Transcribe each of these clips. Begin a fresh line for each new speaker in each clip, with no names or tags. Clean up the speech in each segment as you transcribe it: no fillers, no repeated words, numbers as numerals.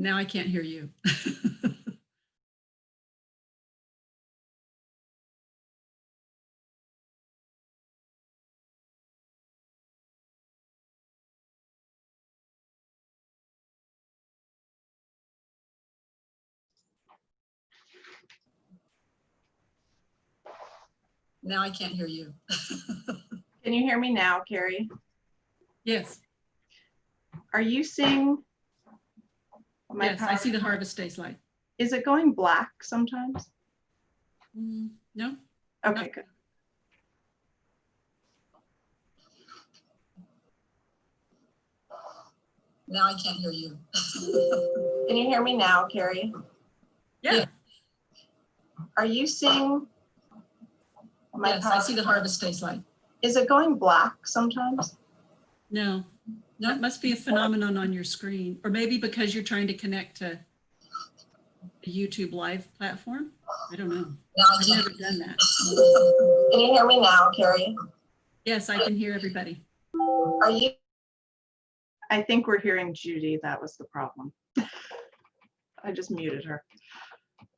Now I can't hear you. Now I can't hear you.
Can you hear me now, Karrie?
Yes.
Are you seeing my
Yes, I see the harvest days light.
Is it going black sometimes?
No.
Okay, good.
Now I can't hear you.
Can you hear me now, Karrie?
Yeah.
Are you seeing my
Yes, I see the harvest days light.
Is it going black sometimes?
No. That must be a phenomenon on your screen, or maybe because you're trying to connect to the YouTube live platform. I don't know. I've never done that.
Can you hear me now, Karrie?
Yes, I can hear everybody.
Are you? I think we're hearing Judy. That was the problem. I just muted her.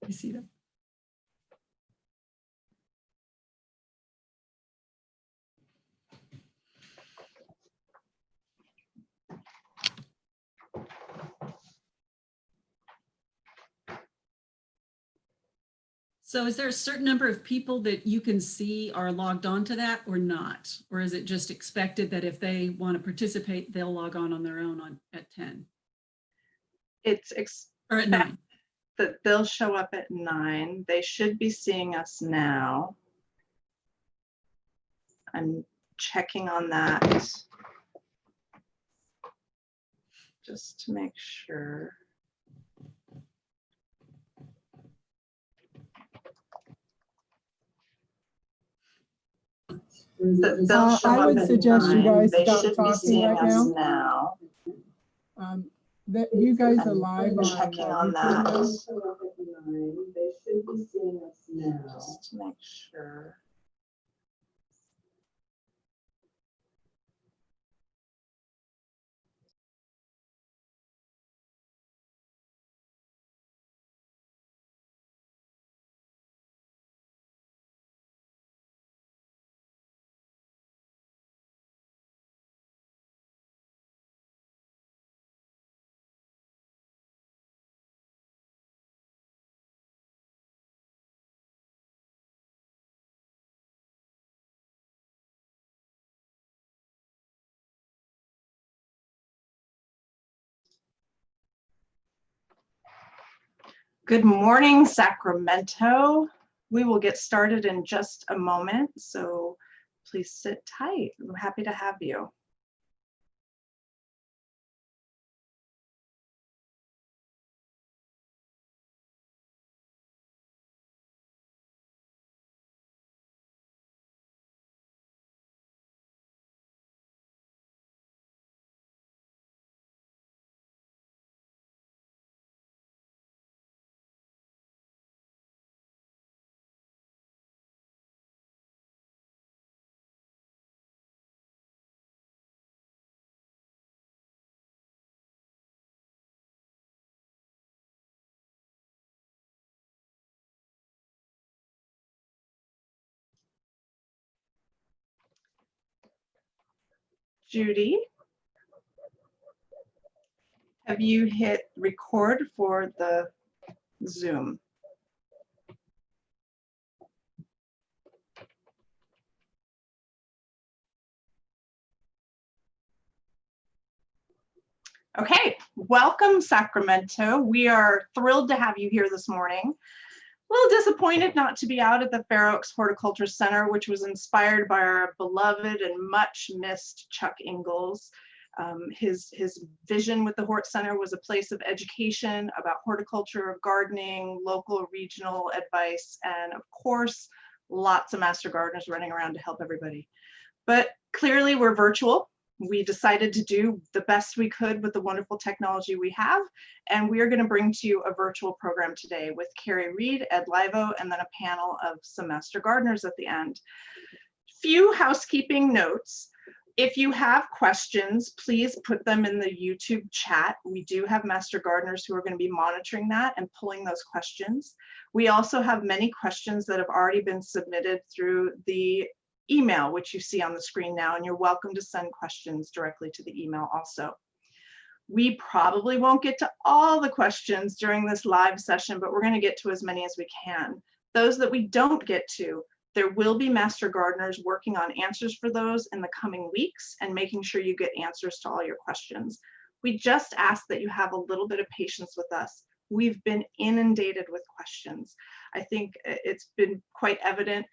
I see that. So is there a certain number of people that you can see are logged on to that or not? Or is it just expected that if they want to participate, they'll log on their own at 10?
It's
or at 9?
That they'll show up at 9. They should be seeing us now. I'm checking on that just to make sure.
I would suggest you guys stop talking right now. That you guys are live on
checking on
YouTube
that.
now.
They should be seeing us now. Just to make sure. Good morning, Sacramento. We will get started in just a moment, so please sit tight. I'm happy to have you. Judy, have you hit record for the Zoom? Okay, welcome Sacramento. We are thrilled to have you here this morning. A little disappointed not to be out at the Fair Oaks Horticulture Center, which was inspired by our beloved and much missed Chuck Ingalls. His vision with the Hort Center was a place of education about horticulture, gardening, local, regional advice, and of course, lots of master gardeners running around to help everybody. But clearly we're virtual. We decided to do the best we could with the wonderful technology we have, and we are going to bring to you a virtual program today with Karrie, Reid, Ed Laivo, and then a panel of some master gardeners at the end. Few housekeeping notes. If you have questions, please put them in the YouTube chat. We do have master gardeners who are going to be monitoring that and pulling those questions. We also have many questions that have already been submitted through the email, which you see on the screen now, and you're welcome to send questions directly to the email also. We probably won't get to all the questions during this live session, but we're going to get to as many as we can. Those that we don't get to, there will be master gardeners working on answers for those in the coming weeks and making sure you get answers to all your questions. We just ask that you have a little bit of patience with us. We've been inundated with questions. I think it's been quite evident.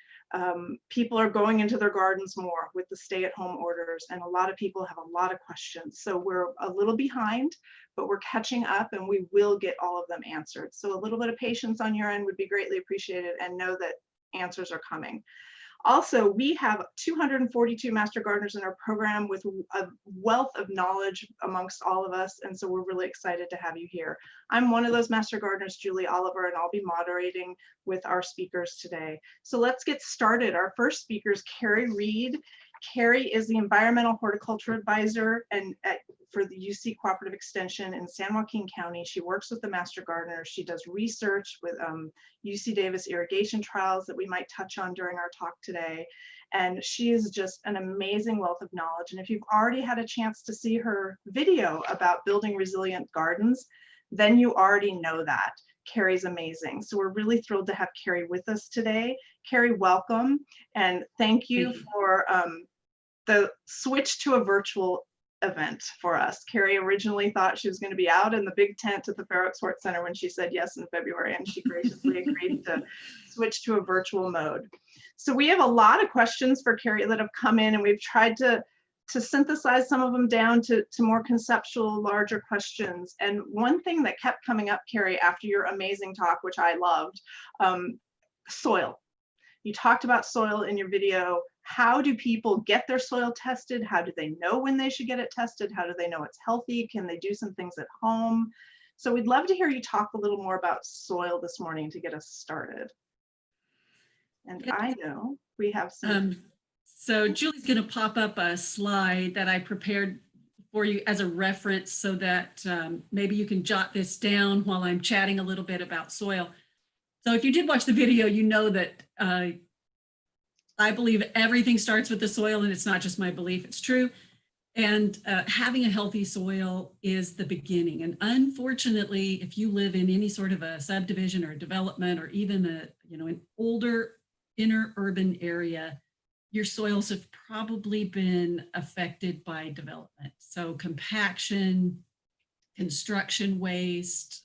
People are going into their gardens more with the stay-at-home orders, and a lot of people have a lot of questions. So we're a little behind, but we're catching up, and we will get all of them answered. So a little bit of patience on your end would be greatly appreciated, and know that answers are coming. Also, we have 242 master gardeners in our program with a wealth of knowledge amongst all of us, and so we're really excited to have you here. I'm one of those master gardeners, Julie Oliver, and I'll be moderating with our speakers today. So let's get started. Our first speaker is Karrie Reid. Karrie is the Environmental Horticulture Advisor for the UC Cooperative Extension in San Joaquin County. She works with the master gardeners. She does research with UC Davis irrigation trials that we might touch on during our talk today. And she is just an amazing wealth of knowledge. And if you've already had a chance to see her video about building resilient gardens, then you already know that. Karrie's amazing. So we're really thrilled to have Karrie with us today. Karrie, welcome. And thank you for the switch to a virtual event for us. Karrie originally thought she was going to be out in the big tent at the Fair Oaks Hort Center when she said yes in February, and she graciously agreed to switch to a virtual mode. So we have a lot of questions for Karrie that have come in, and we've tried to synthesize some of them down to more conceptual, larger questions. And one thing that kept coming up, Karrie, after your amazing talk, which I loved, soil. You talked about soil in your video. How do people get their soil tested? How do they know when they should get it tested? How do they know it's healthy? Can they do some things at home? So we'd love to hear you talk a little more about soil this morning to get us started. And I know we have some.
So Julie's going to pop up a slide that I prepared for you as a reference so that maybe you can jot this down while I'm chatting a little bit about soil. So if you did watch the video, you know that I believe everything starts with the soil, and it's not just my belief, it's true. And having a healthy soil is the beginning. And unfortunately, if you live in any sort of a subdivision or development, or even an older inner urban area, your soils have probably been affected by development. So compaction, construction waste,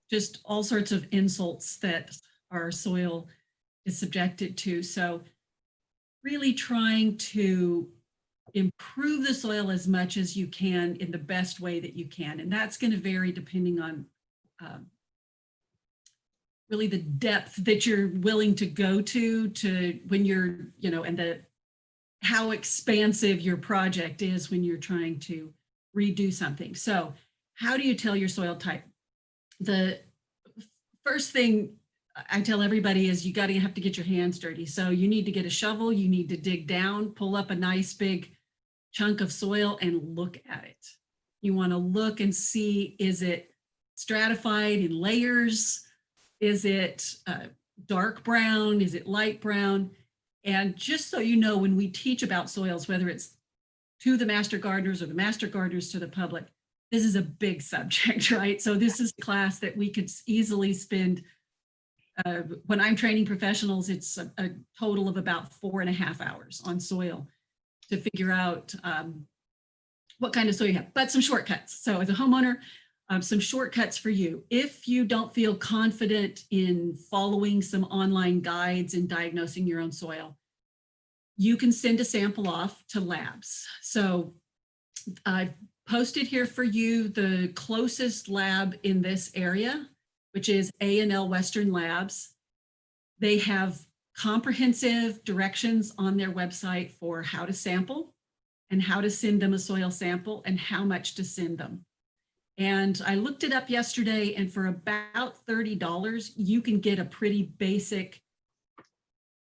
just all sorts of insults that our soil is subjected to. So really trying to improve the soil as much as you can in the best way that you can. And that's going to vary depending on really the depth that you're willing to go to when you're, and how expansive your project is when you're trying to redo something. So how do you tell your soil type? The first thing I tell everybody is you have to get your hands dirty. So you need to get a shovel, you need to dig down, pull up a nice big chunk of soil and look at it. You want to look and see, is it stratified in layers? Is it dark brown? Is it light brown? And just so you know, when we teach about soils, whether it's to the master gardeners or the master gardeners to the public, this is a big subject, right? So this is a class that we could easily spend, when I'm training professionals, it's a total of about 4.5 hours on soil to figure out what kind of soil you have, but some shortcuts. So as a homeowner, some shortcuts for you. If you don't feel confident in following some online guides and diagnosing your own soil, you can send a sample off to labs. So I've posted here for you the closest lab in this area, which is A&L Western Labs. They have comprehensive directions on their website for how to sample and how to send them a soil sample and how much to send them. And I looked it up yesterday, and for about $30, you can get a pretty basic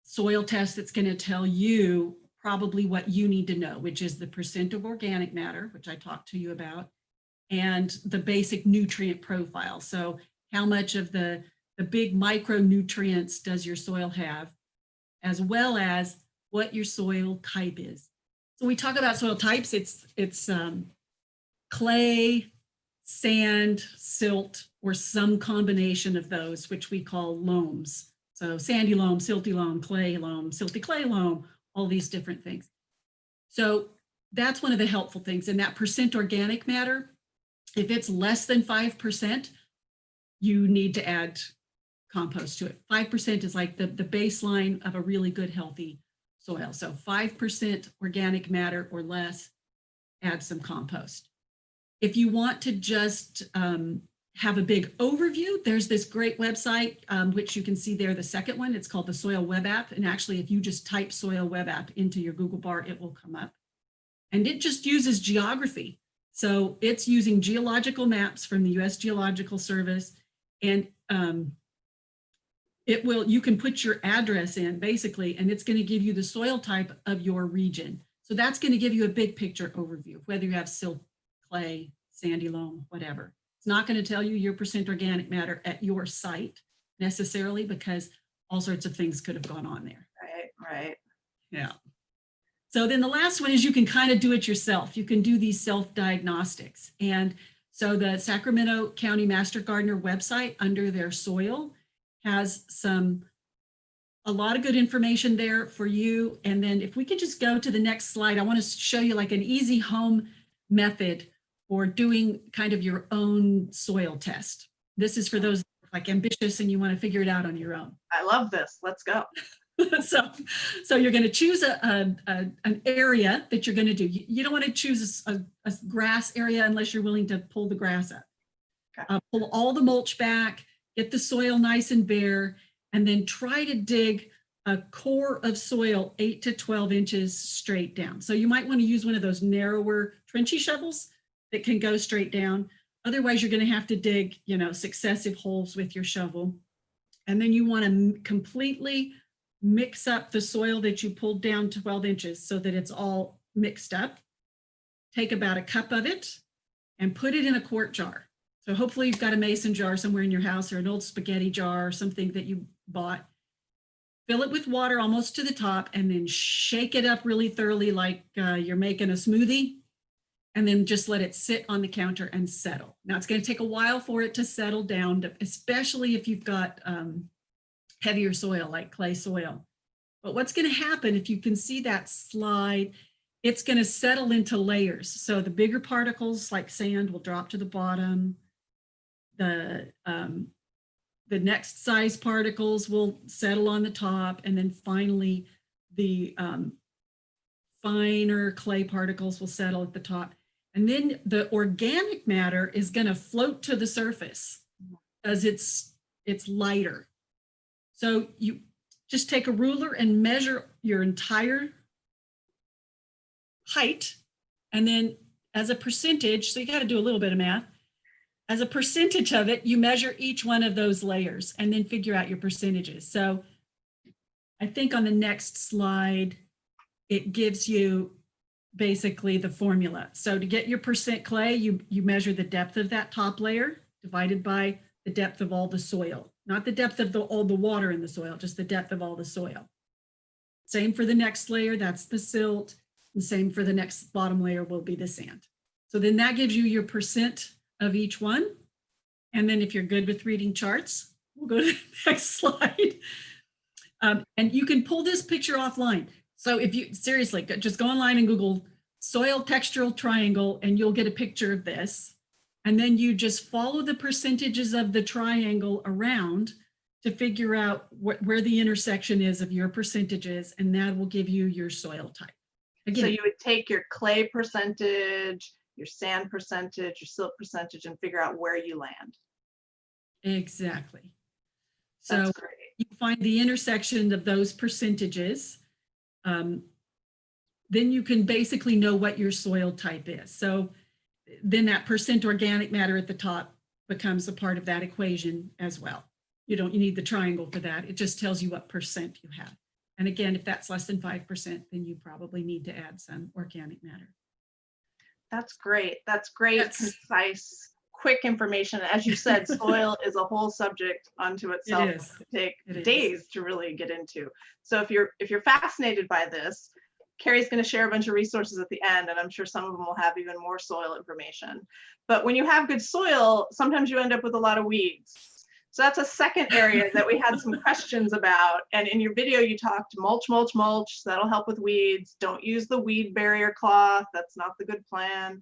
soil test that's going to tell you probably what you need to know, which is the percent of organic matter, which I talked to you about, and the basic nutrient profile. So how much of the big micronutrients does your soil have, as well as what your soil type is. So we talk about soil types, it's clay, sand, silt, or some combination of those, which we call loams. So sandy loam, silty loam, clay loam, silty clay loam, all these different things. So that's one of the helpful things. And that percent organic matter, if it's less than 5%, you need to add compost to it. 5% is like the baseline of a really good, healthy soil. So 5% organic matter or less, add some compost. If you want to just have a big overview, there's this great website, which you can see there, the second one. It's called the Soil Web App. And actually, if you just type Soil Web App into your Google bar, it will come up. And it just uses geography. So it's using geological maps from the US Geological Service. And you can put your address in basically, and it's going to give you the soil type of your region. So that's going to give you a big picture overview, whether you have silt, clay, sandy loam, whatever. It's not going to tell you your percent organic matter at your site necessarily, because all sorts of things could have gone on there.
Right.
Yeah. So then the last one is you can kind of do it yourself. You can do these self-diagnostics. And so the Sacramento County Master Gardener website under their soil has a lot of good information there for you. And then if we could just go to the next slide, I want to show you like an easy home method for doing kind of your own soil test. This is for those like ambitious and you want to figure it out on your own.
I love this. Let's go.
So you're going to choose an area that you're going to do. You don't want to choose a grass area unless you're willing to pull the grass up.
Okay.
Pull all the mulch back, get the soil nice and bare, and then try to dig a core of soil 8 to 12 inches straight down. So you might want to use one of those narrower trenchy shovels that can go straight down. Otherwise, you're going to have to dig, successive holes with your shovel. And then you want to completely mix up the soil that you pulled down 12 inches so that it's all mixed up. Take about a cup of it and put it in a quart jar. So hopefully you've got a mason jar somewhere in your house or an old spaghetti jar or something that you bought. Fill it with water almost to the top and then shake it up really thoroughly like you're making a smoothie. And then just let it sit on the counter and settle. Now it's going to take a while for it to settle down, especially if you've got heavier soil like clay soil. But what's going to happen, if you can see that slide, it's going to settle into layers. So the bigger particles like sand will drop to the bottom. The next size particles will settle on the top. And then finally, the finer clay particles will settle at the top. And then the organic matter is going to float to the surface as it's lighter. So you just take a ruler and measure your entire height. And then as a percentage, so you got to do a little bit of math. As a percentage of it, you measure each one of those layers and then figure out your percentages. So I think on the next slide, it gives you basically the formula. So to get your percent clay, you measure the depth of that top layer divided by the depth of all the soil, not the depth of all the water in the soil, just the depth of all the soil. Same for the next layer, that's the silt, and same for the next bottom layer will be the sand. So then that gives you your percent of each one. And then if you're good with reading charts, we'll go to the next slide. And you can pull this picture offline. So if you seriously just go online and Google soil textural triangle and you'll get a picture of this. And then you just follow the percentages of the triangle around to figure out where the intersection is of your percentages, and that will give you your soil type. Again,
So you would take your clay percentage, your sand percentage, your silt percentage, and figure out where you land.
exactly. So
That's great.
you find the intersection of those percentages. Then you can basically know what your soil type is. So then that percent organic matter at the top becomes a part of that equation as well. You need the triangle for that. It just tells you what percent you have. And again, if that's less than 5%, then you probably need to add some organic matter.
That's great. That's great,
That's-
concise, quick information. As you said, soil is a whole subject unto itself.
It is.
It could take
It is.
days to really get into. So if you're fascinated by this, Karrie's going to share a bunch of resources at the end, and I'm sure some of them will have even more soil information. But when you have good soil, sometimes you end up with a lot of weeds. So that's a second area that we had some questions about. And in your video, you talked mulch, mulch, mulch. So that'll help with weeds. Don't use the weed barrier cloth. That's not the good plan.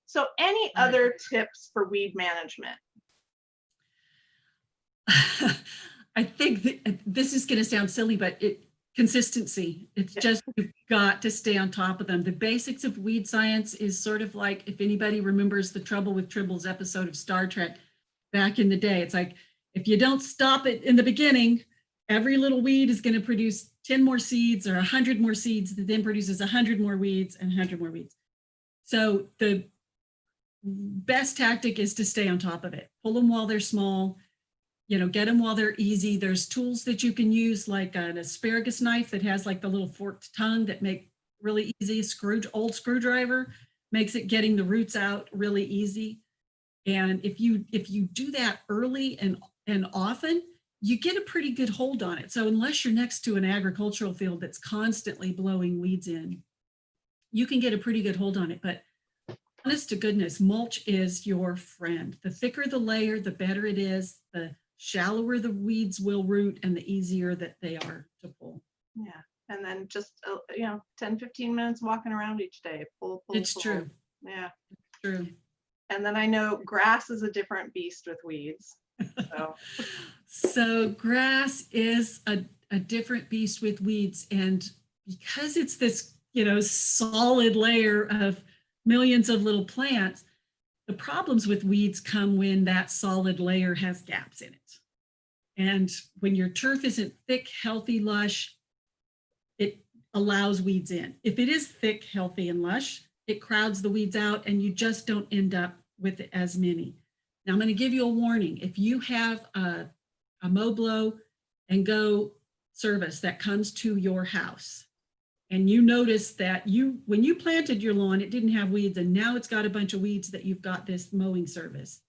So any other tips for weed management?
I think that this is going to sound silly, but consistency. It's just, you've got to stay on top of them. The basics of weed science is sort of like, if anybody remembers the Trouble with Tribbles episode of Star Trek back in the day, it's like, if you don't stop it in the beginning, every little weed is going to produce 10 more seeds or 100 more seeds that then produces 100 more weeds and 100 more weeds. So the best tactic is to stay on top of it. Pull them while they're small, get them while they're easy. There's tools that you can use, like an asparagus knife that has like the little forked tongue that make really easy. Old screwdriver makes it getting the roots out really easy. And if you do that early and often, you get a pretty good hold on it. So unless you're next to an agricultural field that's constantly blowing weeds in, you can get a pretty good hold on it. But honest to goodness, mulch is your friend. The thicker the layer, the better it is. The shallower the weeds will root and the easier that they are to pull.
Yeah. And then just, 10, 15 minutes walking around each day. Pull,
It's
pull.
true.
Yeah.
It's true.
And then I know grass is a different beast with weeds.
So grass is a different beast with weeds. And because it's this, solid layer of millions of little plants, the problems with weeds come when that solid layer has gaps in it. And when your turf isn't thick, healthy, lush, it allows weeds in. If it is thick, healthy, and lush, it crowds the weeds out and you just don't end up with as many. Now I'm going to give you a warning. If you have a mow, blow, and go service that comes to your house, and you notice that when you planted your lawn, it didn't have weeds, and now it's got a bunch of weeds that you've got this mowing service,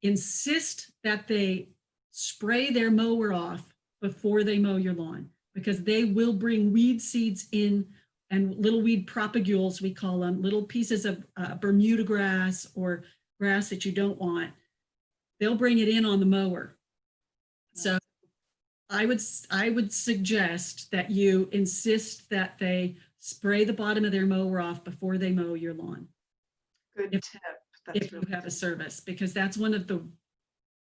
insist that they spray their mower off before they mow your lawn, because they will bring weed seeds in, and little weed propagules, we call them, little pieces of Bermuda grass or grass that you don't want. They'll bring it in on the mower. So I would suggest that you insist that they spray the bottom of their mower off before they mow your lawn.
Good tip. That's
If you have a service, because that's one of the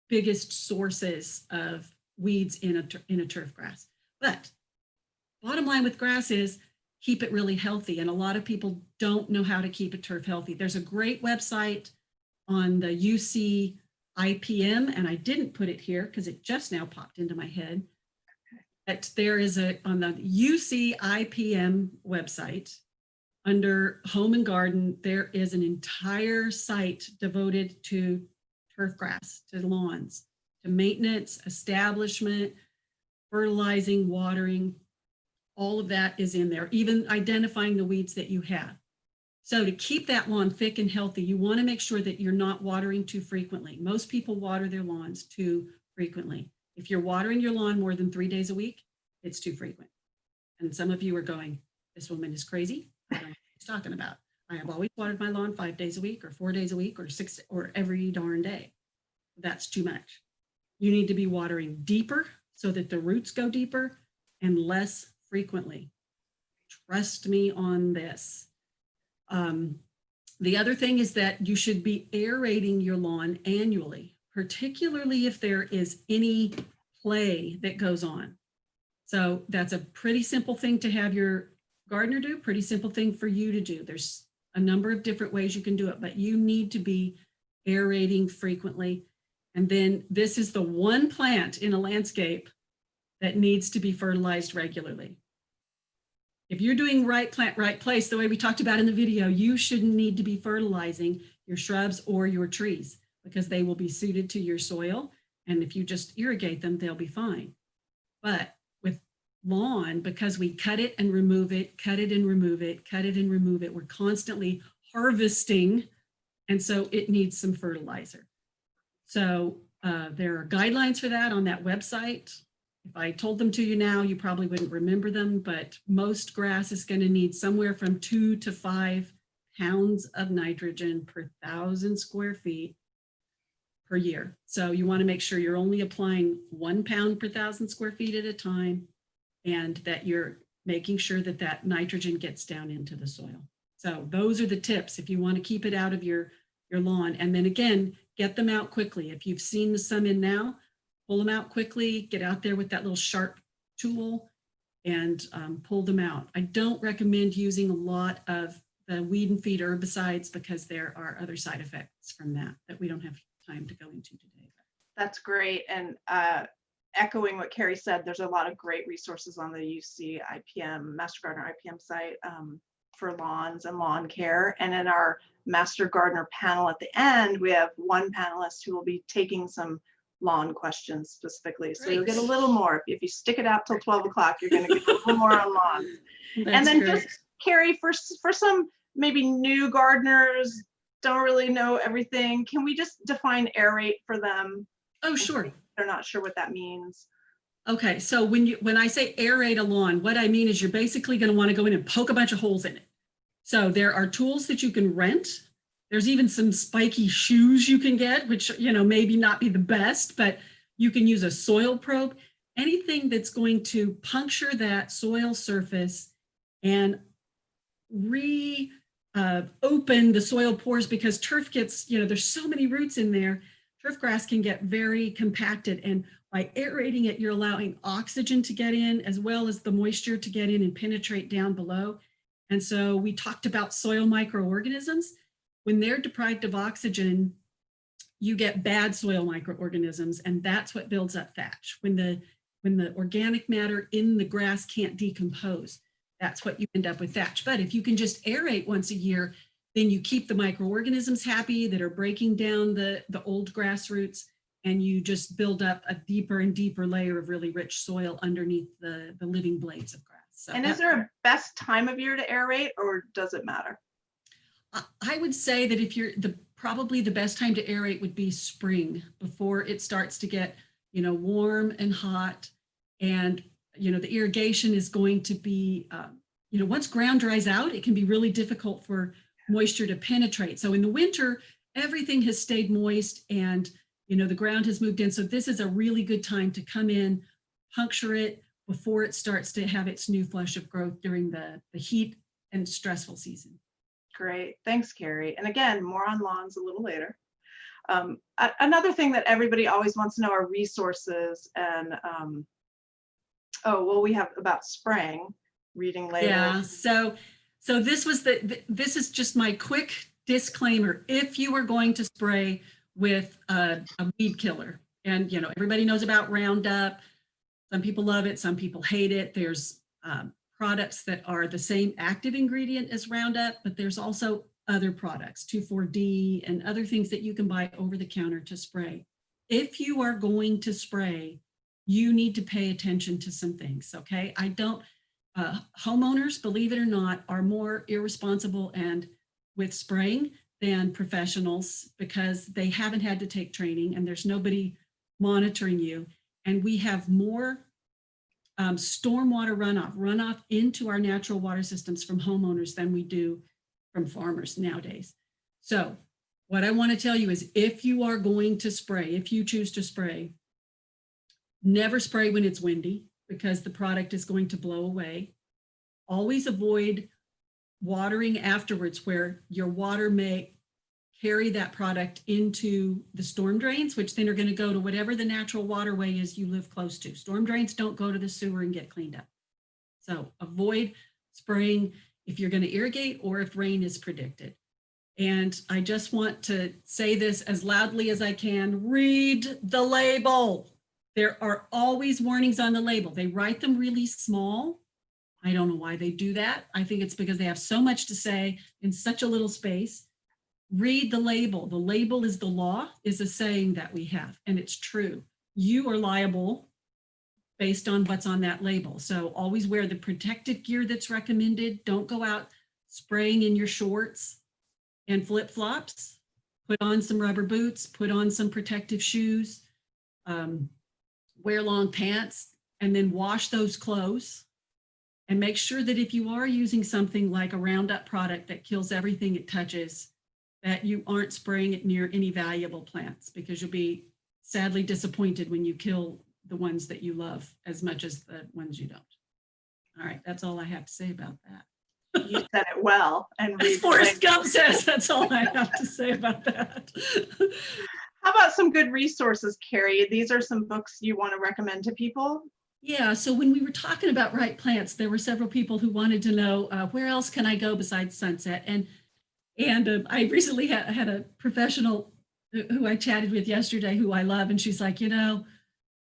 biggest sources of weeds in a turf grass. But bottom line with grass is keep it really healthy. And a lot of people don't know how to keep a turf healthy. There's a great website on the UC IPM, and I didn't put it here because it just now popped into my head. But there is on the UC IPM website, under Home and Garden, there is an entire site devoted to turf grass, to lawns, to maintenance, establishment, fertilizing, watering. All of that is in there, even identifying the weeds that you have. So to keep that lawn thick and healthy, you want to make sure that you're not watering too frequently. Most people water their lawns too frequently. If you're watering your lawn more than 3 days a week, it's too frequent. And some of you are going, this woman is crazy. I don't know what she's talking about. I have always watered my lawn 5 days a week or 4 days a week or 6 or every darn day. That's too much. You need to be watering deeper so that the roots go deeper and less frequently. Trust me on this. The other thing is that you should be aerating your lawn annually, particularly if there is any play that goes on. So that's a pretty simple thing to have your gardener do, pretty simple thing for you to do. There's a number of different ways you can do it, but you need to be aerating frequently. And then this is the one plant in a landscape that needs to be fertilized regularly. If you're doing right plant, right place, the way we talked about in the video, you shouldn't need to be fertilizing your shrubs or your trees because they will be suited to your soil. And if you just irrigate them, they'll be fine. But with lawn because we cut it and remove it, cut it and remove it, cut it and remove it. We're constantly harvesting, and so it needs some fertilizer. So there are guidelines for that on that website. If I told them to you now, you probably wouldn't remember them, but most grass is going to need somewhere from 2 to 5 pounds of nitrogen per 1,000 square feet per year. So you want to make sure you're only applying 1 pound per 1,000 square feet at a time, and that you're making sure that that nitrogen gets down into the soil. So those are the tips if you want to keep it out of your lawn. And then again, get them out quickly. If you've seen some in now, pull them out quickly, get out there with that little sharp tool and pull them out. I don't recommend using a lot of the weed and feed herbicides because there are other side effects from that we don't have time to go into today.
That's great. And echoing what Karrie said, there's a lot of great resources on the UC IPM, Master Gardener IPM site for lawns and lawn care. And in our Master Gardener panel at the end, we have one panelist who will be taking some lawn questions specifically. So you'll get a little more. If you stick it out till 12 o'clock, you're going to get a little more on lawns. And then just, Karrie, for some maybe new gardeners, don't really know everything, can we just define aerate for them?
Oh, sure.
They're not sure what that means.
Okay, so when I say aerate a lawn, what I mean is you're basically going to want to go in and poke a bunch of holes in it. So there are tools that you can rent. There's even some spiky shoes you can get, which, maybe not be the best, but you can use a soil probe, anything that's going to puncture that soil surface and open the soil pores, because turf gets, there's so many roots in there. Turf grass can get very compacted, and by aerating it, you're allowing oxygen to get in as well as the moisture to get in and penetrate down below. And so we talked about soil microorganisms. When they're deprived of oxygen, you get bad soil microorganisms, and that's what builds up thatch. When the organic matter in the grass can't decompose, that's what you end up with thatch. But if you can just aerate once a year, then you keep the microorganisms happy that are breaking down the old grass roots, and you just build up a deeper and deeper layer of really rich soil underneath the living blades of grass. So
and is there a best time of year to aerate, or does it matter?
I would say that if you're probably the best time to aerate would be spring, before it starts to get, warm and hot. And, the irrigation is going to be, once ground dries out, it can be really difficult for moisture to penetrate. So in the winter, everything has stayed moist and, the ground has moved in. So this is a really good time to come in, puncture it before it starts to have its new flush of growth during the heat and stressful season.
Great. Thanks, Karrie. And again, more on lawns a little later. Another thing that everybody always wants to know are resources. And we have about spraying, reading labels.
Yeah. So this was this is just my quick disclaimer. If you are going to spray with a weed killer, and everybody knows about Roundup. Some people love it, some people hate it. There's products that are the same active ingredient as Roundup, but there's also other products, 2,4-D and other things that you can buy over the counter to spray. If you are going to spray, you need to pay attention to some things, okay? Homeowners, believe it or not, are more irresponsible and with spraying than professionals, because they haven't had to take training and there's nobody monitoring you. And we have more stormwater runoff into our natural water systems from homeowners than we do from farmers nowadays. So what I want to tell you is, if you are going to spray, if you choose to spray, never spray when it's windy, because the product is going to blow away. Always avoid watering afterwards, where your water may carry that product into the storm drains, which then are going to go to whatever the natural waterway is you live close to. Storm drains don't go to the sewer and get cleaned up. So avoid spraying if you're going to irrigate or if rain is predicted. And I just want to say this as loudly as I can: read the label. There are always warnings on the label. They write them really small. I don't know why they do that. I think it's because they have so much to say in such a little space. Read the label. The label is the law, is a saying that we have, and it's true. You are liable based on what's on that label. So always wear the protective gear that's recommended. Don't go out spraying in your shorts and flip-flops. Put on some rubber boots, put on some protective shoes, wear long pants, and then wash those clothes. And make sure that if you are using something like a Roundup product that kills everything it touches, that you aren't spraying it near any valuable plants, because you'll be sadly disappointed when you kill the ones that you love as much as the ones you don't. All right, that's all I have to say about that.
You said it well. And
As Forrest Gump says, that's all I have to say about that.
How about some good resources, Karrie? These are some books you want to recommend to people?
Yeah, so when we were talking about right plants, there were several people who wanted to know where else can I go besides Sunset? And I recently had a professional who I chatted with yesterday who I love, and she's like,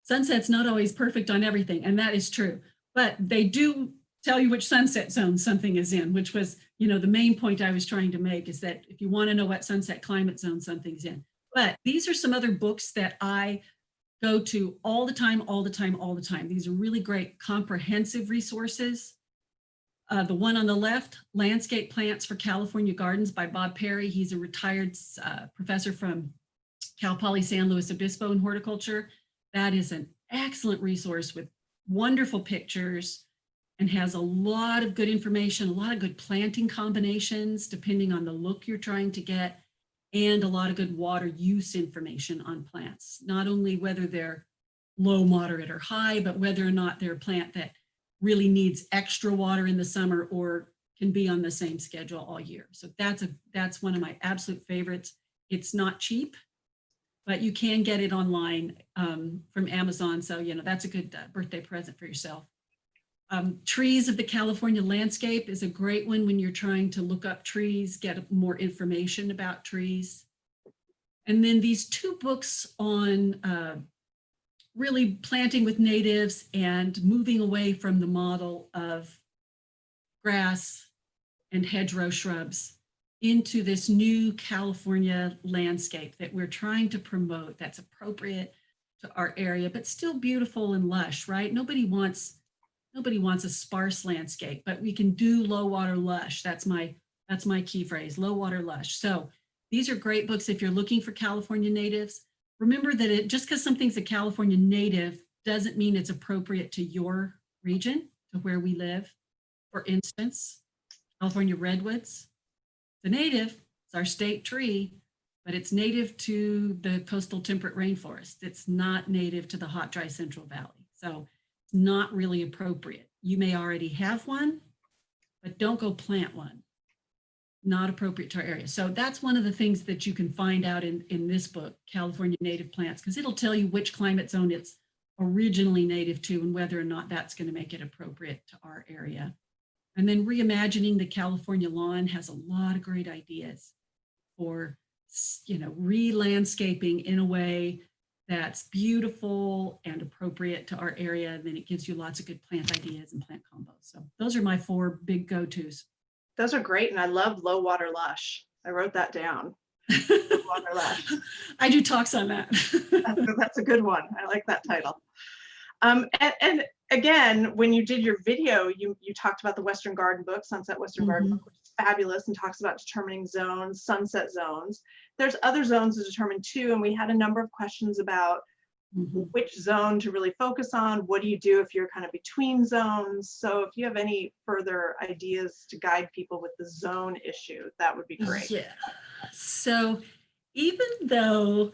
Sunset's not always perfect on everything, and that is true. But they do tell you which sunset zone something is in, which was, the main point I was trying to make, is that if you want to know what sunset climate zone something's in. But these are some other books that I go to all the time. These are really great comprehensive resources. The one on the left, Landscape Plants for California Gardens by Bob Perry. He's a retired professor from Cal Poly San Luis Obispo in horticulture. That is an excellent resource with wonderful pictures and has a lot of good information, a lot of good planting combinations, depending on the look you're trying to get, and a lot of good water use information on plants, not only whether they're low, moderate, or high, but whether or not they're a plant that really needs extra water in the summer or can be on the same schedule all year. So that's one of my absolute favorites. It's not cheap, but you can get it online from Amazon. So, that's a good birthday present for yourself. Trees of the California Landscape is a great one when you're trying to look up trees, get more information about trees. And then these two books on really planting with natives and moving away from the model of grass and hedgerow shrubs into this new California landscape that we're trying to promote, that's appropriate to our area, but still beautiful and lush, right? Nobody wants a sparse landscape, but we can do low water lush. That's my key phrase, low water lush. So these are great books if you're looking for California natives. Remember that just because something's a California native doesn't mean it's appropriate to your region, to where we live. For instance, California redwoods, the native, it's our state tree, but it's native to the coastal temperate rainforest. It's not native to the hot, dry Central Valley. So it's not really appropriate. You may already have one, but don't go plant one. Not appropriate to our area. So that's one of the things that you can find out in this book, California Native Plants, because it'll tell you which climate zone it's originally native to and whether or not that's going to make it appropriate to our area. And then Reimagining the California Lawn has a lot of great ideas for, re-landscaping in a way that's beautiful and appropriate to our area. And then it gives you lots of good plant ideas and plant combos. So those are my 4 big go-tos.
Those are great. And I love Low Water Lush. I wrote that down. Low Water Lush.
I do talks on that.
That's a good one. I like that title. And again, when you did your video, you talked about the Western Garden book, Sunset Western Garden book, which is fabulous and talks about determining zones, sunset zones. There's other zones to determine too, and we had a number of questions about which zone to really focus on. What do you do if you're kind of between zones? So if you have any further ideas to guide people with the zone issue, that would be great.
Yeah. So even though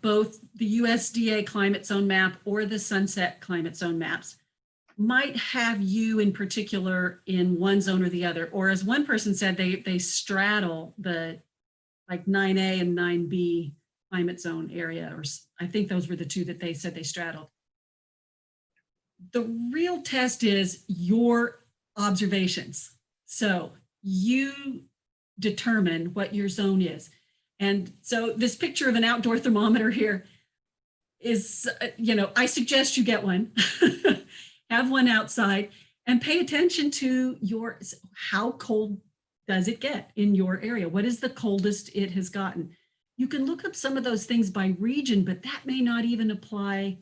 both the USDA climate zone map or the Sunset climate zone maps might have you in particular in one zone or the other, or as one person said, they straddle the like 9A and 9B climate zone area, or I think those were the 2 that they said they straddled. The real test is your observations. So you determine what your zone is. And so this picture of an outdoor thermometer here is, I suggest you get one, have one outside, and pay attention to how cold does it get in your area? What is the coldest it has gotten? You can look up some of those things by region, but that may not even apply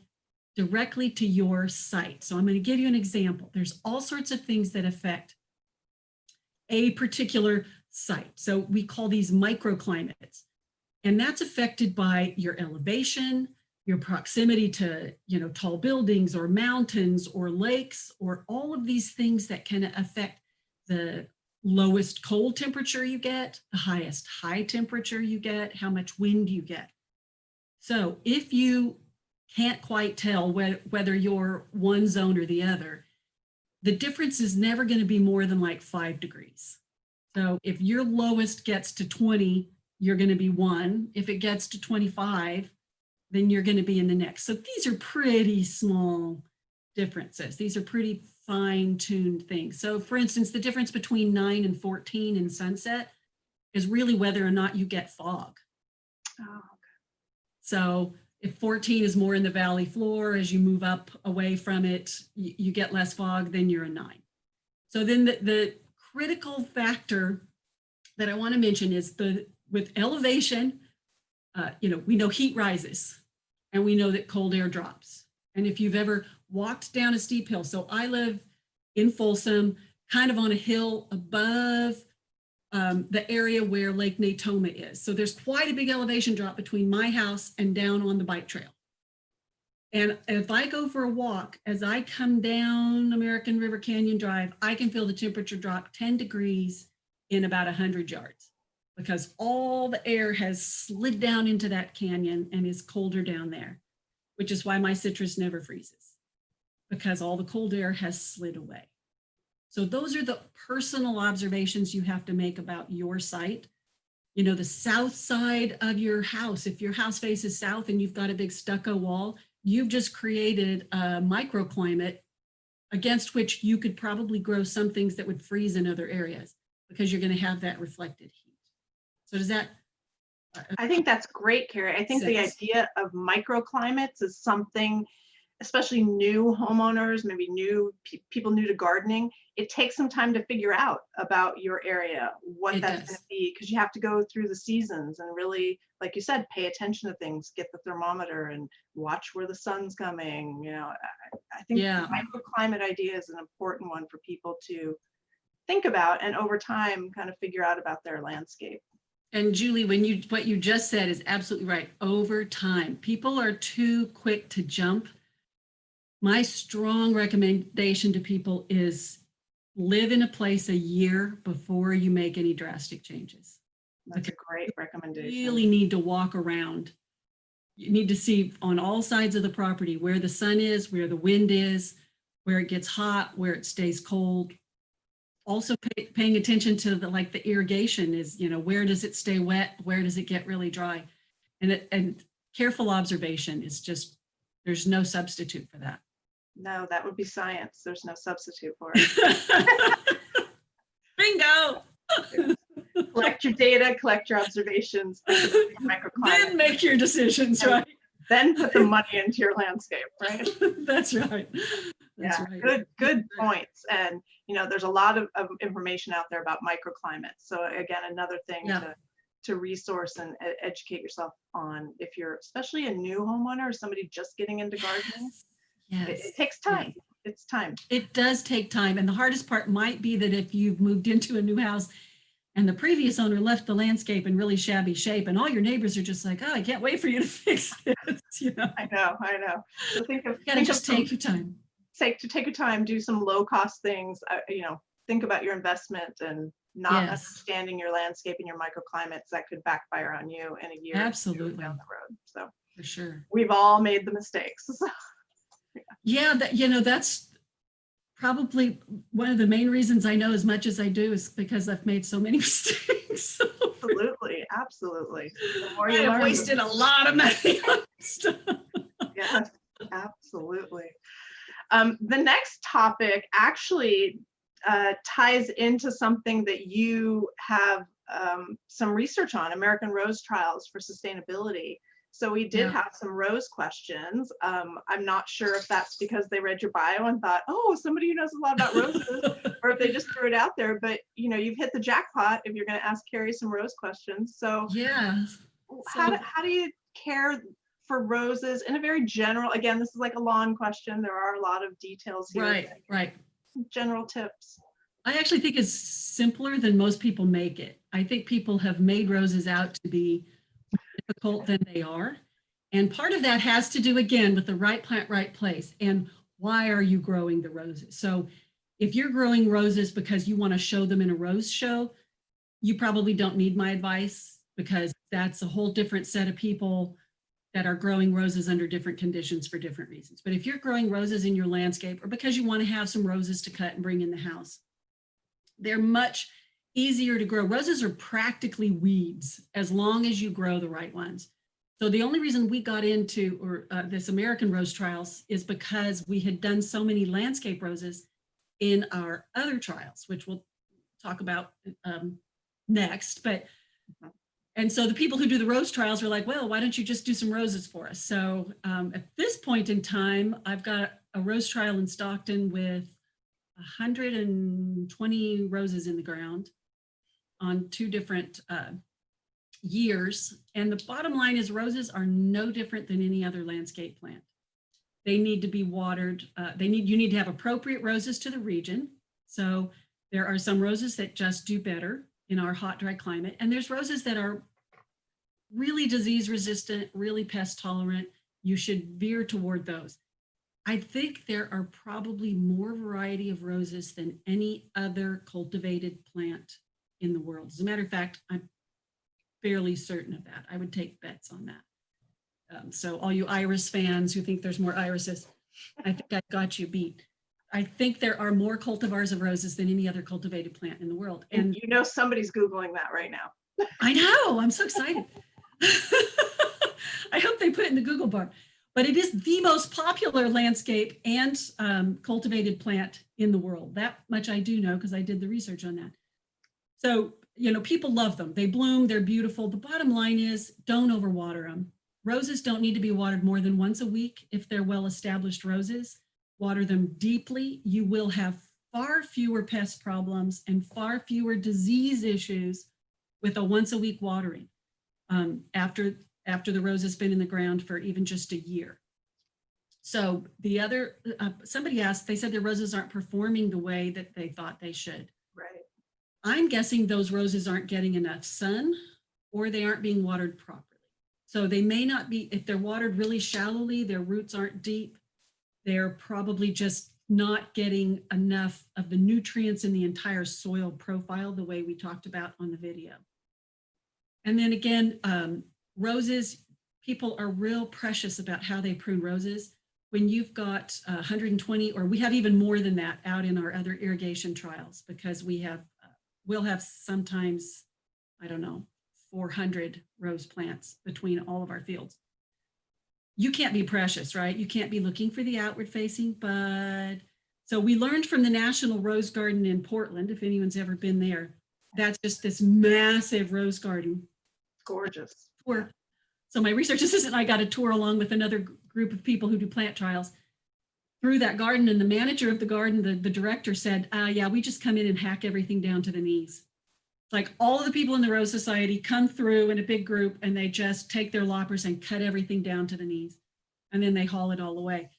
directly to your site. So I'm going to give you an example. There's all sorts of things that affect a particular site. So we call these microclimates. And that's affected by your elevation, your proximity to, tall buildings or mountains or lakes, or all of these things that can affect the lowest cold temperature you get, the highest high temperature you get, how much wind you get. So if you can't quite tell whether you're one zone or the other, the difference is never going to be more than like 5 degrees. So if your lowest gets to 20, you're going to be 1. If it gets to 25, then you're going to be in the next. So these are pretty small differences. These are pretty fine-tuned things. So for instance, the difference between 9 and 14 in sunset is really whether or not you get fog.
Oh,
So if 14 is more in the valley floor, as you move up away from it, you get less fog, then you're a 9. So then the critical factor that I want to mention is with elevation, we know heat rises and we know that cold air drops. And if you've ever walked down a steep hill, so I live in Folsom, kind of on a hill above the area where Lake Natoma is. So there's quite a big elevation drop between my house and down on the bike trail. And if I go for a walk, as I come down American River Canyon Drive, I can feel the temperature drop 10 degrees in about 100 yards because all the air has slid down into that canyon and is colder down there, which is why my citrus never freezes, because all the cold air has slid away. So those are the personal observations you have to make about your site. The south side of your house, if your house faces south and you've got a big stucco wall, you've just created a microclimate against which you could probably grow some things that would freeze in other areas because you're going to have that reflected heat. So does that?
I think that's great, Karrie. I think the idea of microclimates is something, especially new homeowners, maybe people new to gardening, it takes some time to figure out about your area, what that's going to be, because you have to go through the seasons and really, like you said, pay attention to things, get the thermometer and watch where the sun's coming. I think the microclimate idea is an important one for people to think about and over time kind of figure out about their landscape.
And Julie, what you just said is absolutely right. Over time, people are too quick to jump. My strong recommendation to people is live in a place a year before you make any drastic changes.
That's a great recommendation.
You really need to walk around. You need to see on all sides of the property where the sun is, where the wind is, where it gets hot, where it stays cold. Also paying attention to the irrigation is, where does it stay wet? Where does it get really dry? And careful observation is just, there's no substitute for that.
No, that would be science. There's no substitute for it.
Bingo.
Collect your data, collect your observations,
then make your decisions, right?
Then put the money into your landscape, right?
That's right. That's right.
Good points. And there's a lot of information out there about microclimates. So again, another thing to resource and educate yourself on if you're especially a new homeowner or somebody just getting into gardening.
Yes.
It takes time. Yeah. It's time.
It does take time. And the hardest part might be that if you've moved into a new house and the previous owner left the landscape in really shabby shape and all your neighbors are just like, oh, I can't wait for you to fix this.
I know. So
take your time.
Take your time, do some low cost things, think about your investment and not understanding your landscape and your microclimates that could backfire on you in a year
absolutely
down the road. So
for sure.
We've all made the mistakes. So.
Yeah, that's probably one of the main reasons I know as much as I do is because I've made so many mistakes.
Absolutely.
I've wasted a lot of money on stuff.
Yes, absolutely. The next topic actually ties into something that you have some research on, American Rose Trials for Sustainability. So we did have some rose questions. I'm not sure if that's because they read your bio and thought, oh, somebody who knows a lot about roses, or if they just threw it out there. But you've hit the jackpot if you're going to ask Karrie some rose questions. So
yeah.
How do you care for roses in a very general, again, this is like a lawn question. There are a lot of details here.
Right, right.
General tips.
I actually think it's simpler than most people make it. I think people have made roses out to be more difficult than they are. And part of that has to do, again, with the right plant, right place. And why are you growing the roses? So if you're growing roses because you want to show them in a rose show, you probably don't need my advice, because that's a whole different set of people that are growing roses under different conditions for different reasons. But if you're growing roses in your landscape, or because you want to have some roses to cut and bring in the house, they're much easier to grow. Roses are practically weeds as long as you grow the right ones. So the only reason we got into this American rose trials is because we had done so many landscape roses in our other trials, which we'll talk about next. But and so the people who do the rose trials were like, well, why don't you just do some roses for us? So at this point in time, I've got a rose trial in Stockton with 120 roses in the ground on 2 different years. And the bottom line is roses are no different than any other landscape plant. They need to be watered. You need to have appropriate roses to the region. So there are some roses that just do better in our hot, dry climate. And there's roses that are really disease resistant, really pest tolerant. You should veer toward those. I think there are probably more variety of roses than any other cultivated plant in the world. As a matter of fact, I'm fairly certain of that. I would take bets on that. So all you iris fans who think there's more irises, I think I got you beat. I think there are more cultivars of roses than any other cultivated plant in the world.
And you know somebody's Googling that right now.
I know, I'm so excited. I hope they put it in the Google bar. But it is the most popular landscape and cultivated plant in the world. That much I do know because I did the research on that. So, you know, people love them. They bloom, they're beautiful. The bottom line is don't overwater them. Roses don't need to be watered more than once a week if they're well-established roses. Water them deeply. You will have far fewer pest problems and far fewer disease issues with a once-a-week watering after the rose has been in the ground for even just a year. So the other, somebody asked, they said their roses aren't performing the way that they thought they should.
Right.
I'm guessing those roses aren't getting enough sun or they aren't being watered properly. So they may not be, if they're watered really shallowly, their roots aren't deep, they're probably just not getting enough of the nutrients in the entire soil profile the way we talked about on the video. And then again, roses, people are real precious about how they prune roses. When you've got 120, or we have even more than that out in our other irrigation trials, because we'll have sometimes, I don't know, 400 rose plants between all of our fields. You can't be precious, right? You can't be looking for the outward facing bud. So we learned from the National Rose Garden in Portland, if anyone's ever been there, that's just this massive rose garden.
Gorgeous.
So my research assistant and I got a tour along with another group of people who do plant trials through that garden. And the manager of the garden, the director said, yeah, we just come in and hack everything down to the knees. It's like all of the people in the Rose Society come through in a big group and they just take their loppers and cut everything down to the knees. And then they haul it all away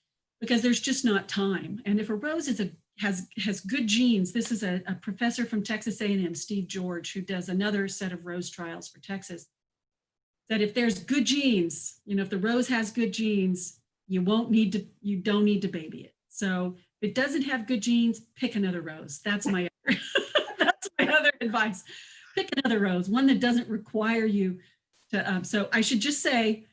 because there's just not time. And if a rose has good genes, this is a professor from Texas A&M, Steve George, who does another set of rose trials for Texas, that if there's good genes, you know, if the rose has good genes, you don't need to baby it. So if it doesn't have good genes, pick another rose. That's my other advice. Pick another rose, one that doesn't require you to. So I should just say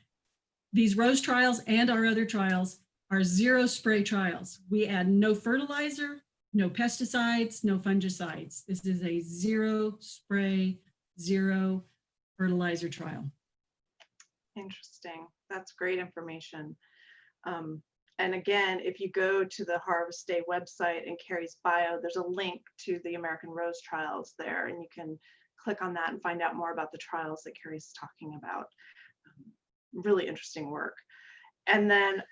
these rose trials and our other trials are 0 spray trials. We add no fertilizer, no pesticides, no fungicides. This is a 0 spray, 0 fertilizer trial.
Interesting. That's great information. And again, if you go to the Harvest Day website and Karrie's bio, there's a link to the American Rose Trials there, and you can click on that and find out more about the trials that Karrie's talking about. Really interesting work. And then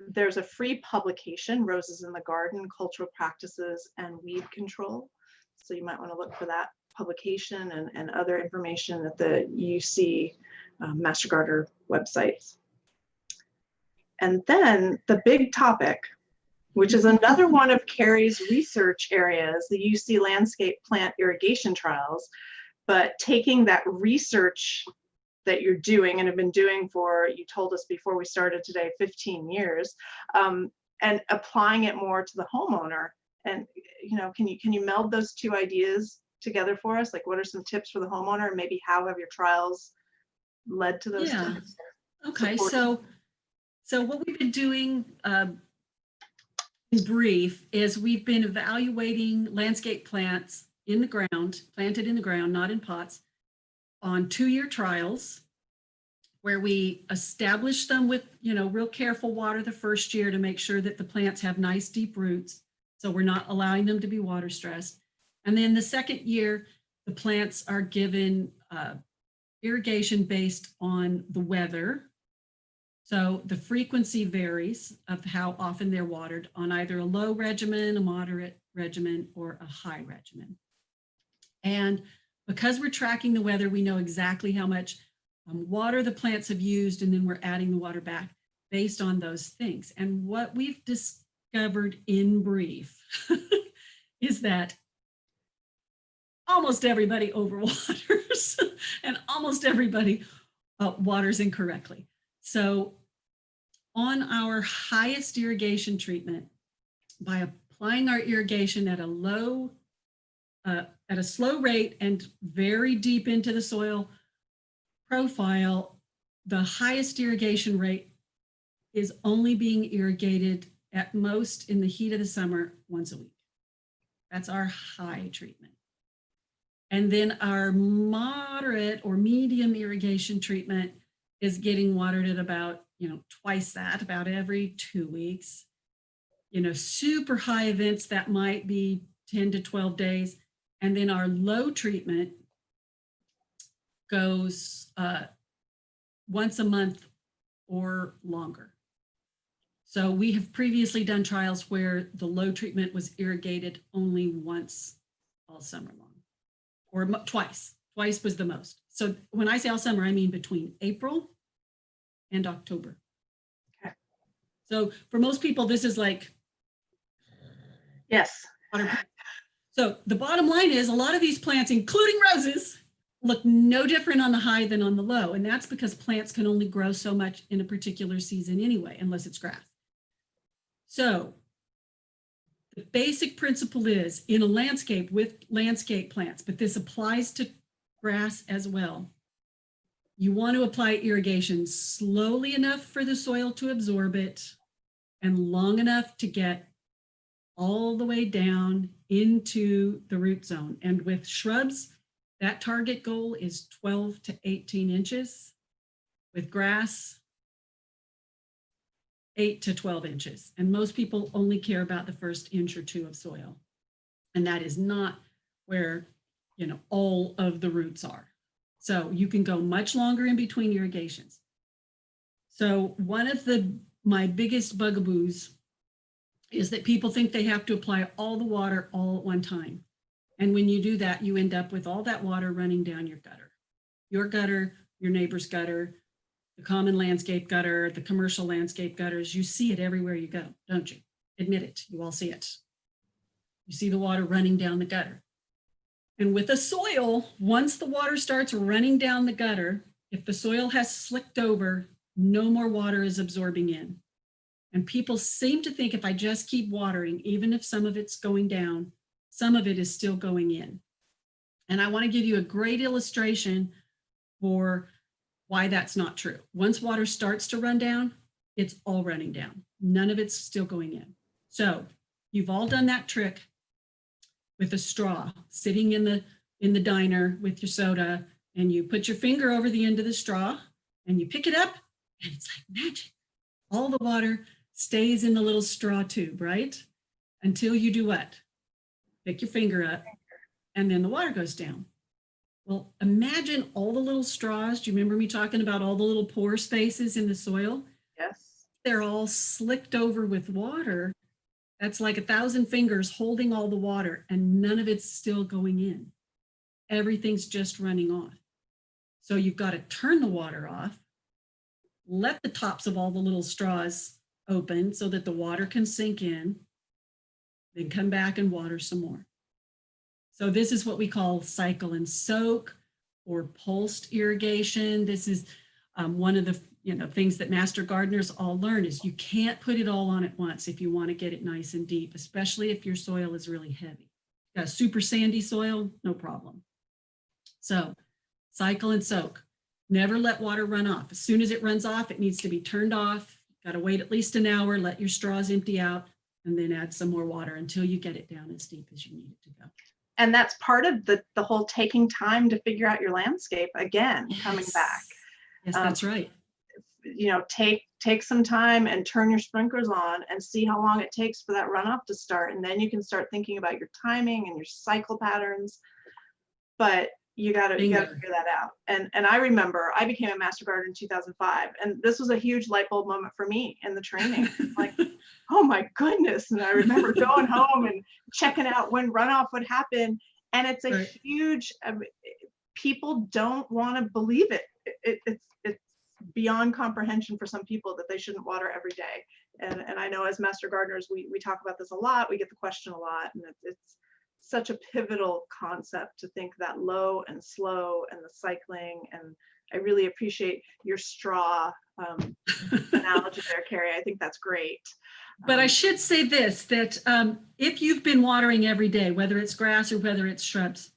there's a free publication, Roses in the Garden, Cultural Practices and Weed Control. So you might want to look for that publication and other information at the UC Master Gardener websites. And then the big topic, which is another one of Karrie's research areas, the UC landscape plant irrigation trials, but taking that research that you're doing and have been doing for, you told us before we started today, 15 years, and applying it more to the homeowner. And, you know, can you meld those two ideas together for us? Like, what are some tips for the homeowner, and maybe how have your trials led to those tips?
Okay, so what we've been doing in brief is we've been evaluating landscape plants in the ground, planted in the ground, not in pots, on 2-year trials where we establish them with, you know, real careful water the first year to make sure that the plants have nice deep roots. So we're not allowing them to be water stressed. And then the second year, the plants are given irrigation based on the weather. So the frequency varies of how often they're watered on either a low regimen, a moderate regimen, or a high regimen. And because we're tracking the weather, we know exactly how much water the plants have used, and then we're adding the water back based on those things. And what we've discovered in brief is that almost everybody overwaters and almost everybody waters incorrectly. So on our highest irrigation treatment, by applying our irrigation at a slow rate and very deep into the soil profile, the highest irrigation rate is only being irrigated at most in the heat of the summer once a week. That's our high treatment. And then our moderate or medium irrigation treatment is getting watered at about, you know, twice that, about every 2 weeks. You know, super high events that might be 10 to 12 days. And then our low treatment goes once a month or longer. So we have previously done trials where the low treatment was irrigated only once all summer long, or twice. Twice was the most. So when I say all summer, I mean between April and October.
Okay.
So for most people, this is like,
yes.
So the bottom line is a lot of these plants, including roses, look no different on the high than on the low. And that's because plants can only grow so much in a particular season anyway, unless it's grass. So the basic principle is in a landscape with landscape plants, but this applies to grass as well. You want to apply irrigation slowly enough for the soil to absorb it and long enough to get all the way down into the root zone. And with shrubs, that target goal is 12 to 18 inches. With grass, 8 to 12 inches. And most people only care about the first inch or two of soil. And that is not where, you know, all of the roots are. So you can go much longer in between irrigations. So one of my biggest bugaboos is that people think they have to apply all the water all at one time. And when you do that, you end up with all that water running down your gutter, your neighbor's gutter, the common landscape gutter, the commercial landscape gutters. You see it everywhere you go, don't you? Admit it, you all see it. You see the water running down the gutter. And with the soil, once the water starts running down the gutter, if the soil has slicked over, no more water is absorbing in. And people seem to think if I just keep watering, even if some of it's going down, some of it is still going in. And I want to give you a great illustration for why that's not true. Once water starts to run down, it's all running down. None of it's still going in. So you've all done that trick with a straw, sitting in the diner with your soda, and you put your finger over the end of the straw and you pick it up, and it's like magic. All the water stays in the little straw tube, right? Until you do what? Pick your finger up, and then the water goes down. Well, imagine all the little straws. Do you remember me talking about all the little pore spaces in the soil?
Yes.
They're all slicked over with water. That's like 1,000 fingers holding all the water, and none of it's still going in. Everything's just running off. So you've got to turn the water off, let the tops of all the little straws open so that the water can sink in, then come back and water some more. So this is what we call cycle and soak or pulsed irrigation. This is one of the things that master gardeners all learn is you can't put it all on at once if you want to get it nice and deep, especially if your soil is really heavy. Got a super sandy soil, no problem. So cycle and soak. Never let water run off. As soon as it runs off, it needs to be turned off. Got to wait at least an hour, let your straws empty out, and then add some more water until you get it down as deep as you need it to go.
And that's part of the whole taking time to figure out your landscape again, coming back.
Yes, that's right.
Take some time and turn your sprinklers on and see how long it takes for that runoff to start. And then you can start thinking about your timing and your cycle patterns. But you gotta figure that out. And I remember I became a master gardener in 2005, and this was a huge light bulb moment for me in the training. Like, oh my goodness. And I remember going home and checking out when runoff would happen. And it's a huge, people don't want to believe it. It's beyond comprehension for some people that they shouldn't water every day. And I know as master gardeners, we talk about this a lot. We get the question a lot, and it's such a pivotal concept to think that low and slow and the cycling. And I really appreciate your straw analogy there, Karrie. I think that's great.
But I should say this, that if you've been watering every day, whether it's grass or whether it's shrubs,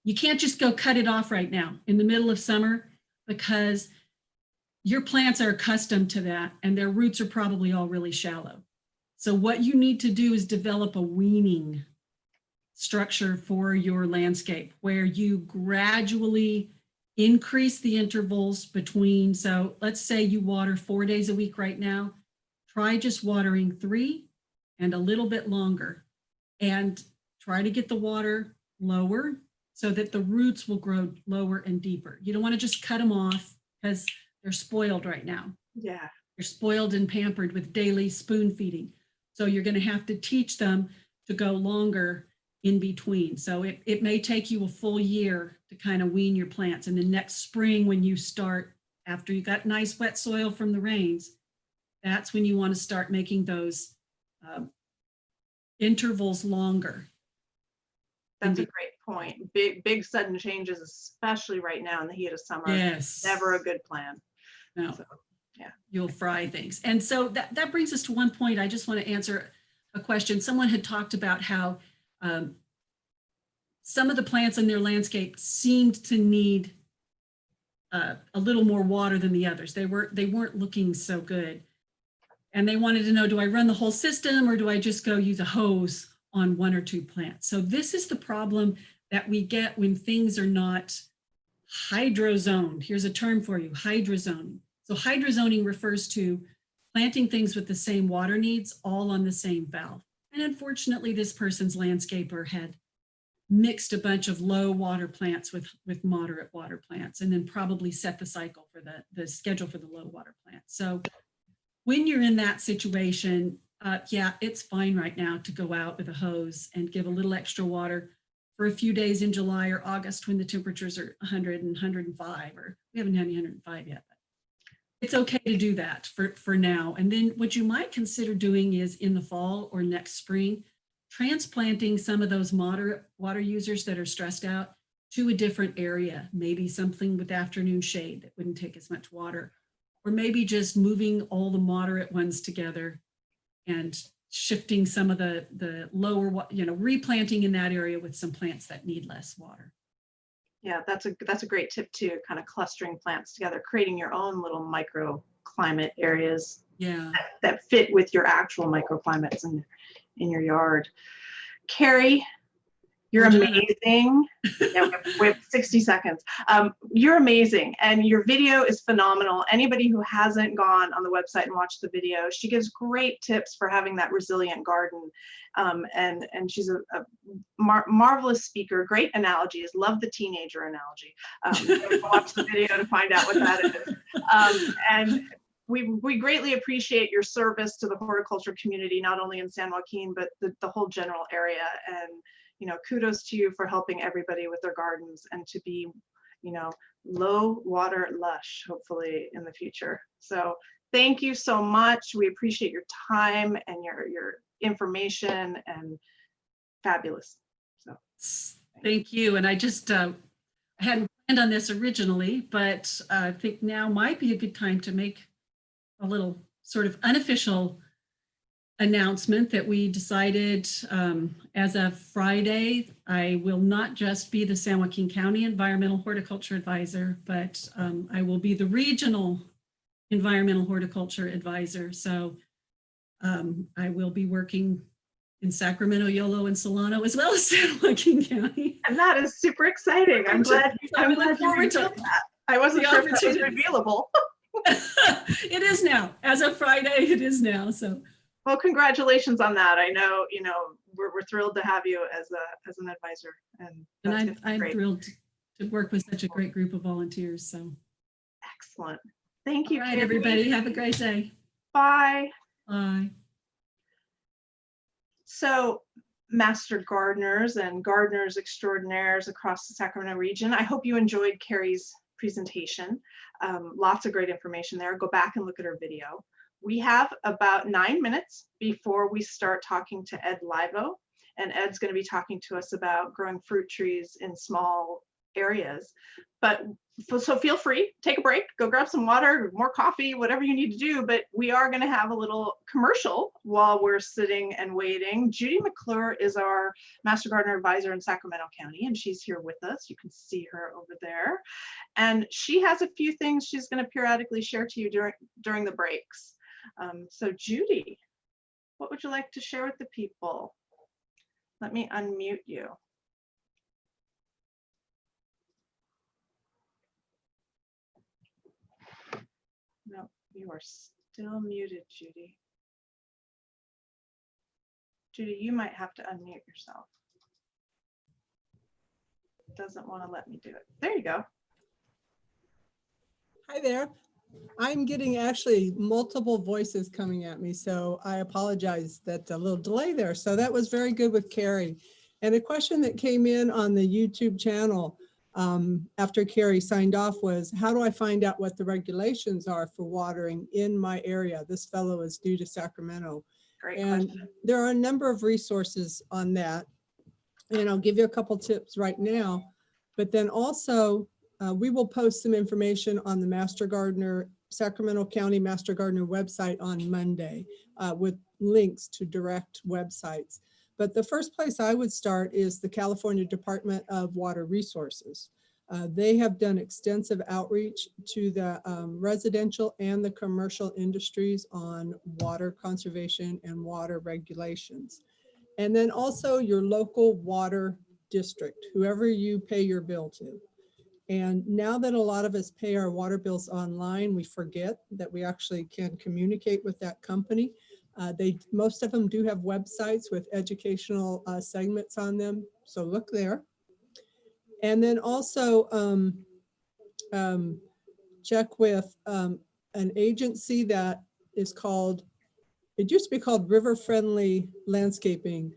you can't just go cut it off right now in the middle of summer, because your plants are accustomed to that and their roots are probably all really shallow. So what you need to do is develop a weaning structure for your landscape where you gradually increase the intervals between. So let's say you water 4 days a week right now. Try just watering 3 and a little bit longer, and try to get the water lower so that the roots will grow lower and deeper. You don't want to just cut them off because they're spoiled right now.
Yeah.
They're spoiled and pampered with daily spoon feeding. So you're going to have to teach them to go longer in between. So it may take you a full year to kind of wean your plants. And then next spring, when you start, after you got nice wet soil from the rains, that's when you want to start making those intervals longer.
That's a great point. Big sudden changes, especially right now in the heat of summer.
Yes.
Never a good plan.
No.
So, yeah.
You'll fry things. And so that brings us to one point. I just want to answer a question. Someone had talked about how some of the plants in their landscape seemed to need a little more water than the others. They weren't looking so good. And they wanted to know, do I run the whole system or do I just go use a hose on 1 or 2 plants? So this is the problem that we get when things are not hydrozoned. Here's a term for you, hydrozoning. So hydrozoning refers to planting things with the same water needs all on the same valve. And unfortunately, this person's landscaper had mixed a bunch of low water plants with moderate water plants, and then probably set the cycle for the schedule for the low water plants. So when you're in that situation, yeah, it's fine right now to go out with a hose and give a little extra water for a few days in July or August when the temperatures are 100 and 105, or we haven't had any 105 yet. But it's okay to do that for now. And then what you might consider doing is in the fall or next spring, transplanting some of those moderate water users that are stressed out to a different area, maybe something with afternoon shade that wouldn't take as much water, or maybe just moving all the moderate ones together and shifting some of the lower, replanting in that area with some plants that need less water.
Yeah, that's a great tip too, kind of clustering plants together, creating your own little microclimate areas that fit with your actual microclimates in your yard. Karrie, you're amazing. Yeah, we have 60 seconds. You're amazing, and your video is phenomenal. Anybody who hasn't gone on the website and watched the video, she gives great tips for having that resilient garden. And she's a marvelous speaker. Great analogies. Love the teenager analogy. Watch the video to find out what that is. And we greatly appreciate your service to the horticulture community, not only in San Joaquin, but the whole general area. And kudos to you for helping everybody with their gardens and to be, low water lush, hopefully in the future. So thank you so much. We appreciate your time and your information, and fabulous. So
Thank you. And I just hadn't planned on this originally, but I think now might be a good time to make a little sort of unofficial announcement that we decided as of Friday, I will not just be the San Joaquin County Environmental Horticulture Advisor, but I will be the Regional Environmental Horticulture Advisor. So I will be working in Sacramento, Yolo, and Solano, as well as San Joaquin County.
And that is super exciting. I'm glad you revealed that. I wasn't sure if that was revealable.
It is now. As of Friday, it is now. So,
well, congratulations on that. I know, we're thrilled to have you as an advisor,
and I'm thrilled to work with such a great group of volunteers. So,
excellent. Thank you.
All right, everybody. Have a great day.
Bye.
Bye.
So, master gardeners and gardeners extraordinaires across the Sacramento region, I hope you enjoyed Karrie's presentation. Lots of great information there. Go back and look at her video. We have about 9 minutes before we start talking to Ed Laivo, and Ed's going to be talking to us about growing fruit trees in small areas. So feel free, take a break, go grab some water, more coffee, whatever you need to do. But we are going to have a little commercial while we're sitting and waiting. Judy McClure is our Master Gardener Advisor in Sacramento County, and she's here with us. You can see her over there. And she has a few things she's going to periodically share to you during the breaks. So Judy, what would you like to share with the people? Let me unmute you. No, you are still muted, Judy. Judy, you might have to unmute yourself. It doesn't want to let me do it. There you go.
Hi there. I'm getting actually multiple voices coming at me, so I apologize that a little delay there. So that was very good with Karrie. And a question that came in on the YouTube channel after Karrie signed off was, how do I find out what the regulations are for watering in my area? This fellow is due to Sacramento.
Great
and
question.
There are a number of resources on that. And I'll give you a couple tips right now, but then also we will post some information on the Sacramento County Master Gardener website on Monday with links to direct websites. But the first place I would start is the California Department of Water Resources. They have done extensive outreach to the residential and the commercial industries on water conservation and water regulations. And then also your local water district, whoever you pay your bill to. And now that a lot of us pay our water bills online, we forget that we actually can communicate with that company. Most of them do have websites with educational segments on them, so look there. And then also check with an agency that is called, it used to be called River Friendly Landscaping.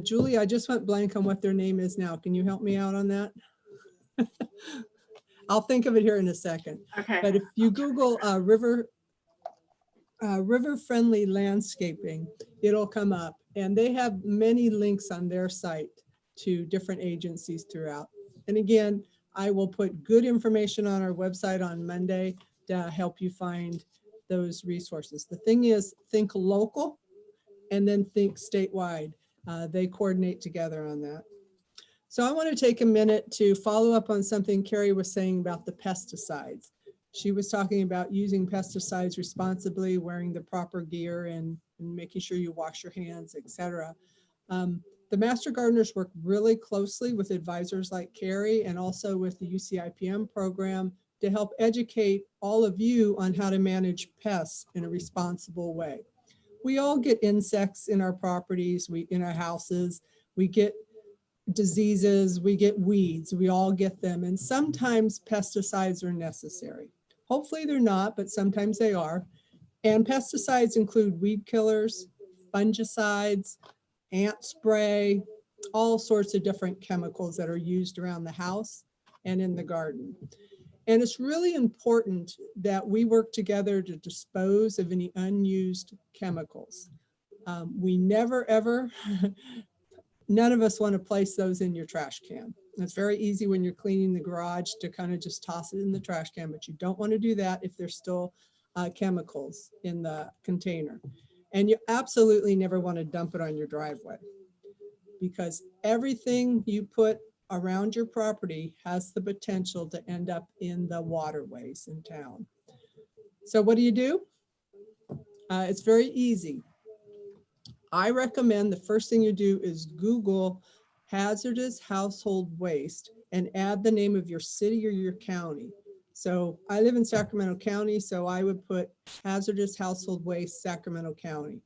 Julie, I just went blank on what their name is now. Can you help me out on that? I'll think of it here in a second.
Okay.
But if you Google River Friendly Landscaping, it'll come up, and they have many links on their site to different agencies throughout. And again, I will put good information on our website on Monday to help you find those resources. The thing is, think local and then think statewide. They coordinate together on that. So I want to take a minute to follow up on something Karrie was saying about the pesticides. She was talking about using pesticides responsibly, wearing the proper gear, and making sure you wash your hands, etc. The Master Gardeners work really closely with advisors like Karrie and also with the UCIPM program to help educate all of you on how to manage pests in a responsible way. We all get insects in our properties, in our houses, we get diseases, we get weeds, we all get them. And sometimes pesticides are necessary. Hopefully they're not, but sometimes they are. And pesticides include weed killers, fungicides, ant spray, all sorts of different chemicals that are used around the house. and in the garden. And it's really important that we work together to dispose of any unused chemicals. We never, ever, none of us want to place those in your trash can. It's very easy when you're cleaning the garage to kind of just toss it in the trash can, but you don't want to do that if there's still chemicals in the container. And you absolutely never want to dump it on your driveway, because everything you put around your property has the potential to end up in the waterways in town. So what do? It's very easy. I recommend the first thing you do is Google hazardous household waste and add the name of your city or your county. So I live in Sacramento County, so I would put hazardous household waste, Sacramento County.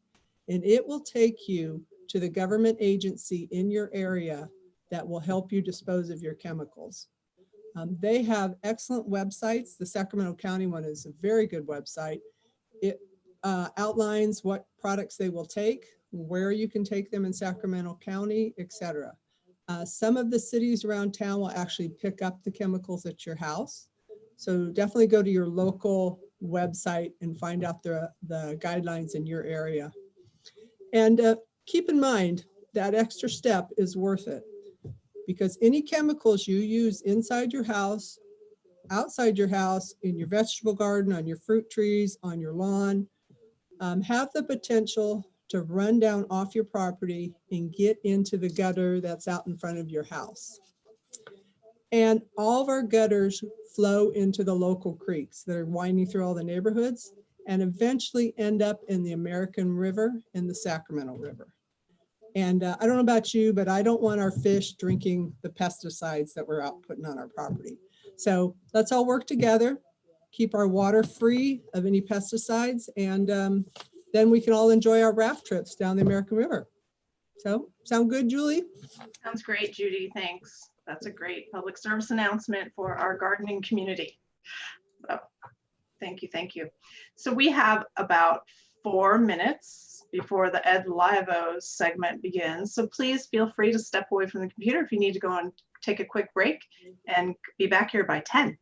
And it will take you to the government agency in your area that will help you dispose of your chemicals. They have excellent websites. The Sacramento County one is a very good website. It outlines what products they will take, where you can take them in Sacramento County, etc. Some of the cities around town will actually pick up the chemicals at your house. So definitely go to your local website and find out the guidelines in your area. And keep in mind that extra step is worth it, because any chemicals you use inside your house, outside your house, in your vegetable garden, on your fruit trees, on your lawn, have the potential to run down off your property and get into the gutter that's out in front of your house. And all of our gutters flow into the local creeks that are winding through all the neighborhoods and eventually end up in the American River and the Sacramento River. And I don't know about you, but I don't want our fish drinking the pesticides that we're out putting on our property. So let's all work together, keep our water free of any pesticides, and then we can all enjoy our raft trips down the American River. So, sound good, Julie?
Sounds great, Judy. Thanks. That's a great public service announcement for our gardening community. So, thank you, thank you. So we have about 4 minutes before the Ed Laivo segment begins. So please feel free to step away from the computer if you need to go and take a quick break, and be back here by 10.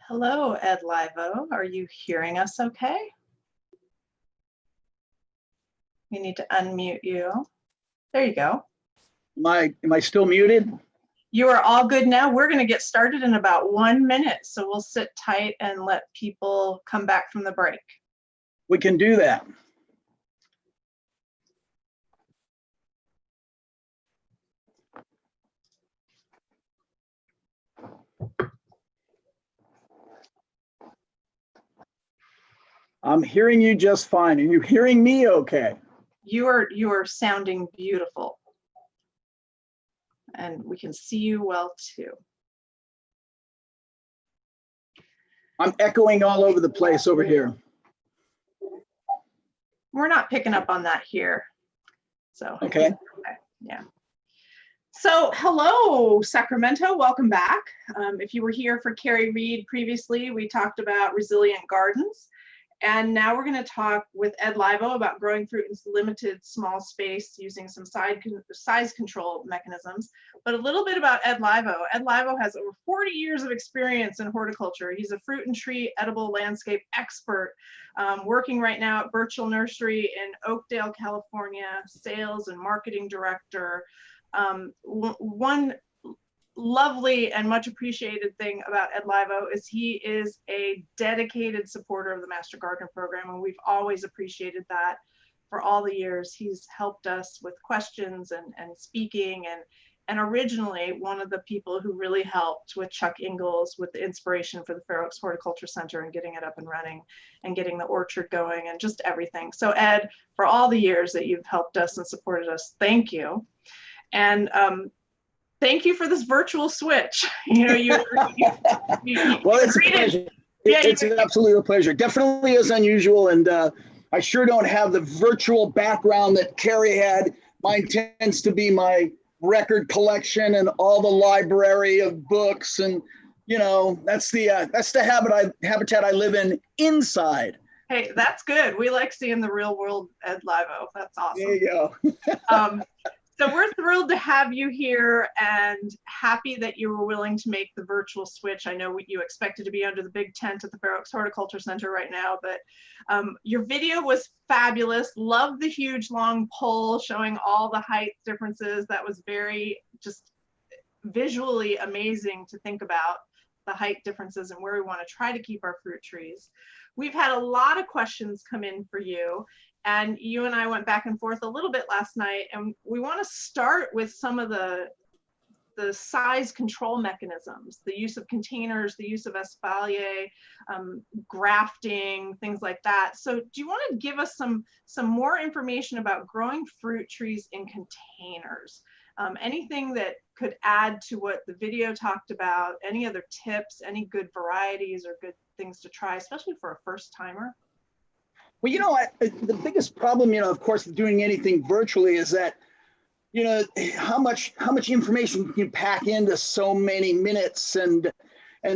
Hello, Ed Laivo. Are you hearing us okay? You need to unmute you. There you go.
Am I still muted?
You are all good now. We're going to get started in about 1 minute. So we'll sit tight and let people come back from the break.
We can do that. I'm hearing you just fine. Are you hearing me okay?
You are sounding beautiful. And we can see you well too.
I'm echoing all over the place over here.
We're not picking up on that here. So,
Okay.
yeah. So, hello, Sacramento, welcome back. If you were here for Karrie Reid previously, we talked about resilient gardens. And now we're going to talk with Ed Laivo about growing fruit in limited small space using some size control mechanisms. But a little bit about Ed Laivo. Ed Laivo has over 40 years of experience in horticulture. He's a fruit and tree edible landscape expert, working right now at Birchall Nursery in Oakdale, California, sales and marketing director. One lovely and much appreciated thing about Ed Laivo is he is a dedicated supporter of the Master Gardener program, and we've always appreciated that for all the years. He's helped us with questions and speaking, and originally one of the people who really helped with Chuck Ingalls with the inspiration for the Fair Oaks Horticulture Center and getting it up and running and getting the orchard going and just everything. So Ed, for all the years that you've helped us and supported us, thank you. And thank you for this virtual switch. You know,
well, it's a pleasure. It's absolutely a pleasure. Definitely is unusual, and I sure don't have the virtual background that Karrie had. Mine tends to be my record collection and all the library of books, and you know that's the habitat I live in inside.
Hey, that's good. We like seeing the real world Ed Laivo. That's awesome.
There you go.
So we're thrilled to have you here and happy that you were willing to make the virtual switch. I know you expected to be under the big tent at the Fair Oaks Horticulture Center right now, but your video was fabulous. Love the huge long pole showing all the height differences. That was very just visually amazing to think about the height differences and where we want to try to keep our fruit trees. We've had a lot of questions come in for you. And you and I went back and forth a little bit last night, and we want to start with some of the size control mechanisms, the use of containers, the use of espalier, grafting, things like that. So do you want to give us some more information about growing fruit trees in containers? Anything that could add to what the video talked about, any other tips, any good varieties or good things to try, especially for a first timer?
Well, you know, the biggest problem, you know, of course, doing anything virtually is that, you know, how much information can you pack into so many minutes, and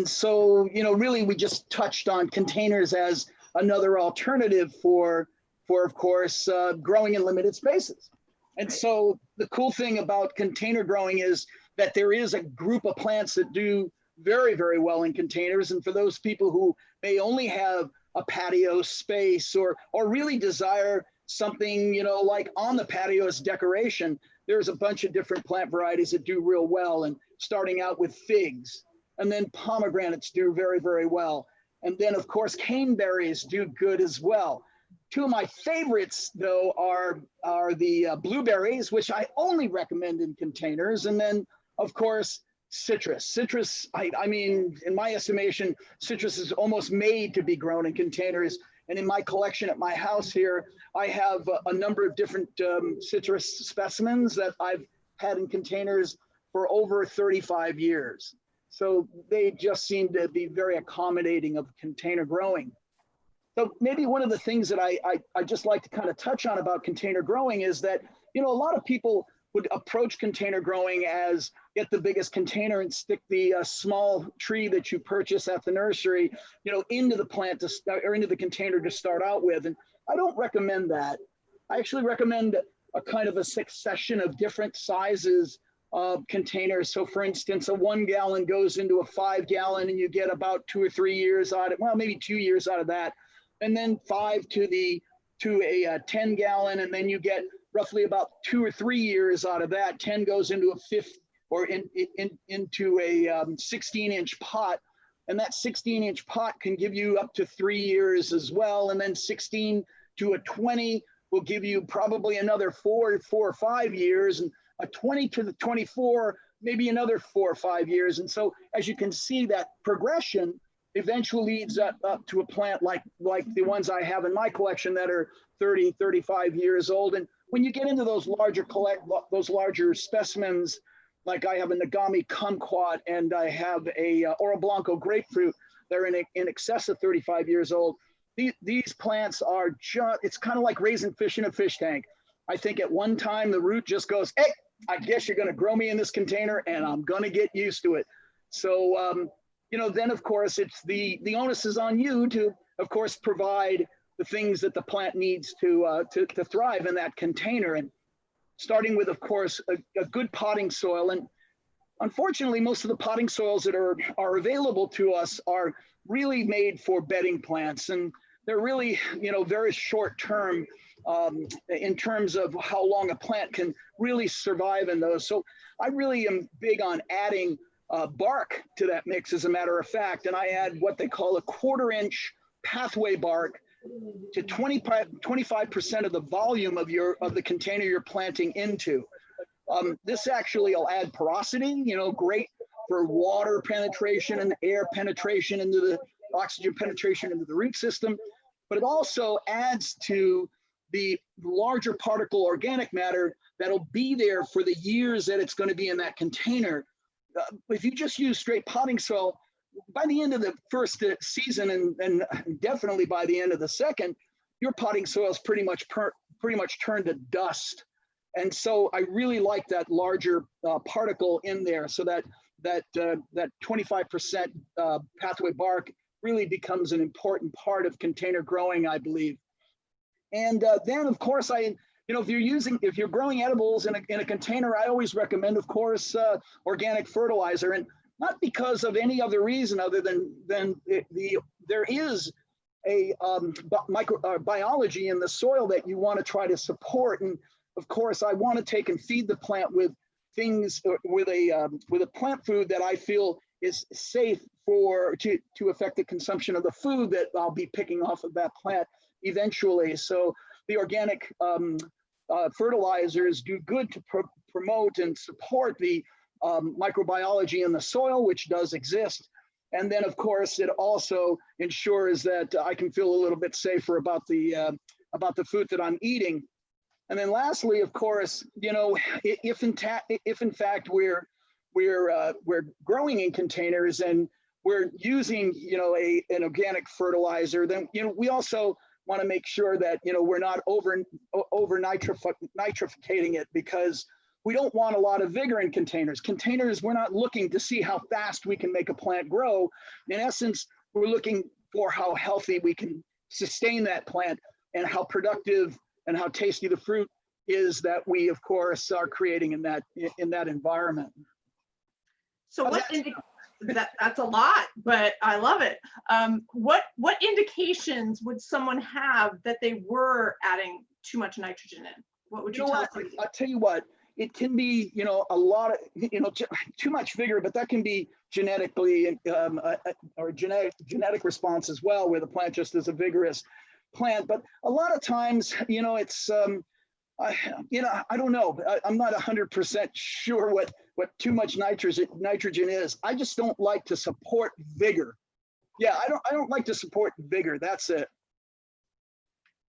so, you know, really we just touched on containers as another alternative for of course, growing in limited spaces. And so the cool thing about container growing is that there is a group of plants that do very, very well in containers, and for those people who may only have a patio space or really desire something, you know, like on the patio as decoration, there's a bunch of different plant varieties that do real well. And starting out with figs, and then pomegranates do very, very well. And then of course, caneberries do good as well. Two of my favorites though are the blueberries, which I only recommend in containers. And then of course, citrus. I mean, in my estimation, citrus is almost made to be grown in containers. And in my collection at my house here, I have a number of different citrus specimens that I've had in containers for over 35 years. So they just seem to be very accommodating of container growing. So maybe one of the things that I just like to kind of touch on about container growing is that, you know, a lot of people would approach container growing as get the biggest container and stick the small tree that you purchase at the nursery, you know, into the plant to start, or into the container to start out with. And I don't recommend that. I actually recommend a kind of a succession of different sizes of containers. So for instance, a 1 gallon goes into a 5 gallon and you get about 2 or 3 years out of, well, maybe 2 years out of that. And then 5 to a 10 gallon, and then you get roughly about 2 or 3 years out of that. 10 goes into a 5th or into a 16-inch pot. And that 16-inch pot can give you up to 3 years as well. And then 16 to a 20 will give you probably another 4 or 5 years, and a 20 to the 24, maybe another 4 or 5 years. And so as you can see, that progression eventually leads up to a plant like the ones I have in my collection that are 30, 35 years old. And when you get into those larger specimens, like I have a Nagami kumquat and I have a Oro Blanco grapefruit, they're in excess of 35 years old. These plants are just, it's kind of like raising fish in a fish tank. I think at one time the root just goes, hey, I guess you're going to grow me in this container and I'm going to get used to it. So, you know, then of course it's the onus is on you to, of course, provide the things that the plant needs to thrive in that container. And starting with, of course, a good potting soil. And unfortunately, most of the potting soils that are available to us are really made for bedding plants. And they're really, you know, very short term in terms of how long a plant can really survive in those. So I really am big on adding bark to that mix, as a matter of fact. And I add what they call a 1/4-inch pathway bark to 25% of the volume of the container you're planting into. This actually will add porosity, you know, great for water penetration and air penetration into the oxygen penetration into the root system. But it also adds to the larger particle organic matter that'll be there for the years that it's going to be in that container. If you just use straight potting soil, by the end of the first season and definitely by the end of the second, your potting soil is pretty much turned to dust. And so I really like that larger particle in there, so that 25% pathway bark really becomes an important part of container growing, I believe. And then, of course, if you're growing edibles in a container, I always recommend, of course, organic fertilizer. And not because of any other reason other than there is a biology in the soil that you want to try to support. And of course, I want to take and feed the plant with things, with a plant food that I feel is safe to affect the consumption of the food that I'll be picking off of that plant eventually. So the organic fertilizers do good to promote and support the microbiology in the soil, which does exist. And then, of course, it also ensures that I can feel a little bit safer about the food that I'm eating. And then lastly, of course, you know, if in fact we're growing in containers and we're using, you know, an organic fertilizer, then, you know, we also want to make sure that, you know, we're not over nitrificating it, because we don't want a lot of vigor in containers. Containers, we're not looking to see how fast we can make a plant grow. In essence, we're looking for how healthy we can sustain that plant and how productive and how tasty the fruit is that we, of course, are creating in that environment.
So that's a lot, but I love it. What indications would someone have that they were adding too much nitrogen in? What would you tell somebody?
I'll tell you what, it can be, you know, a lot of, you know, too much vigor, but that can be genetically or genetic response as well, where the plant just is a vigorous plant. But a lot of times, you know, it's, you know, I don't know. I'm not 100% sure what too much nitrogen is. I just don't like to support vigor. Yeah, I don't like to support vigor. That's it.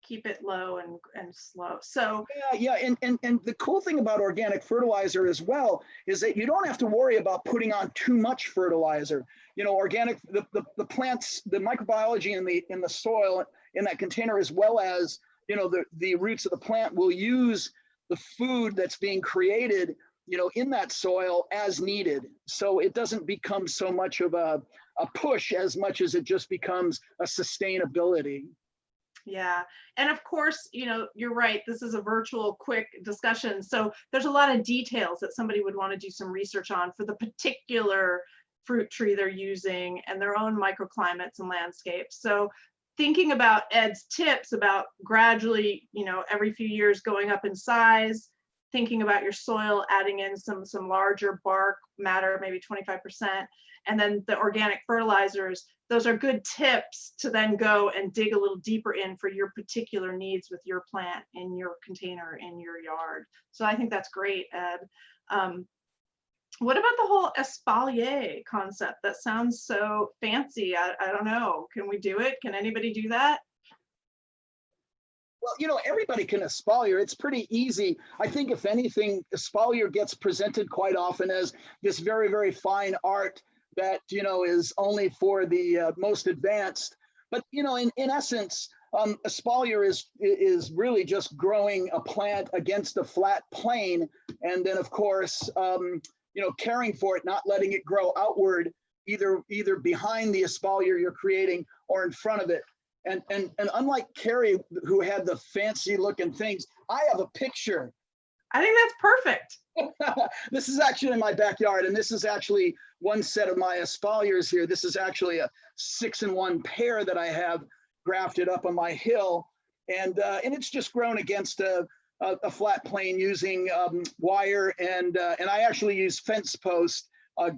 Keep it low and slow. So
yeah, and the cool thing about organic fertilizer as well is that you don't have to worry about putting on too much fertilizer. You know, organic, the plants, the microbiology in the soil in that container, as well as, you know, the roots of the plant will use the food that's being created, you know, in that soil as needed. So it doesn't become so much of a push as much as it just becomes a sustainability.
yeah, and of course, you know, you're right. This is a virtual quick discussion. So there's a lot of details that somebody would want to do some research on for the particular fruit tree they're using and their own microclimates and landscapes. So thinking about Ed's tips about gradually, you know, every few years going up in size, thinking about your soil, adding in some larger bark matter, maybe 25%, and then the organic fertilizers. Those are good tips to then go and dig a little deeper in for your particular needs with your plant in your container in your yard. So I think that's great, Ed. What about the whole espalier concept? That sounds so fancy. I don't know. Can we do it? Can anybody do that?
Well, you know, everybody can espalier. It's pretty easy. I think if anything, espalier gets presented quite often as this very, very fine art that, you know, is only for the most advanced. But, you know, in essence, espalier is really just growing a plant against a flat plane. And then, of course, you know, caring for it, not letting it grow outward, either behind the espalier you're creating or in front of it. And unlike Karrie, who had the fancy looking things, I have a picture.
I think that's perfect.
This is actually in my backyard, and this is actually one set of my espaliers here. This is actually a 6-in-1 pair that I have grafted up on my hill, and it's just grown against a flat plane using wire, and I actually use fence post,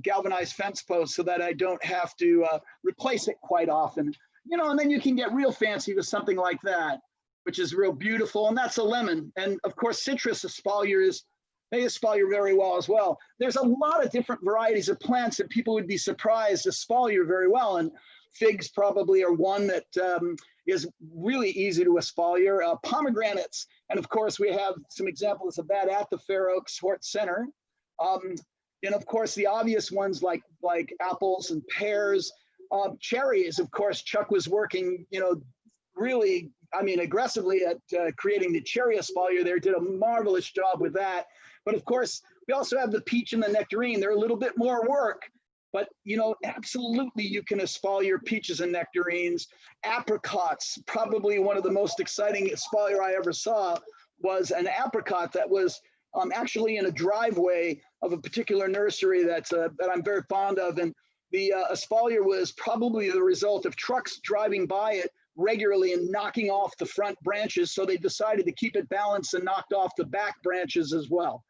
galvanized fence post, so that I don't have to replace it quite often. You know, and then you can get real fancy with something like that, which is real beautiful, and that's a lemon. And of course, citrus espaliers, they espalier very well as well. There's a lot of different varieties of plants that people would be surprised espalier very well, and figs probably are one that is really easy to espalier. Pomegranates, and of course, we have some examples of that at the Fair Oaks Hort Center. And of course, the obvious ones like apples and pears. Cherries, of course, Chuck was working, you know, really, I mean, aggressively at creating the cherry espalier there, did a marvelous job with that. But of course, we also have the peach and the nectarine. They're a little bit more work, but, you know, absolutely you can espalier peaches and nectarines. Apricots, probably one of the most exciting espalier I ever saw was an apricot that was actually in a driveway of a particular nursery that I'm very fond of. And the espalier was probably the result of trucks driving by it regularly and knocking off the front branches. So they decided to keep it balanced and knocked off the back branches as well.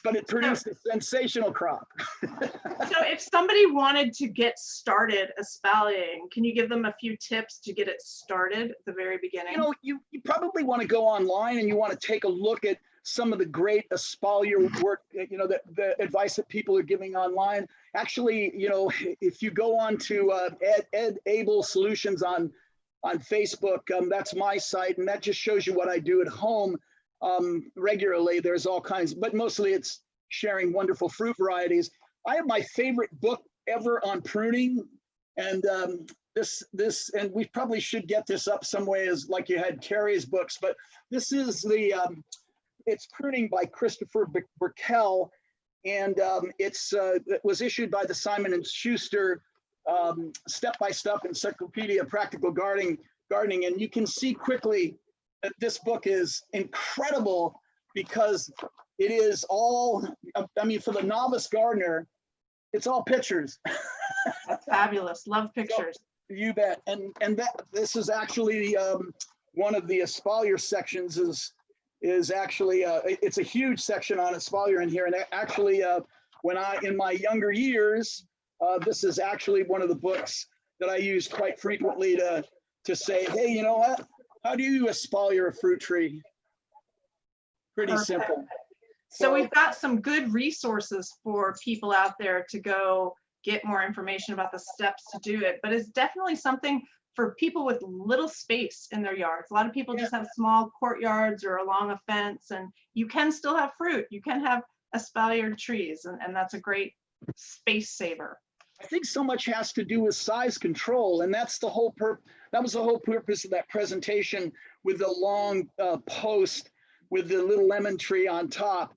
But it produced a sensational crop.
So if somebody wanted to get started espaliering, can you give them a few tips to get it started at the very beginning?
You know, you probably want to go online and you want to take a look at some of the great espalier work, you know, the advice that people are giving online. Actually, you know, if you go on to Ed Able Solutions on Facebook, that's my site, and that just shows you what I do at home regularly. There's all kinds, but mostly it's sharing wonderful fruit varieties. I have my favorite book ever on pruning, and this, and we probably should get this up some way as like you had Karrie's books, but this is the it's Pruning by Christopher Burkell, and it was issued by the Simon & Schuster Step-by-Step Encyclopedia of Practical Gardening, and you can see quickly that this book is incredible because it is all, I mean, for the novice gardener, it's all pictures.
That's fabulous. Love pictures.
So, you bet. And this is actually one of the espalier sections is actually it's a huge section on espalier in here, and actually when in my younger years, this is actually one of the books that I use quite frequently to say, hey, you know what, how do you espalier a fruit tree? Pretty simple.
So we've got some good resources for people out there to go get more information about the steps to do it, but it's definitely something for people with little space in their yards. A lot of people just have small courtyards or along a fence, and you can still have fruit. You can have espaliered trees, and that's a great space saver.
I think so much has to do with size control, and that's the whole that was the whole purpose of that presentation with the long post with the little lemon tree on top.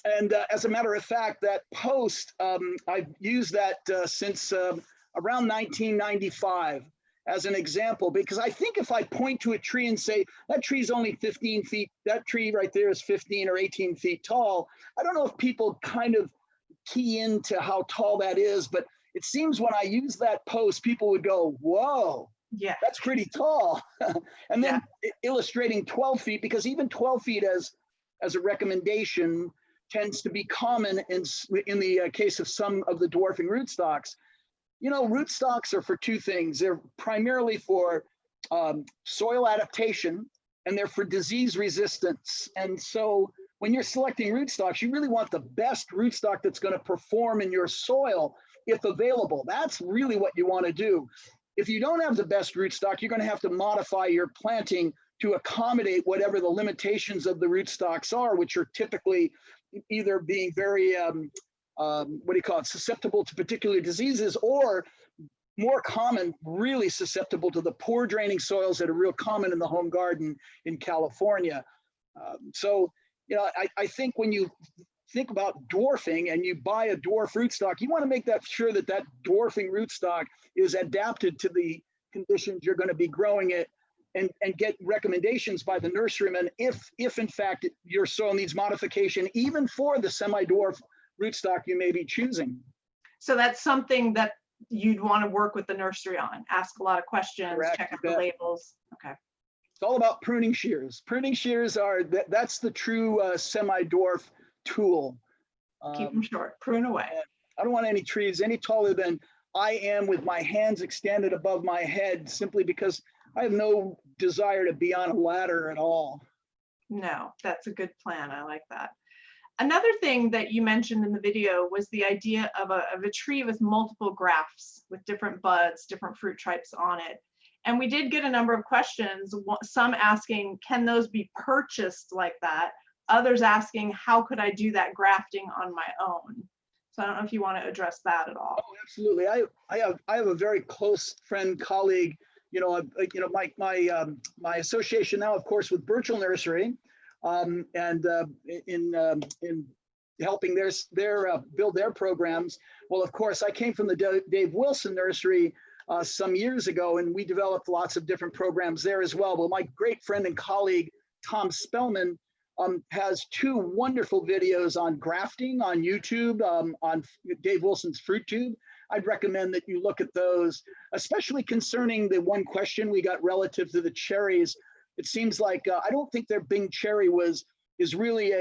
And as a matter of fact, that post, I've used that since around 1995 as an example, because I think if I point to a tree and say, that tree's only 15 feet, that tree right there is 15 or 18 feet tall, I don't know if people kind of key into how tall that is, but it seems when I use that post, people would go, whoa,
yeah,
that's pretty tall. And then illustrating 12 feet, because even 12 feet, as as a recommendation tends to be common in the case of some of the dwarfing rootstocks. You know, rootstocks are for two things. They're primarily for soil adaptation, and they're for disease resistance. And so when you're selecting rootstocks, you really want the best rootstock that's going to perform in your soil if available. That's really what you want to do. If you don't have the best rootstock, you're going to have to modify your planting to accommodate whatever the limitations of the rootstocks are, which are typically either being very, susceptible to particular diseases, or more common, really susceptible to the poor draining soils that are real common in the home garden in California. So, you know, I think when you think about dwarfing and you buy a dwarf rootstock, you want to make that sure that that dwarfing rootstock is adapted to the conditions you're going to be growing it, and get recommendations by the nurseryman if in fact your soil needs modification, even for the semi-dwarf rootstock you may be choosing.
So that's something that you'd want to work with the nursery on, ask a lot of questions,
Correct,
check out the labels. Okay.
It's all about pruning shears. Pruning shears are, that's the true semi-dwarf tool.
Keep them short, prune away.
I don't want any trees any taller than I am with my hands extended above my head, simply because I have no desire to be on a ladder at all.
No, that's a good plan. I like that. Another thing that you mentioned in the video was the idea of a tree with multiple grafts with different buds, different fruit types on it. And we did get a number of questions, some asking, can those be purchased like that? Others asking, how could I do that grafting on my own? So I don't know if you want to address that at all.
Oh, absolutely. I have a very close friend, colleague, my association now, of course, with Birchall Nursery, and in helping build their programs. Well, of course, I came from the Dave Wilson Nursery some years ago, and we developed lots of different programs there as well. Well, my great friend and colleague, Tom Spellman, has two wonderful videos on grafting on YouTube, on Dave Wilson's Fruit Tube. I'd recommend that you look at those, especially concerning the one question we got relative to the cherries. It seems like, I don't think their Bing cherry is really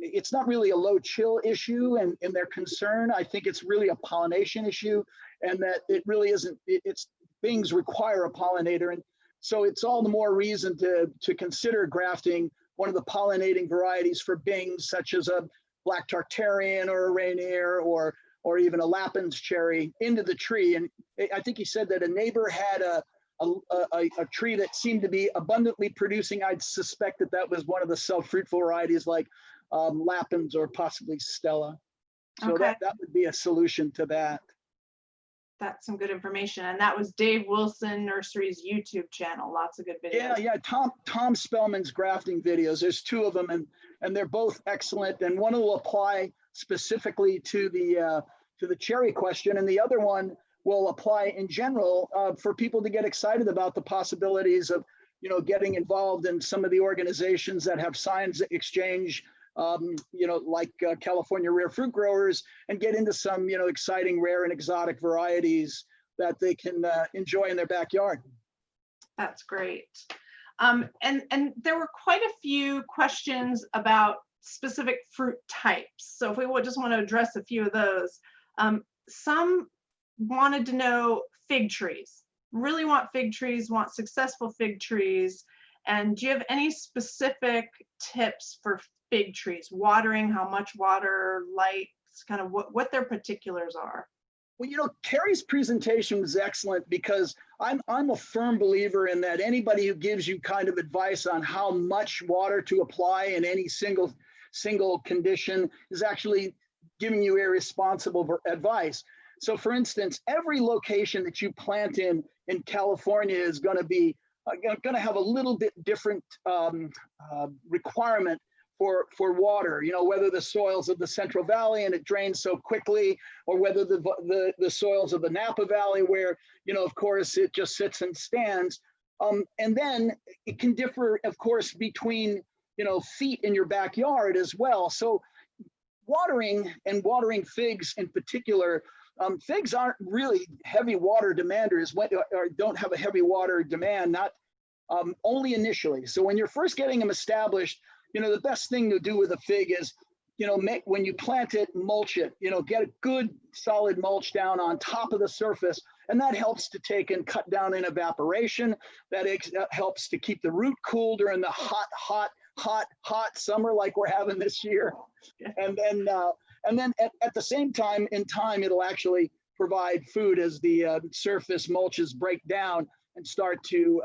it's not really a low chill issue in their concern. I think it's really a pollination issue, and that it really isn't, Bings require a pollinator. And so it's all the more reason to consider grafting one of the pollinating varieties for Bings, such as a Black Tartarian or a Rainier or even a Lappin's cherry, into the tree. And I think he said that a neighbor had a tree that seemed to be abundantly producing. I'd suspect that was one of the self-fruitful varieties like Lappin's or possibly Stella. So
Okay.
that would be a solution to that.
That's some good information. And that was Dave Wilson Nursery's YouTube channel. Lots of good videos.
Yeah. Tom Spellman's grafting videos. There's two of them, and they're both excellent. And one will apply specifically to the cherry question, and the other one will apply in general for people to get excited about the possibilities of, getting involved in some of the organizations that have science exchange, like California Rare Fruit Growers, and get into some, exciting rare and exotic varieties that they can enjoy in their backyard.
That's great. And there were quite a few questions about specific fruit types. So if we would just want to address a few of those, some wanted to know fig trees, really want fig trees, want successful fig trees. And do you have any specific tips for fig trees? Watering, how much water, light, kind of what their particulars are?
Well, Karrie's presentation was excellent, because I'm a firm believer in that anybody who gives you kind of advice on how much water to apply in any single condition is actually giving you irresponsible advice. So for instance, every location that you plant in California is going to be going to have a little bit different requirement for water, whether the soils of the Central Valley and it drains so quickly, or whether the soils of the Napa Valley where, of course, it just sits and stands. And then it can differ, of course, between, feet in your backyard as well. So watering figs in particular, figs aren't really heavy water demanders, or don't have a heavy water demand, not only initially. So when you're first getting them established, the best thing to do with a fig is, when you plant it, mulch it, get a good solid mulch down on top of the surface. And that helps to take and cut down in evaporation. That helps to keep the root cool during the hot summer like we're having this year. And then at the same time, it'll actually provide food as the surface mulches break down and start to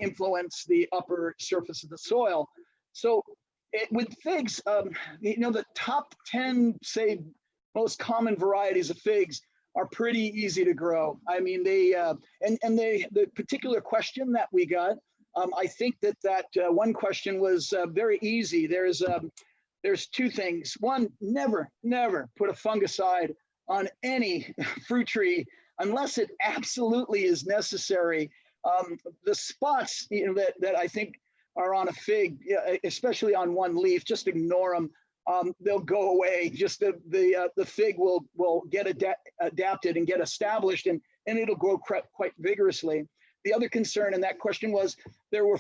influence the upper surface of the soil. So with figs, the top 10, say, most common varieties of figs are pretty easy to grow. I mean, the particular question that we got, I think that one question was very easy. There's two things. One, never put a fungicide on any fruit tree unless it absolutely is necessary. The spots that I think are on a fig, especially on one leaf, just ignore them. They'll go away. Just the fig will get adapted and get established, and it'll grow quite vigorously. The other concern in that question was there were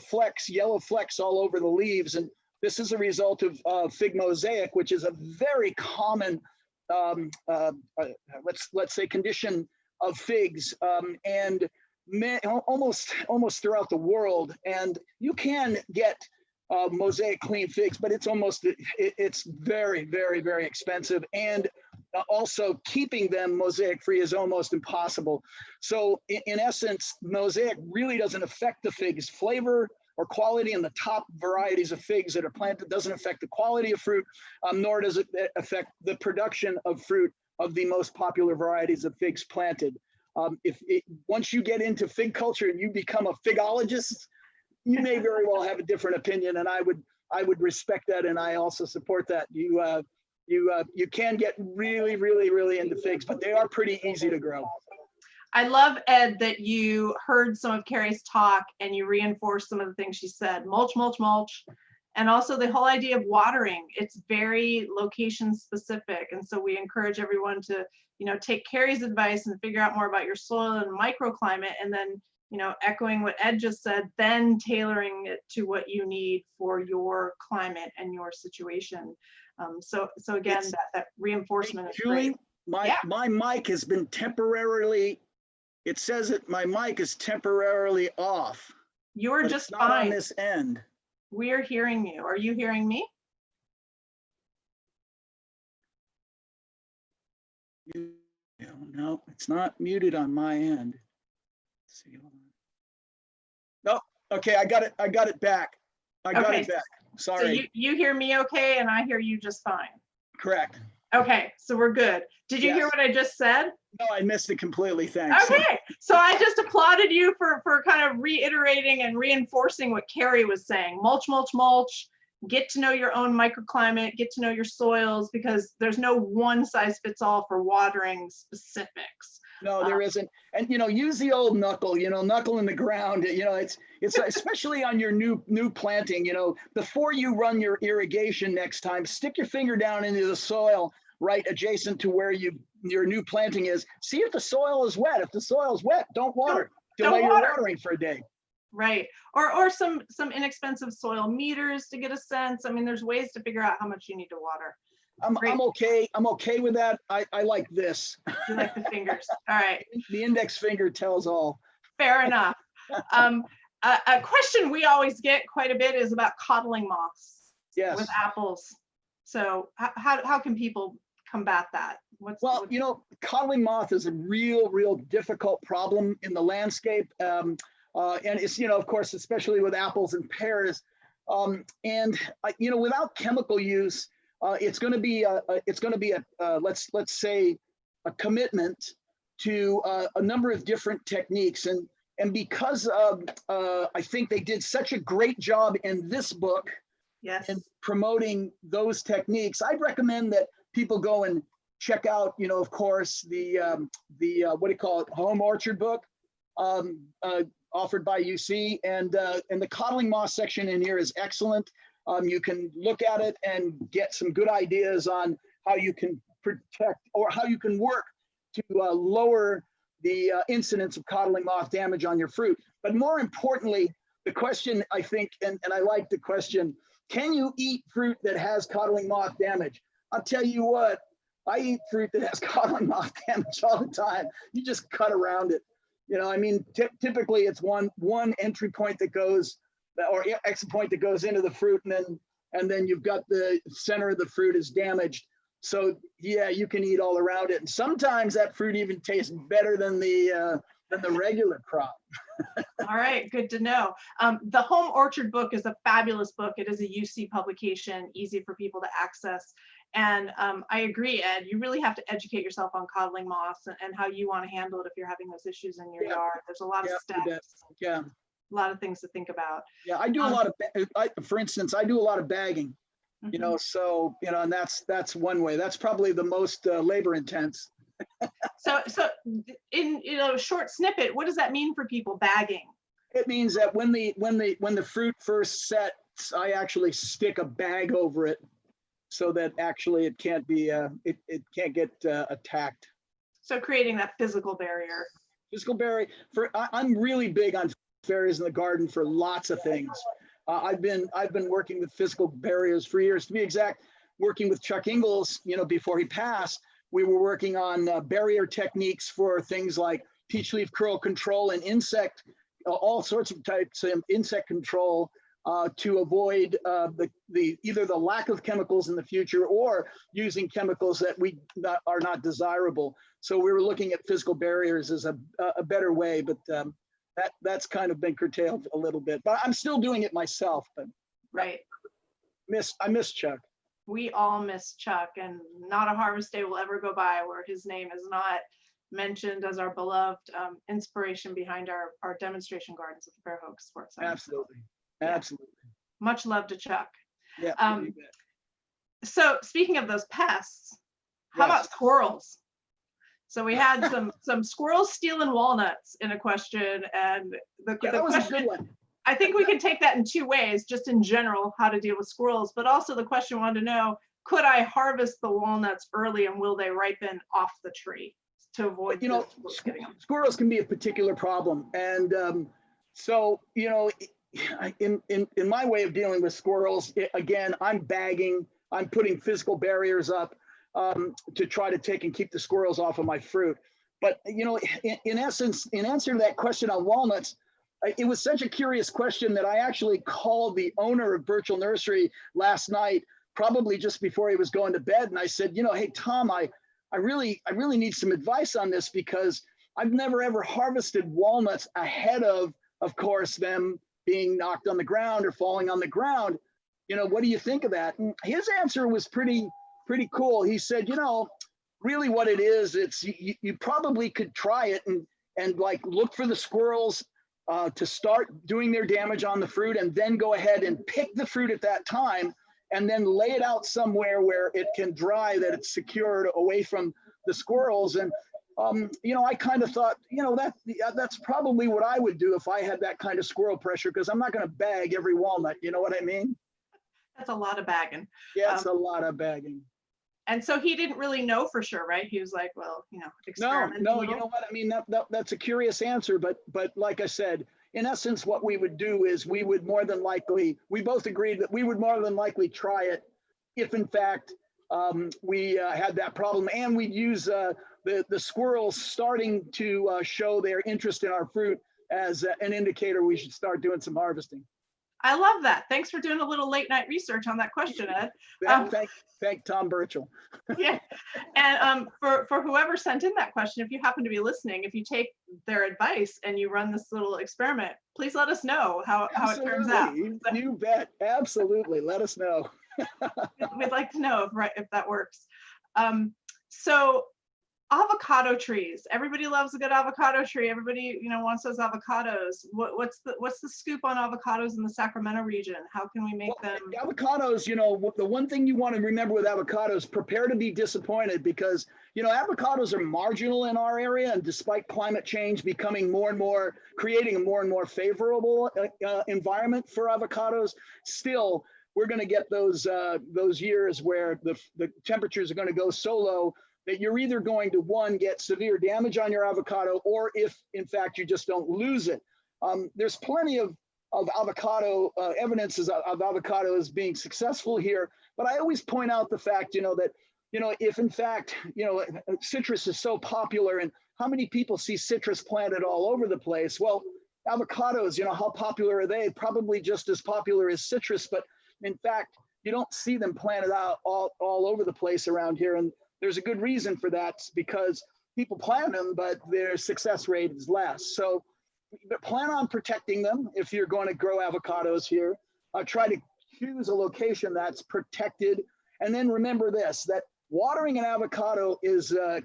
yellow flecks all over the leaves, and this is a result of fig mosaic, which is a very common, let's say, condition of figs, and almost throughout the world. And you can get mosaic clean figs, but it's very, very, very expensive, and also keeping them mosaic free is almost impossible. So in essence, mosaic really doesn't affect the fig's flavor or quality, and the top varieties of figs that are planted doesn't affect the quality of fruit, nor does it affect the production of fruit of the most popular varieties of figs planted. Once you get into fig culture and you become a figologist, you may very well have a different opinion, and I would respect that, and I also support that. You can get really, really, really into figs, but they are pretty easy to grow.
I love, Ed, that you heard some of Karrie's talk and you reinforced some of the things she said. Mulch, mulch, mulch. And also the whole idea of watering. It's very location specific. And so we encourage everyone to, take Karrie's advice and figure out more about your soil and microclimate, and then, echoing what Ed just said, then tailoring it to what you need for your climate and your situation. So again, that reinforcement is
Julie,
great.
my mic has been temporarily, it says that my mic is temporarily off.
You're just
not
fine.
On this end.
We're hearing you. Are you hearing me?
No, it's not muted on my end. Let's see. No, okay, I got it back. I got it back. Sorry.
So you hear me okay, and I hear you just fine.
Correct.
Okay, so we're good. Did you hear what I just said?
No, I missed it completely. Thanks.
Okay, so I just applauded you for kind of reiterating and reinforcing what Karrie was saying. Mulch, mulch, mulch. Get to know your own microclimate, get to know your soils, because there's no one size fits all for watering specifics.
No, there isn't. And, use the old knuckle, knuckle in the ground. It's especially on your new planting, before you run your irrigation next time, stick your finger down into the soil right adjacent to where your new planting is. See if the soil is wet. If the soil is wet, don't water. Delay your watering for a day.
Right. Or some inexpensive soil meters to get a sense. I mean, there's ways to figure out how much you need to water.
I'm okay with that. I like this.
You like the fingers. All right.
The index finger tells all.
Fair enough. A question we always get quite a bit is about codling moths with apples. So how can people combat that?
Codling moth is a real difficult problem in the landscape. And it's, of course, especially with apples and pears. Without chemical use, it's going to be let's say a commitment to a number of different techniques, and because I think they did such a great job in this book, in promoting those techniques, I'd recommend that people go and check out, of course, the what do you call it, home orchard book, offered by UC, and the codling moth section in here is excellent. You can look at it and get some good ideas on how you can protect or how you can work to lower the incidence of codling moth damage on your fruit. But more importantly, the question, I think, and I like the question, can you eat fruit that has codling moth damage? I'll tell you what, I eat fruit that has codling moth damage all the time. You just cut around it. You know, I mean, typically it's one entry point that goes, or exit point that goes into the fruit, and then you've got the center of the fruit is damaged. So yeah, you can eat all around it. And sometimes that fruit even tastes better than the regular crop.
All right, good to know. The Home Orchard book is a fabulous book. It is a UC publication, easy for people to access. And I agree, Ed, you really have to educate yourself on codling moths and how you want to handle it if you're having those issues in your yard. There's a lot of steps,
Yeah,
a lot of things to think about.
yeah. I do a lot of, for instance, I do a lot of bagging. You know, so you know, and that's one way. That's probably the most labor intense.
So in a short snippet, what does that mean for people bagging?
It means that when the fruit first sets, I actually stick a bag over it so that actually it can't be it can't get attacked.
So creating that physical barrier.
Physical barrier I'm really big on barriers in the garden for lots of things. I've been working with physical barriers for years. To be exact, working with Chuck Ingalls, you know, before he passed, we were working on barrier techniques for things like peach leaf curl control and insect, all sorts of types of insect control to avoid either the lack of chemicals in the future or using chemicals that are not desirable. So we were looking at physical barriers as a better way, but that's kind of been curtailed a little bit. But I'm still doing it myself. But
Right.
I miss Chuck.
We all miss Chuck, and not a harvest day will ever go by where his name is not mentioned as our beloved inspiration behind our demonstration gardens at the Fairhope Sports Center.
Absolutely.
Yeah.
Absolutely.
Much love to Chuck.
Yeah.
So speaking of those pests, how about squirrels? So we had some squirrels stealing walnuts in a question, and the
that was
question,
a good one.
I think we can take that in two ways, just in general, how to deal with squirrels, but also the question wanted to know, could I harvest the walnuts early and will they ripen off the tree to avoid,
you know, squirrels can be a particular problem. And so, you know, in my way of dealing with squirrels, again, I'm bagging, I'm putting physical barriers up to try to take and keep the squirrels off of my fruit. But, you know, in essence, in answer to that question on walnuts, it was such a curious question that I actually called the owner of Birchall Nursery last night, probably just before he was going to bed. And I said, you know, hey, Tom, I really need some advice on this because I've never ever harvested walnuts ahead of course, them being knocked on the ground or falling on the ground. You know, what do you think of that? And his answer was pretty cool. He said, you know, really what it is, it's you probably could try it and like look for the squirrels to start doing their damage on the fruit and then go ahead and pick the fruit at that time and then lay it out somewhere where it can dry, that it's secured away from the squirrels. And, you know, I kind of thought, you know, that's probably what I would do if I had that kind of squirrel pressure, because I'm not going to bag every walnut. You know what I mean?
That's a lot of bagging.
Yeah, it's a lot of bagging.
And so he didn't really know for sure, right? He was like, well, you know, experiment.
No, you know what I mean? That's a curious answer, but like I said, in essence, what we would do is we would more than likely, we both agreed that we would more than likely try it if in fact we had that problem, and we'd use the squirrels starting to show their interest in our fruit as an indicator we should start doing some harvesting.
I love that. Thanks for doing a little late night research on that question, Ed.
Thank Tom Birchall.
Yeah, and for whoever sent in that question, if you happen to be listening, if you take their advice and you run this little experiment, please let us know how it turns out.
You bet. Absolutely. Let us know.
We'd like to know if that works. So avocado trees. Everybody loves a good avocado tree. Everybody, you know, wants those avocados. What's the scoop on avocados in the Sacramento region? How can we make them?
Avocados, you know, the one thing you want to remember with avocados, prepare to be disappointed, because, you know, avocados are marginal in our area, and despite climate change becoming more and more, creating a more and more favorable environment for avocados, still we're going to get those years where the temperatures are going to go so low that you're either going to, one, get severe damage on your avocado, or if in fact you just don't lose it. There's plenty of of avocado, evidences of avocados being successful here. But I always point out the fact, that, if in fact, citrus is so popular, and how many people see citrus planted all over the place? Well, avocados, how popular are they? Probably just as popular as citrus, but in fact, you don't see them planted out all over the place around here. And there's a good reason for that, because people plant them, but their success rate is less. So plan on protecting them if you're going to grow avocados here. Try to choose a location that's protected. And then remember this, that watering an avocado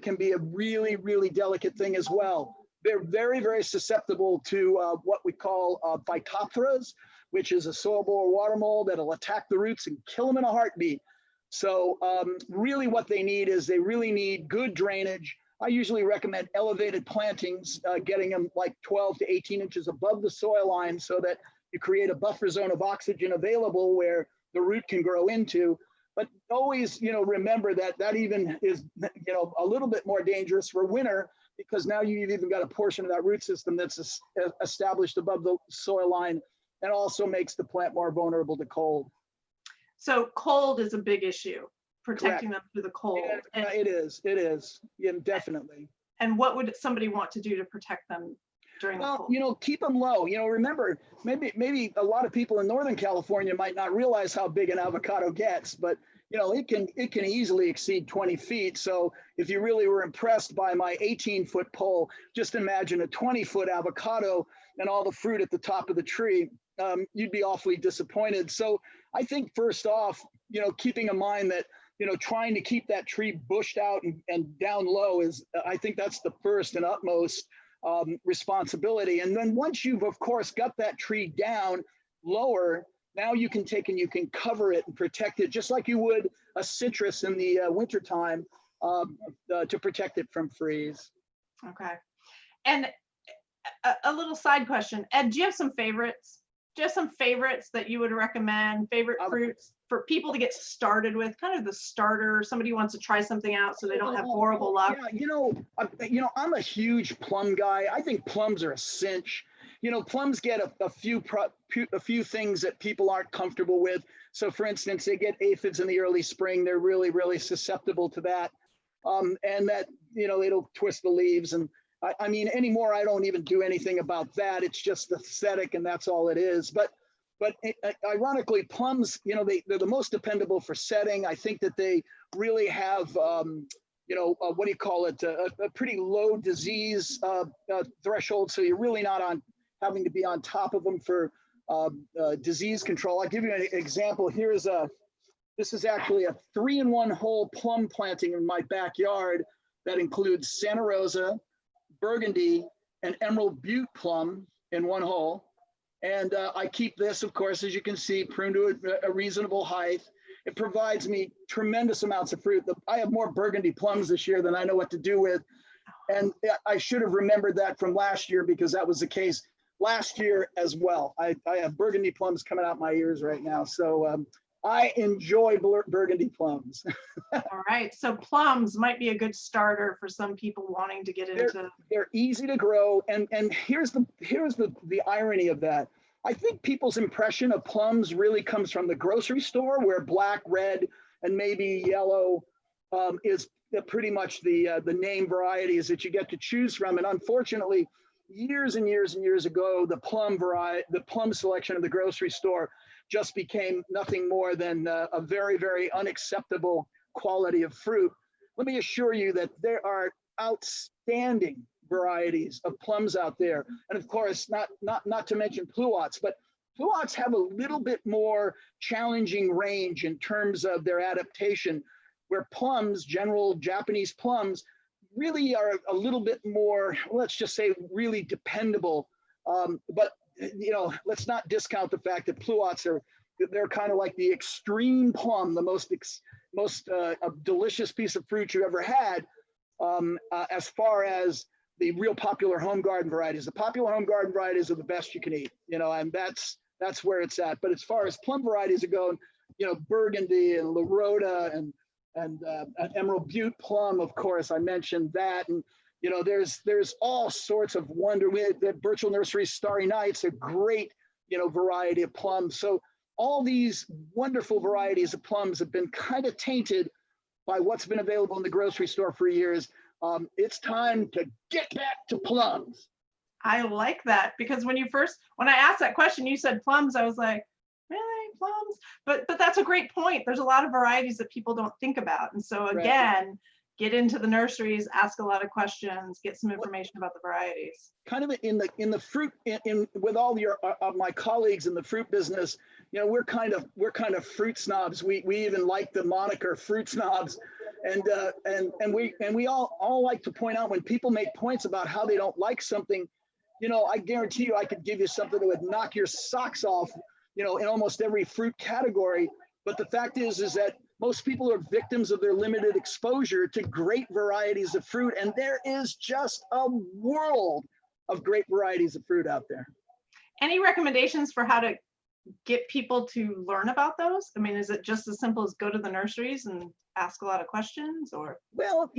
can be a really, really delicate thing as well. They're very, very susceptible to what we call phytophthora, which is a soil-borne water mold that'll attack the roots and kill them in a heartbeat. So really what they need is they really need good drainage. I usually recommend elevated plantings, getting them like 12 to 18 inches above the soil line so that you create a buffer zone of oxygen available where the root can grow into. But always, remember that even is, a little bit more dangerous for winter, because now you've even got a portion of that root system that's established above the soil line, and also makes the plant more vulnerable to cold.
So cold is a big issue, protecting them through the cold.
It is, yeah, definitely.
And what would somebody want to do to protect them during the cold?
Keep them low. Remember, maybe a lot of people in Northern California might not realize how big an avocado gets, but it can easily exceed 20 feet. So if you really were impressed by my 18-foot pole, just imagine a 20-foot avocado and all the fruit at the top of the tree. You'd be awfully disappointed. So I think first off, keeping in mind that, trying to keep that tree bushed out and down low is, I think that's the first and utmost responsibility. And then once you've, of course, got that tree down lower, now you can take and you can cover it and protect it just like you would a citrus in the wintertime to protect it from freeze.
Okay. And a little side question, Ed, do you have some favorites? Just some favorites that you would recommend, favorite fruits for people to get started with, kind of the starter, somebody who wants to try something out so they don't have horrible luck?
Yeah, I'm a huge plum guy. I think plums are a cinch. Plums get a few things that people aren't comfortable with. So for instance, they get aphids in the early spring. They're really, really susceptible to that. And that, it'll twist the leaves. And I mean, anymore, I don't even do anything about that. It's just aesthetic, and that's all it is. But ironically, plums, they're the most dependable for setting. I think that they really have, what do you call it? A pretty low disease threshold. So you're really not having to be on top of them for disease control. I'll give you an example. This is actually a 3-in-1 hole plum planting in my backyard that includes Santa Rosa, Burgundy, and Emerald Butte plum in one hole. And I keep this, of course, as you can see, pruned to a reasonable height. It provides me tremendous amounts of fruit. I have more Burgundy plums this year than I know what to do with. And I should have remembered that from last year, because that was the case last year as well. I have Burgundy plums coming out my ears right now. So I enjoy Burgundy plums.
All right, so plums might be a good starter for some people wanting to get into.
They're easy to grow, and here's the irony of that. I think people's impression of plums really comes from the grocery store, where black, red, and maybe yellow is pretty much the name varieties that you get to choose from. And unfortunately, years and years and years ago, the plum selection of the grocery store just became nothing more than a very, very unacceptable quality of fruit. Let me assure you that there are outstanding varieties of plums out there. And of course, not to mention pluots, but pluots have a little bit more challenging range in terms of their adaptation, where plums, general Japanese plums, really are a little bit more, let's just say, really dependable. But let's not discount the fact that pluots they're kind of like the extreme plum, the most delicious piece of fruit you ever had, as far as the real popular home garden varieties. The popular home garden varieties are the best you can eat, and that's where it's at. But as far as plum varieties go, Burgundy and La Rota and Emerald Butte plum, of course, I mentioned that. And there's all sorts of wonder. The Birchall Nursery's Starry Nights, a great variety of plums. So all these wonderful varieties of plums have been kind of tainted by what's been available in the grocery store for years. It's time to get back to plums.
I like that, because when I asked that question, you said plums. I was like, really, plums? But that's a great point. There's a lot of varieties that people don't think about. And so again, get into the nurseries, ask a lot of questions, get some information about the varieties. Kind of
in the fruit, with all my colleagues in the fruit business, we're kind of fruit snobs. We even like the moniker fruit snobs, and we all like to point out when people make points about how they don't like something. I guarantee you I could give you something that would knock your socks off, in almost every fruit category. But the fact is that most people are victims of their limited exposure to great varieties of fruit. And there is just a world of great varieties of fruit out there.
Any recommendations for how to get people to learn about those? I mean, is it just as simple as go to the nurseries and ask a lot of questions, or?
Well,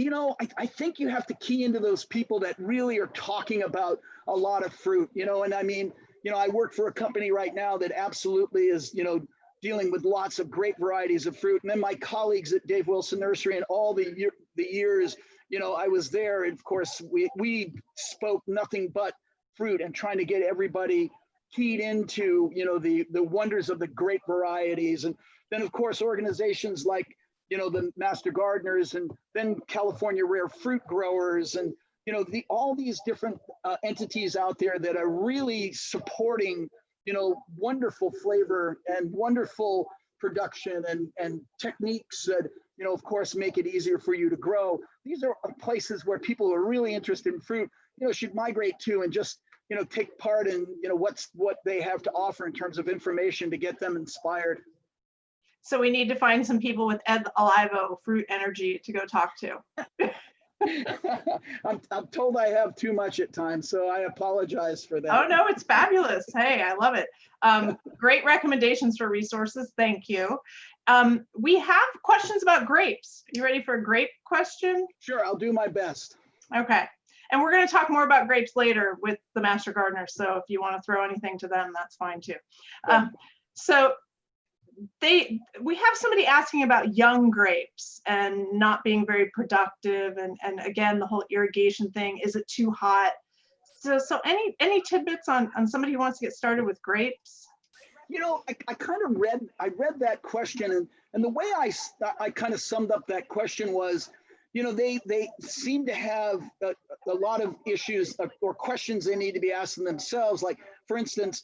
I think you have to key into those people that really are talking about a lot of fruit, and I mean, I work for a company right now that absolutely is, dealing with lots of great varieties of fruit. And then my colleagues at Dave Wilson Nursery and all the years, I was there. And of course, we spoke nothing but fruit and trying to get everybody keyed into, the wonders of the great varieties. And then of course, organizations like, the Master Gardeners, and then California Rare Fruit Growers, and, all these different entities out there that are really supporting wonderful flavor and wonderful production and techniques that, of course, make it easier for you to grow. These are places where people who are really interested in fruit, should migrate to and just, take part in, what they have to offer in terms of information to get them inspired.
So we need to find some people with Ed Laivo fruit energy to go talk to.
I'm told I have too much at times, so I apologize for that.
Oh no, it's fabulous. Hey, I love it. Great recommendations for resources. Thank you. We have questions about grapes. You ready for a grape question?
Sure, I'll do my best.
Okay. And we're going to talk more about grapes later with the Master Gardeners. So if you want to throw anything to them, that's fine too. So we have somebody asking about young grapes and not being very productive, and again the whole irrigation thing. Is it too hot? So any tidbits on somebody who wants to get started with grapes?
I kind of read that question, and the way I kind of summed up that question was, they seem to have a lot of issues or questions they need to be asking themselves. Like, for instance,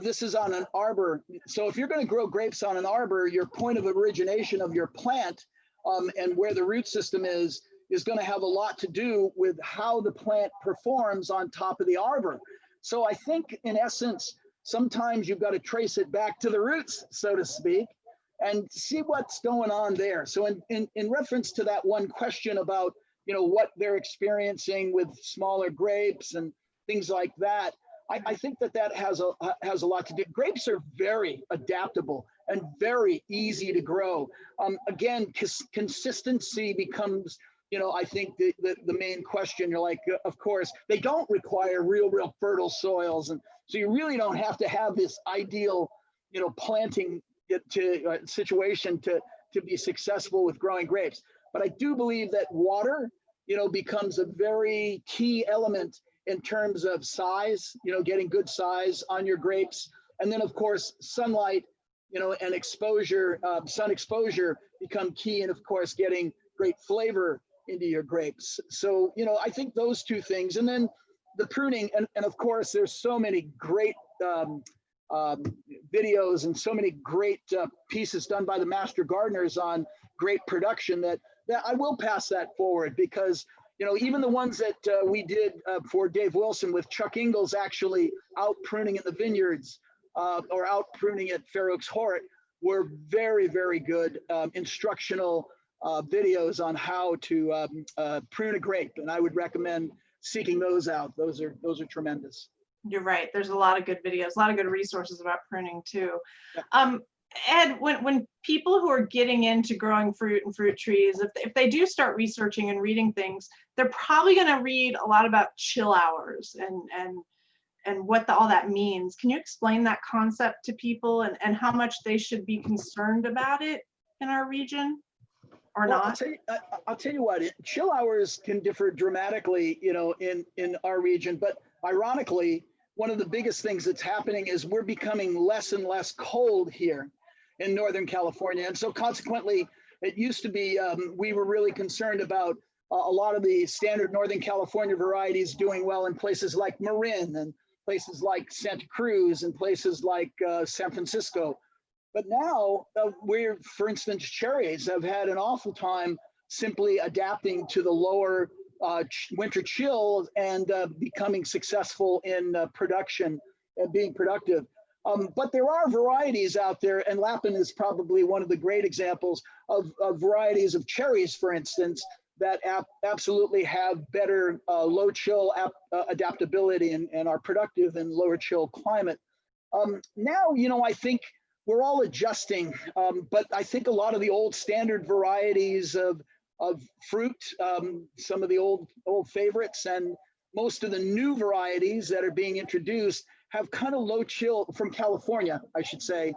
this is on an arbor. So if you're going to grow grapes on an arbor, your point of origination of your plant and where the root system is going to have a lot to do with how the plant performs on top of the arbor. So I think, in essence, sometimes you've got to trace it back to the roots, so to speak, and see what's going on there. So in reference to that one question about, what they're experiencing with smaller grapes and things like that, I think that has a lot to do. Grapes are very adaptable and very easy to grow. Again, consistency becomes, I think the main question. You're like, of course, they don't require real fertile soils, and so you really don't have to have this ideal, planting situation to be successful with growing grapes. But I do believe that water, becomes a very key element in terms of size, getting good size on your grapes. And then of course, sunlight, and exposure, sun exposure become key. And of course, getting great flavor into your grapes. So, I think those two things. And then the pruning, and of course, there's so many great videos and so many great pieces done by the Master Gardeners on great production that I will pass that forward, because even the ones that we did for Dave Wilson with Chuck Ingalls actually out pruning in the vineyards or out pruning at Fair Oaks Hort were very, very good instructional videos on how to prune a grape. And I would recommend seeking those out. Those are tremendous.
You're right. There's a lot of good videos, a lot of good resources about pruning too. Yeah. Ed, when people who are getting into growing fruit and fruit trees, if they do start researching and reading things, they're probably going to read a lot about chill hours and and what all that means. Can you explain that concept to people and how much they should be concerned about it in our region or
Well,
not?
I'll tell you what, chill hours can differ dramatically, in our region, but ironically, one of the biggest things that's happening is we're becoming less and less cold here in Northern California. And so consequently, it used to be, we were really concerned about a lot of the standard Northern California varieties doing well in places like Marin and places like Santa Cruz and places like San Francisco. But now we're, for instance, cherries have had an awful time simply adapting to the lower winter chill and becoming successful in production and being productive. But there are varieties out there, and Lapin is probably one of the great examples of varieties of cherries, for instance, that absolutely have better low chill adaptability and are productive in lower chill climate. Now, I think we're all adjusting, but I think a lot of the old standard varieties of fruit, some of the old favorites, and most of the new varieties that are being introduced have kind of low chill from California, I should say.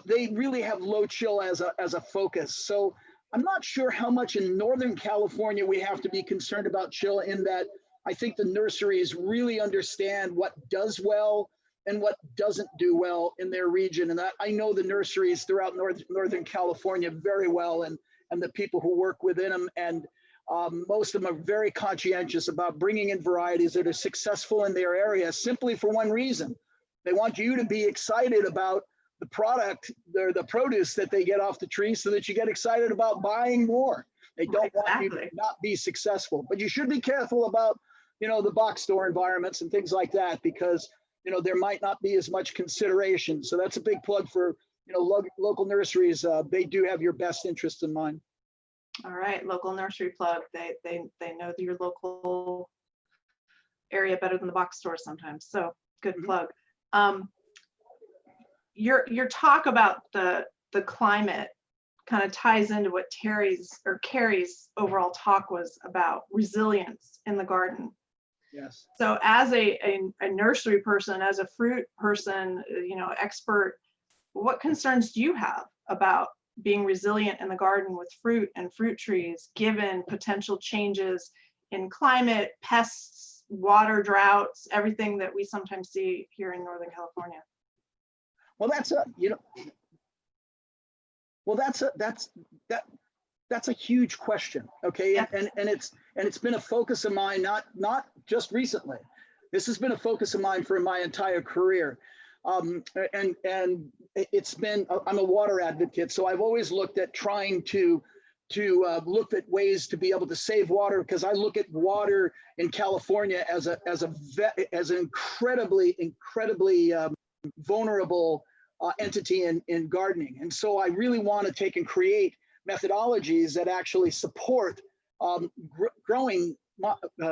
They really have low chill as a focus. So I'm not sure how much in Northern California we have to be concerned about chill, in that I think the nurseries really understand what does well and what doesn't do well in their region. And I know the nurseries throughout Northern California very well, and the people who work within them. And most of them are very conscientious about bringing in varieties that are successful in their area, simply for one reason. They want you to be excited about the product, the produce that they get off the tree, so that you get excited about buying more. They don't want you to not be successful. But you should be careful about, the box store environments and things like that, because there might not be as much consideration. So that's a big plug for, local nurseries. They do have your best interest in mind.
All right, local nursery plug. They know your local area better than the box store sometimes. So good plug. Your talk about the climate kind of ties into what Karrie's overall talk was about, resilience in the garden.
Yes.
So as a nursery person, as a fruit person, expert, what concerns do you have about being resilient in the garden with fruit and fruit trees, given potential changes in climate, pests, water droughts, everything that we sometimes see here in Northern California?
Well, that's a huge question. Okay.
Yeah.
And it's been a focus of mine, not just recently. This has been a focus of mine for my entire career. And it's been, I'm a water advocate, so I've always looked at trying to look at ways to be able to save water, because I look at water in California as an incredibly vulnerable entity in gardening. And so I really want to take and create methodologies that actually support growing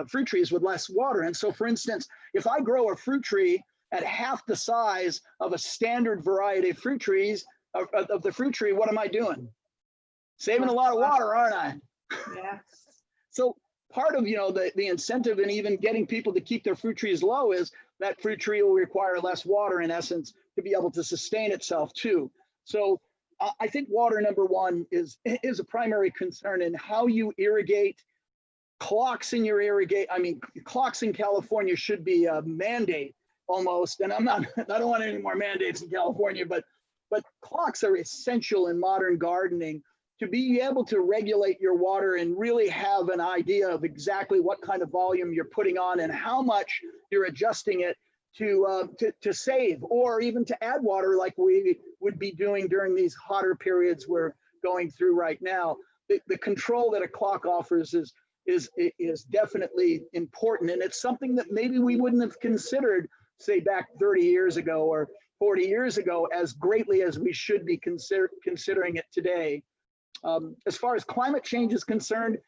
fruit trees with less water. And so, for instance, if I grow a fruit tree at half the size of a standard variety of fruit trees, of the fruit tree, what am I doing? Saving a lot of water, aren't I?
Yes.
So part of the incentive in even getting people to keep their fruit trees low is that fruit tree will require less water, in essence, to be able to sustain itself too. So I think water, number one, is a primary concern in how you irrigate. Clocks in clocks in California should be a mandate almost. And I don't want any more mandates in California, but clocks are essential in modern gardening to be able to regulate your water and really have an idea of exactly what kind of volume you're putting on and how much you're adjusting it to save, or even to add water like we would be doing during these hotter periods we're going through right now. The control that a clock offers is definitely important, and it's something that maybe we wouldn't have considered, say, back 30 years ago or 40 years ago, as greatly as we should be considering it today. As far as climate change is concerned,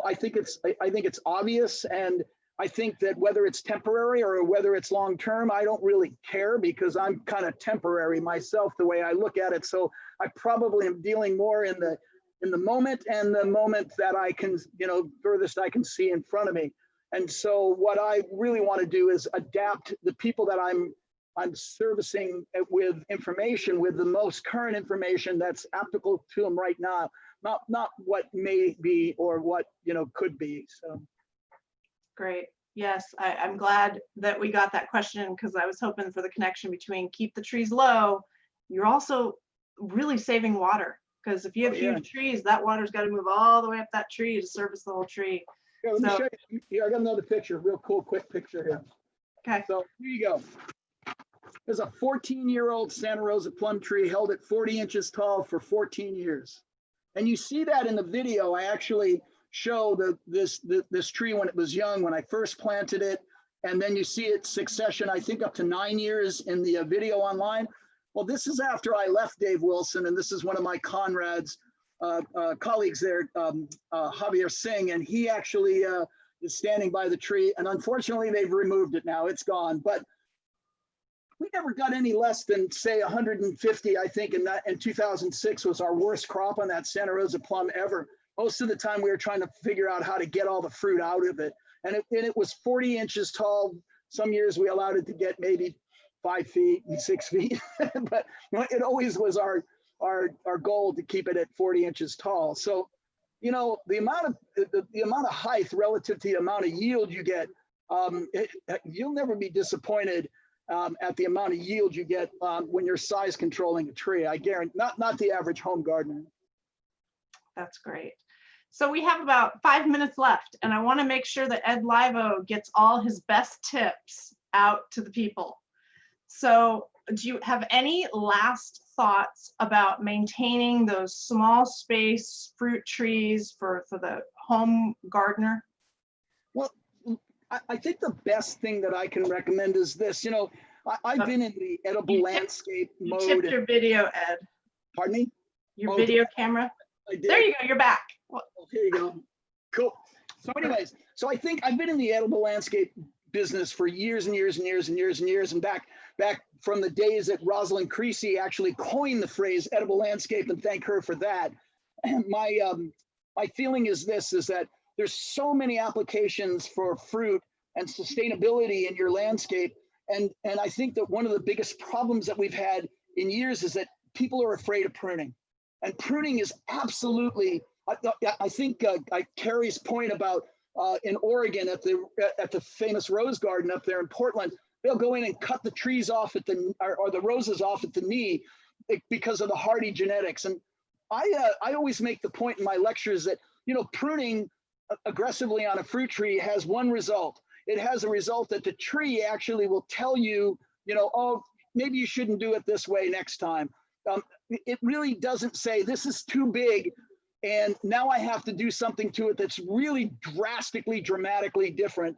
I think it's obvious, and I think that whether it's temporary or whether it's long term, I don't really care, because I'm kind of temporary myself the way I look at it. So I probably am dealing more in the moment, and the moment that I can, furthest I can see in front of me. And so what I really want to do is adapt the people that I'm servicing with information, with the most current information that's applicable to them right now, not what may be or what, you know, could be. So
Great. Yes, I'm glad that we got that question, because I was hoping for the connection between keep the trees low. You're also really saving water, because if you have huge trees, that water's got to move all the way up that tree to service the whole tree.
yeah, let me show you. Here, I got another picture, real cool, quick picture here.
Okay.
So here you go. There's a 14-year-old Santa Rosa plum tree held at 40 inches tall for 14 years. And you see that in the video. I actually show this tree when it was young, when I first planted it. And then you see its succession, I think up to 9 years in the video online. Well, this is after I left Dave Wilson, and this is one of my Conrad's colleagues there, Javier Singh, and he actually is standing by the tree. And unfortunately, they've removed it now. It's gone. But we never got any less than, say, 150, I think, in 2006 was our worst crop on that Santa Rosa plum ever. Most of the time we were trying to figure out how to get all the fruit out of it. And it was 40 inches tall. Some years we allowed it to get maybe 5 feet and 6 feet, but it always was our goal to keep it at 40 inches tall. So, you know, the amount of height relative to the amount of yield you get, you'll never be disappointed at the amount of yield you get when you're size controlling a tree. I guarantee, not the average home gardener.
That's great. So we have about 5 minutes left, and I want to make sure that Ed Laivo gets all his best tips out to the people. So do you have any last thoughts about maintaining those small space fruit trees for the home gardener?
Well, I think the best thing that I can recommend is this. You know, I've been in the edible landscape mode.
You tipped your video, Ed.
Pardon me?
Your video camera.
I did.
There you go. You're back. Well,
here you go. Cool. So anyways, so I think I've been in the edible landscape business for years and years and years and years and years. And back from the days that Rosalind Creasy actually coined the phrase edible landscape, and thank her for that. And my feeling is this, is that there's so many applications for fruit and sustainability in your landscape. And I think that one of the biggest problems that we've had in years is that people are afraid of pruning. And pruning is absolutely, I think Karrie's point about in Oregon at the famous rose garden up there in Portland, they'll go in and cut the trees off at or the roses off at the knee because of the hardy genetics. And I always make the point in my lectures that, you know, pruning aggressively on a fruit tree has one result. It has a result that the tree actually will tell you, you know, oh, maybe you shouldn't do it this way next time. It really doesn't say this is too big and now I have to do something to it that's really drastically, dramatically different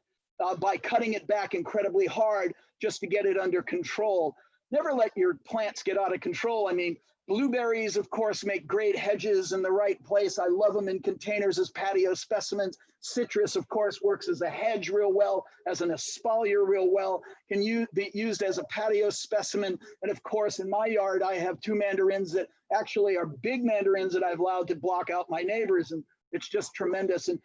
by cutting it back incredibly hard just to get it under control. Never let your plants get out of control. I mean, blueberries, of course, make great hedges in the right place. I love them in containers as patio specimens. Citrus, of course, works as a hedge real well, as an espalier real well, can be used as a patio specimen. And of course, in my yard, I have 2 mandarins that actually are big mandarins that I've allowed to block out my neighbors. And it's just tremendous. And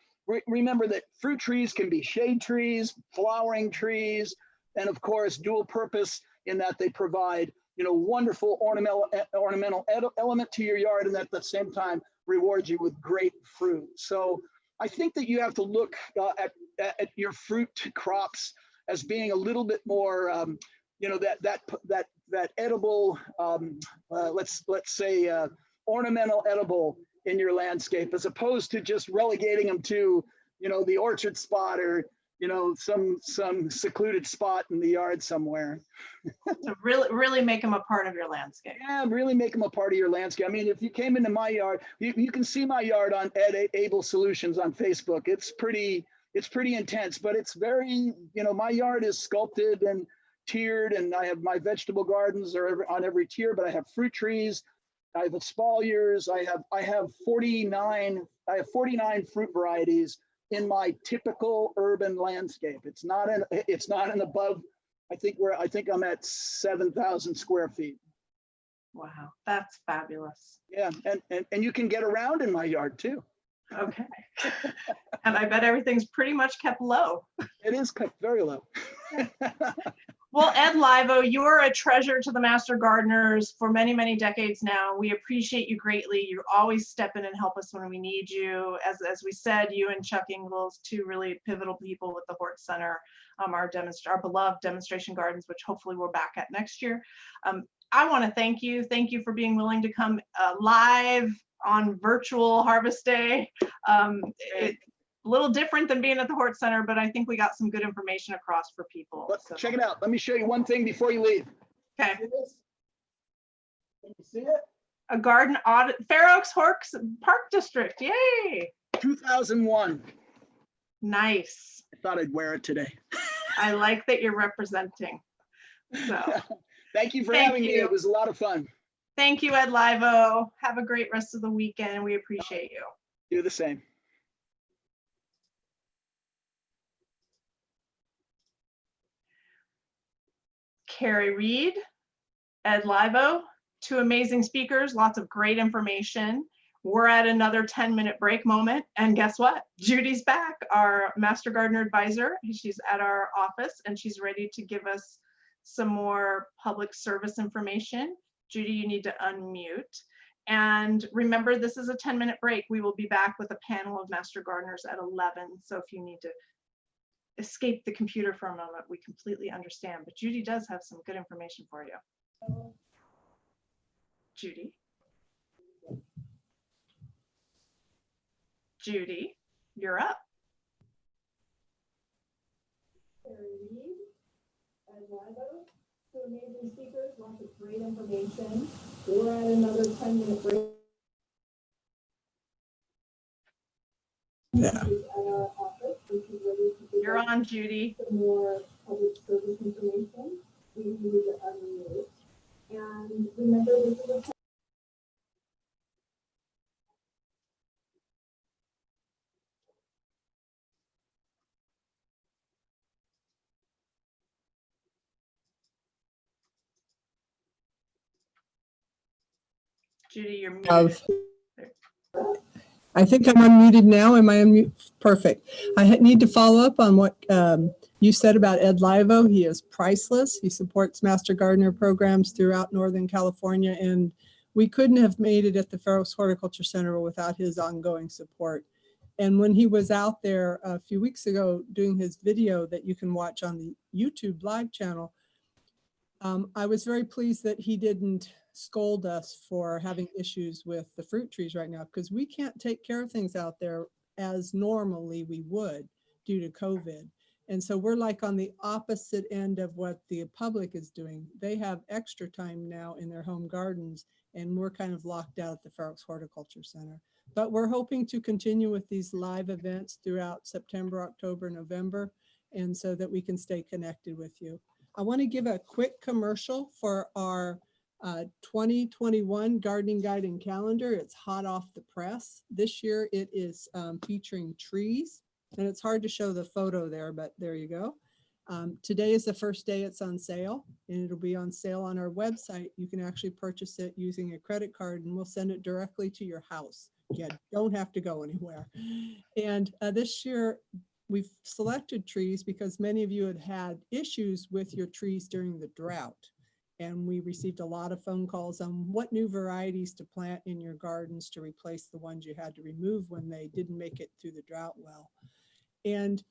remember that fruit trees can be shade trees, flowering trees, and of course, dual purpose in that they provide, you know, wonderful ornamental element to your yard, and at the same time rewards you with great fruit. So I think that you have to look at your fruit crops as being a little bit more, you know, that edible, let's say ornamental edible in your landscape, as opposed to just relegating them to, you know, the orchard spot or, you know, some secluded spot in the yard somewhere.
to really make them a part of your landscape.
Yeah, really make them a part of your landscape. I mean, if you came into my yard, you can see my yard on Ed Able Solutions on Facebook. It's pretty intense, but it's very, you know, my yard is sculpted and tiered, and I have my vegetable gardens are on every tier, but I have fruit trees, I have espaliers, I have 49 fruit varieties in my typical urban landscape. It's not an above. I think I'm at 7,000 square feet.
Wow, that's fabulous.
Yeah, and you can get around in my yard too.
Okay. And I bet everything's pretty much kept low.
It is kept very low.
Well, Ed Laivo, you are a treasure to the Master Gardeners for many, many decades now. We appreciate you greatly. You always step in and help us when we need you. As we said, you and Chuck Ingles, two really pivotal people with the Hort Center, our beloved demonstration gardens, which hopefully we're back at next year. I want to thank you. Thank you for being willing to come live on virtual Harvest Day. A little different than being at the Hort Center, but I think we got some good information across for people. So.
Check it out. Let me show you one thing before you leave.
Okay.
See this? Can you see it?
A garden audit, Fair Oaks Horks Park District. Yay!
2001.
Nice.
I thought I'd wear it today.
I like that you're representing. So
Thank you for
Thank
having me.
you.
It was a lot of fun.
thank you, Ed Laivo. Have a great rest of the weekend. We appreciate you.
Do the same.
Karrie, Reid, Ed Laivo, two amazing speakers, lots of great information. We're at another 10-minute break moment. And guess what? Judy's back, our Master Gardener Advisor. She's at our office and she's ready to give us some more public service information. Judy, you need to unmute. And remember, this is a 10-minute break. We will be back with a panel of Master Gardeners at 11. So if you need to escape the computer for a moment, we completely understand. But Judy does have some good information for you. Judy. Judy, you're up.
Reid and Laivo, two amazing speakers, lots of great information. We're at another 10-minute break.
Yeah.
At our office, which is ready to give
You're
us
on, Judy.
some more public service information. We need to unmute. And remember, this is a
Judy, you're muted.
I think I'm unmuted now. Am I unmuted? Perfect. I need to follow up on what you said about Ed Laivo. He is priceless. He supports Master Gardener programs throughout Northern California, and we couldn't have made it at the Fair Oaks Horticulture Center without his ongoing support. And when he was out there a few weeks ago doing his video that you can watch on the YouTube live channel, I was very pleased that he didn't scold us for having issues with the fruit trees right now, because we can't take care of things out there as normally we would due to COVID. And so we're like on the opposite end of what the public is doing. They have extra time now in their home gardens, and we're kind of locked out at the Fair Oaks Horticulture Center. But we're hoping to continue with these live events throughout September, October, November, and so that we can stay connected with you. I want to give a quick commercial for our 2021 gardening guide and calendar. It's hot off the press. This year it is featuring trees, and it's hard to show the photo there, but there you go. Today is the first day it's on sale, and it'll be on sale on our website. You can actually purchase it using a credit card, and we'll send it directly to your house. You don't have to go anywhere. And this year we've selected trees because many of you had had issues with your trees during the drought. And we received a lot of phone calls on what new varieties to plant in your gardens to replace the ones you had to remove when they didn't make it through the drought well. And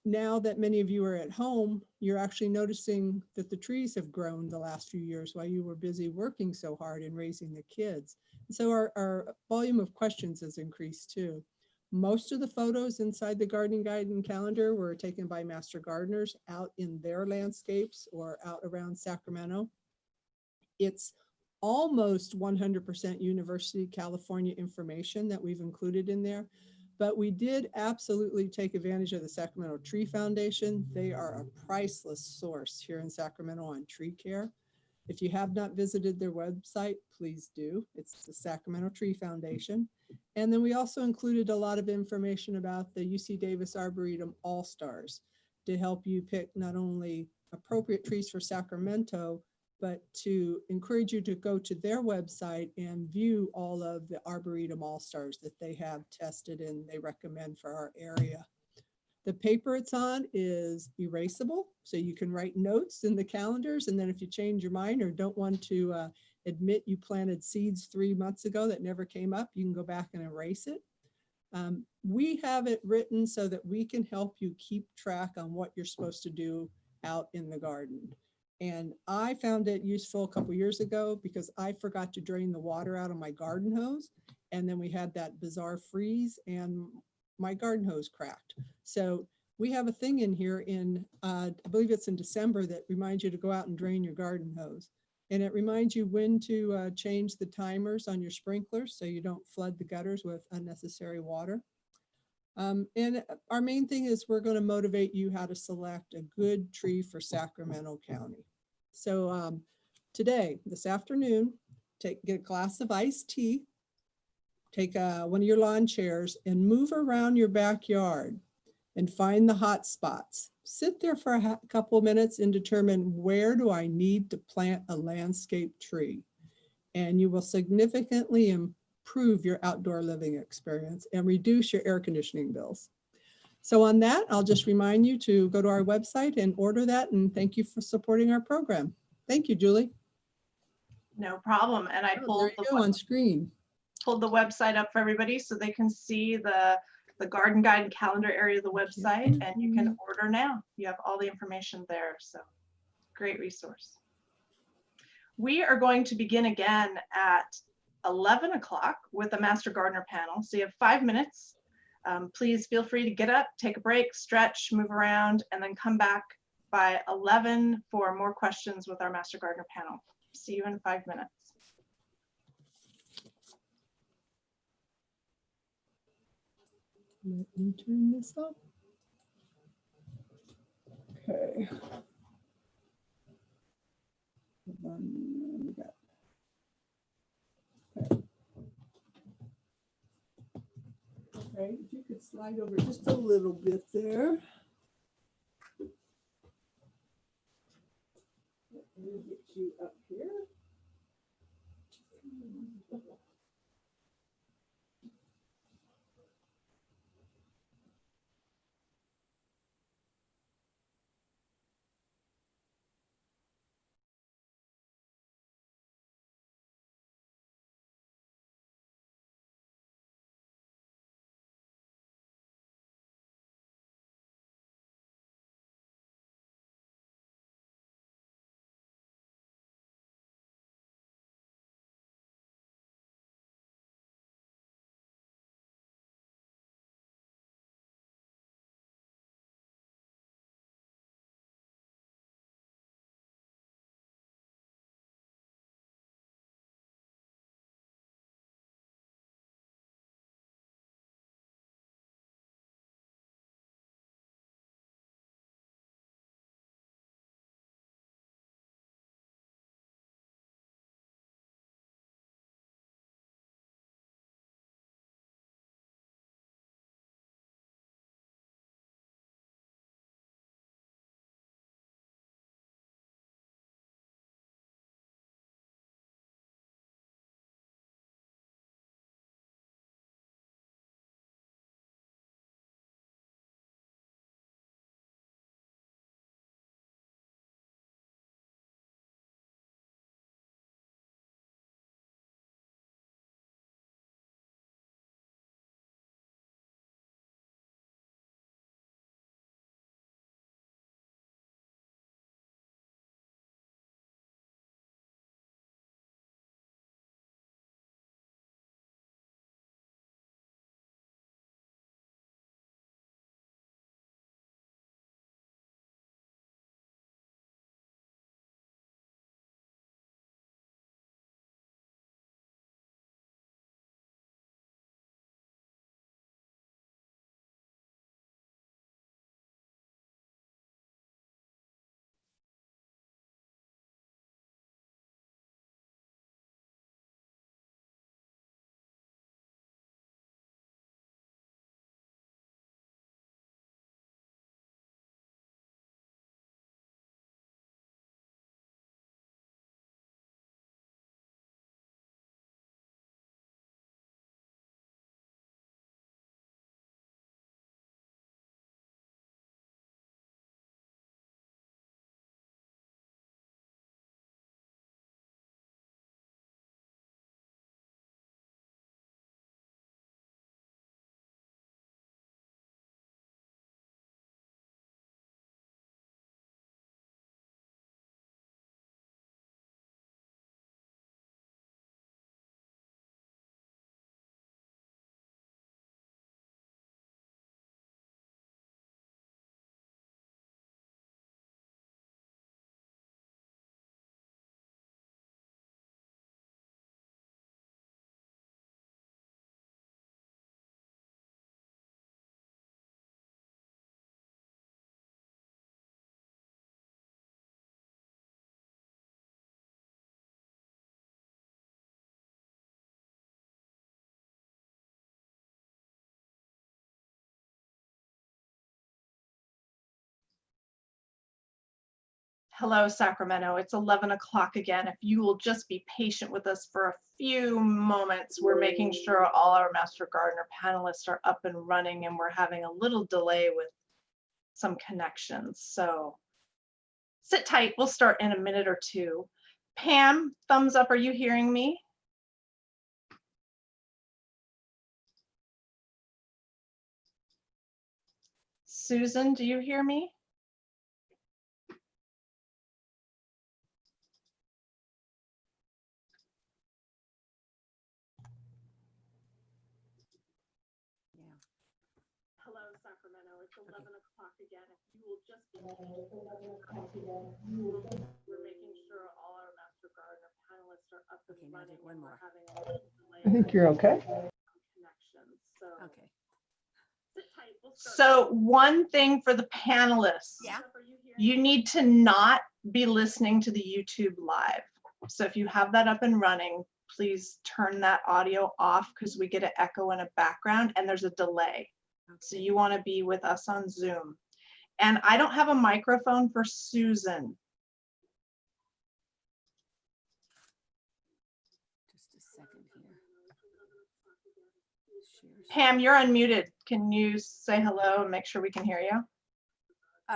now that many of you are at home, you're actually noticing that the trees have grown the last few years while you were busy working so hard and raising the kids. And so our volume of questions has increased too. Most of the photos inside the gardening guide and calendar were taken by Master Gardeners out in their landscapes or out around Sacramento. It's almost 100% University of California information that we've included in there, but we did absolutely take advantage of the Sacramento Tree Foundation. They are a priceless source here in Sacramento on tree care. If you have not visited their website, please do. It's the Sacramento Tree Foundation. And then we also included a lot of information about the UC Davis Arboretum All-Stars to help you pick not only appropriate trees for Sacramento, but to encourage you to go to their website and view all of the Arboretum All-Stars that they have tested and they recommend for our area. The paper it's on is erasable, so you can write notes in the calendars, and then if you change your mind or don't want to admit you planted seeds 3 months ago that never came up, you can go back and erase it. We have it written so that we can help you keep track on what you're supposed to do out in the garden. And I found it useful a couple years ago because I forgot to drain the water out of my garden hose. And then we had that bizarre freeze and my garden hose cracked. So we have a thing in here in, I believe it's in December, that reminds you to go out and drain your garden hose. And it reminds you when to change the timers on your sprinklers so you don't flood the gutters with unnecessary water. And our main thing is we're going to motivate you how to select a good tree for Sacramento County. So today, this afternoon, get a glass of iced tea, take one of your lawn chairs and move around your backyard and find the hot spots. Sit there for a couple of minutes and determine where do I need to plant a landscape tree. And you will significantly improve your outdoor living experience and reduce your air conditioning bills. So on that, I'll just remind you to go to our website and order that. And thank you for supporting our program. Thank you, Julie.
No problem. And I
There
pulled
you go on screen.
pulled the website up for everybody so they can see the garden guide and calendar area of the website, and you can order now. You have all the information there. So great resource. We are going to begin again at 11 o'clock with the Master Gardener panel. So you have 5 minutes. Please feel free to get up, take a break, stretch, move around, and then come back by 11 for more questions with our Master Gardener panel. See you in 5 minutes.
Let me turn this up. Okay. Hold on, we got- okay. Okay, if you could slide over just a little bit there. Let me get you up here.
Hello, Sacramento. It's 11 o'clock again. If you will just be patient with us for a few moments, we're making sure all our Master Gardener panelists are up and running, and we're having a little delay with some connections. So sit tight. We'll start in a minute or two. Pam, thumbs up. Are you hearing me? Susan, do you hear me? Hello, Sacramento. It's 11 o'clock again. If you will just be patient, we're making sure all our Master Gardener panelists are up and running. One more. Having a little delay.
I think you're okay.
Connections. So okay. So one thing for the panelists.
Yeah.
You need to not be listening to the YouTube live. So if you have that up and running, please turn that audio off because we get an echo in a background and there's a delay. So you want to be with us on Zoom. And I don't have a microphone for Susan.
Just a second here.
Pam, you're unmuted. Can you say hello and make sure we can hear you?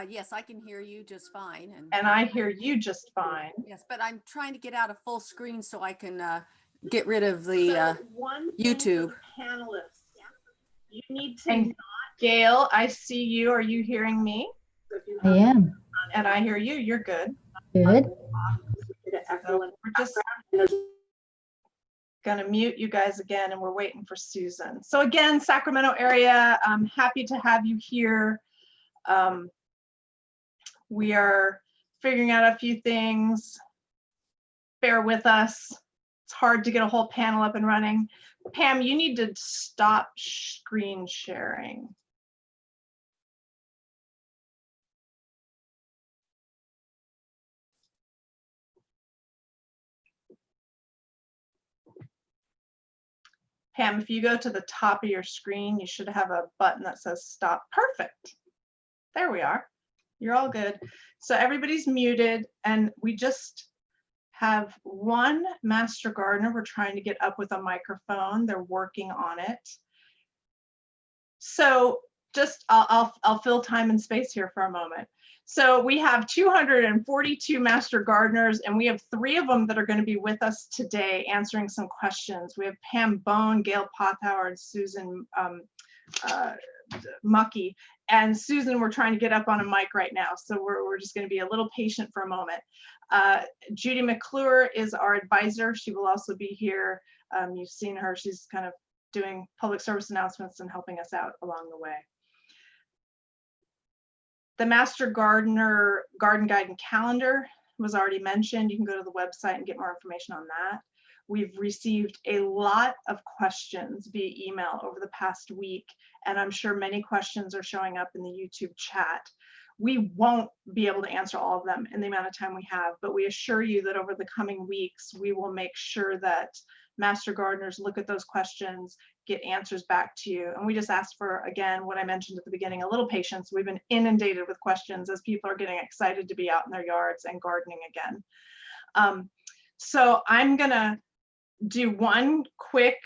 Yes, I can hear you just fine.
And I hear you just fine.
Yes, but I'm trying to get out of full screen so I can get rid of the YouTube.
Panelists. You need to not. Gail, I see you. Are you hearing me?
I am.
And I hear you. You're good.
Good.
So we're just gonna mute you guys again, and we're waiting for Susan. So again, Sacramento area, I'm happy to have you here. We are figuring out a few things. Bear with us. It's hard to get a whole panel up and running. Pam, you need to stop screen sharing. Pam, if you go to the top of your screen, you should have a button that says stop. Perfect. There we are. You're all good. So everybody's muted, and we just have one Master Gardener we're trying to get up with a microphone. They're working on it. So just I'll fill time and space here for a moment. So we have 242 Master Gardeners, and we have 3 of them that are going to be with us today answering some questions. We have Pam Bone, Gail Pothauer, and Susan Mucky. And Susan, we're trying to get up on a mic right now, so we're just going to be a little patient for a moment. Judy McClure is our advisor. She will also be here. You've seen her. She's kind of doing public service announcements and helping us out along the way. The Master Gardener Garden Guide and Calendar was already mentioned. You can go to the website and get more information on that. We've received a lot of questions via email over the past week, and I'm sure many questions are showing up in the YouTube chat. We won't be able to answer all of them in the amount of time we have, but we assure you that over the coming weeks, we will make sure that Master Gardeners look at those questions, get answers back to you. And we just ask for, again, what I mentioned at the beginning, a little patience. We've been inundated with questions as people are getting excited to be out in their yards and gardening again. So I'm gonna do one quick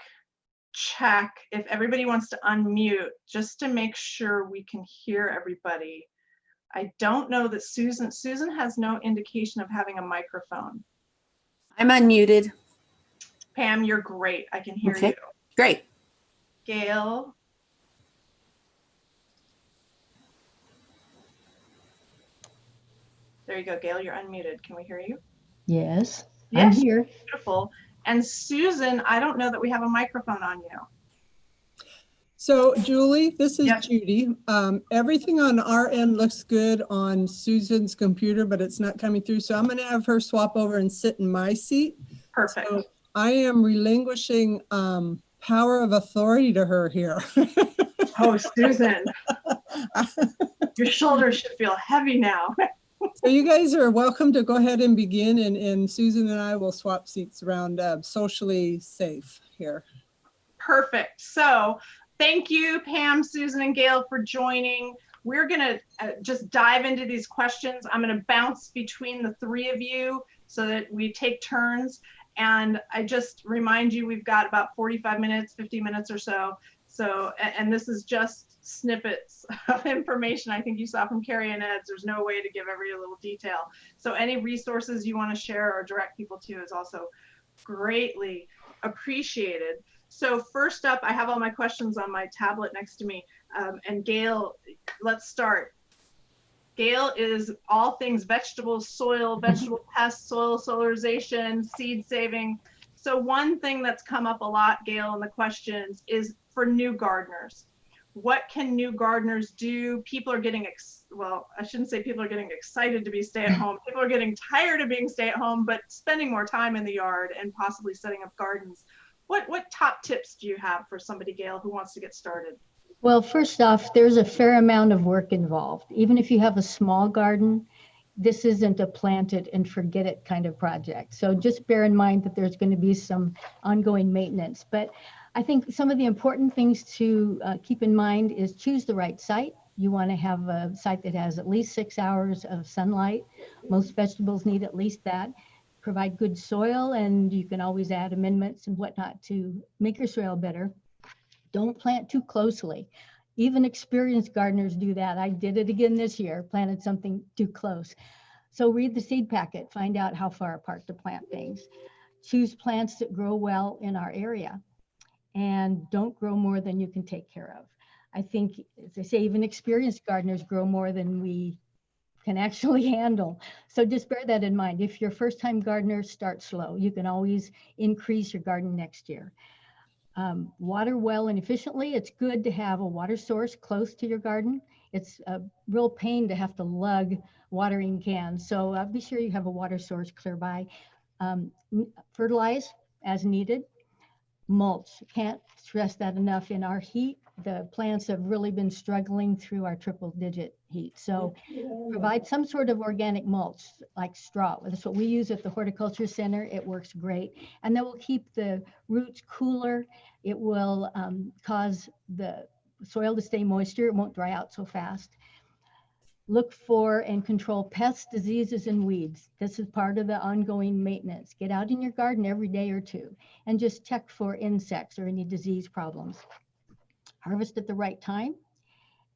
check if everybody wants to unmute, just to make sure we can hear everybody. I don't know that Susan has no indication of having a microphone.
I'm unmuted.
Pam, you're great. I can hear
Okay.
you.
Great.
Gail. There you go, Gail, you're unmuted. Can we hear you?
Yes,
Yes,
I'm here.
beautiful. And Susan, I don't know that we have a microphone on you.
So Julie, this is
Yes.
Judy. Everything on our end looks good on Susan's computer, but it's not coming through. So I'm going to have her swap over and sit in my seat.
Perfect.
So I am relinquishing power of authority to her here.
Oh, Susan, your shoulders should feel heavy now.
So you guys are welcome to go ahead and begin, and Susan and I will swap seats around socially safe here.
Perfect. So thank you, Pam, Susan, and Gail for joining. we're gonna just dive into these questions. I'm gonna bounce between the three of you so that we take turns. And I just remind you, we've got about 45 minutes, 50 minutes or so. So, and this is just snippets of information I think you saw from Karrie and Ed's. There's no way to give every little detail. So any resources you want to share or direct people to is also greatly appreciated. So first up, I have all my questions on my tablet next to me. And Gail, let's start. Gail is all things vegetables, soil, vegetable pests, soil solarization, seed saving. So one thing that's come up a lot, Gail, in the questions is for new gardeners. What can new gardeners do? People are getting, well, I shouldn't say people are getting excited to be stay at home. People are getting tired of being stay at home, but spending more time in the yard and possibly setting up gardens. What top tips do you have for somebody, Gail, who wants to get started?
Well, first off, there's a fair amount of work involved. Even if you have a small garden, this isn't a plant it and forget it kind of project. So just bear in mind that there's going to be some ongoing maintenance. But I think some of the important things to keep in mind is choose the right site. You want to have a site that has at least 6 hours of sunlight. Most vegetables need at least that. Provide good soil, and you can always add amendments and whatnot to make your soil better. Don't plant too closely. Even experienced gardeners do that. I did it again this year, planted something too close. So read the seed packet, find out how far apart to plant things. Choose plants that grow well in our area, and don't grow more than you can take care of. I think, as they say, even experienced gardeners grow more than we can actually handle. So just bear that in mind. If you're a first-time gardener, start slow. You can always increase your garden next year. Water well and efficiently. It's good to have a water source close to your garden. It's a real pain to have to lug watering cans. So be sure you have a water source clear by. Fertilize as needed. Mulch. Can't stress that enough. In our heat, the plants have really been struggling through our triple-digit heat. So provide some sort of organic mulch like straw. That's what we use at the Horticulture Center. It works great. And that will keep the roots cooler. It will cause the soil to stay moisture. It won't dry out so fast. Look for and control pests, diseases, and weeds. This is part of the ongoing maintenance. Get out in your garden every day or two and just check for insects or any disease problems. Harvest at the right time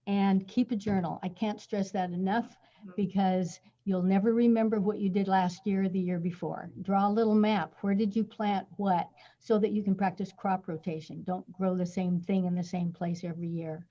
and keep a journal. I can't stress that enough because you'll never remember what you did last year or the year before. Draw a little map. Where did you plant what? So that you can practice crop rotation. Don't grow the same thing in the same place every year.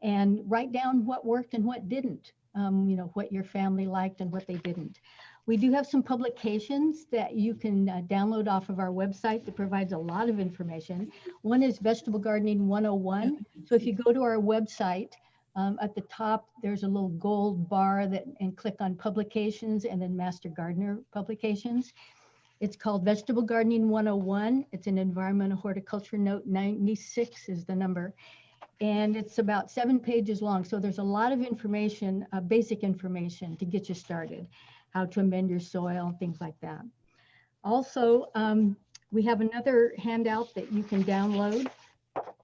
And write down what worked and what didn't. You know, what your family liked and what they didn't. We do have some publications that you can download off of our website that provides a lot of information. One is Vegetable Gardening 101. So if you go to our website, at the top, there's a little gold bar and click on publications and then Master Gardener publications. It's called Vegetable Gardening 101. It's an environmental horticulture note. 96 is the number. And it's about 7 pages long. So there's a lot of information, basic information to get you started, how to amend your soil, things like that. Also, we have another handout that you can download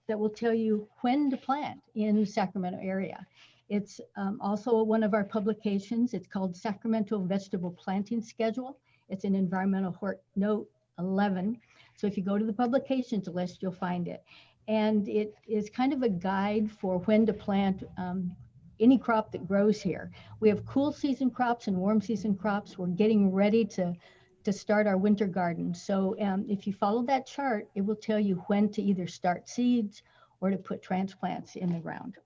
that will tell you when to plant in the Sacramento area. It's also one of our publications. It's called Sacramento Vegetable Planting Schedule. It's an environmental hort note 11. So if you go to the publications list, you'll find it. And it is kind of a guide for when to plant any crop that grows here. We have cool season crops and warm season crops. We're getting ready to start our winter garden. So if you follow that chart, it will tell you when to either start seeds or to put transplants in the ground.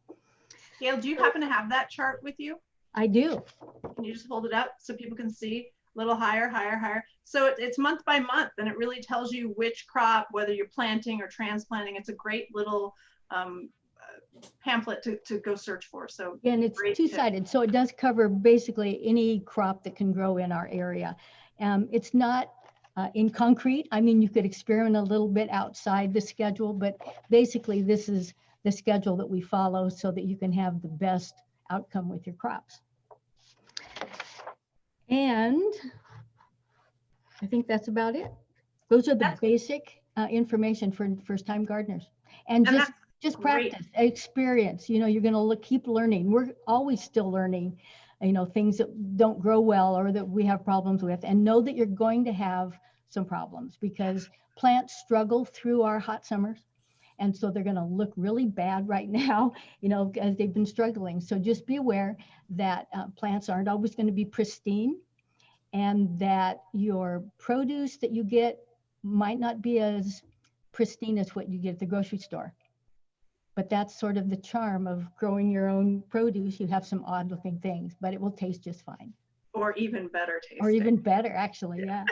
Gail, do you happen to have that chart with you?
I do.
Can you just hold it up so people can see? A little higher, higher, higher. So it's month by month, and it really tells you which crop, whether you're planting or transplanting. It's a great little pamphlet to go search for. So
and it's two-sided, so it does cover basically any crop that can grow in our area. It's not in concrete. I mean, you could experiment a little bit outside the schedule, but basically this is the schedule that we follow so that you can have the best outcome with your crops. And I think that's about it. Those are the basic information for first-time gardeners. And just Just
Great.
practice, experience, you know, you're going to keep learning. We're always still learning, you know, things that don't grow well or that we have problems with, and know that you're going to have some problems because plants struggle through our hot summers. And so they're going to look really bad right now, you know, as they've been struggling. So just be aware that plants aren't always going to be pristine, and that your produce that you get might not be as pristine as what you get at the grocery store. But that's sort of the charm of growing your own produce. You have some odd looking things, but it will taste just fine.
Or even better tasting.
Or even better, actually, yeah.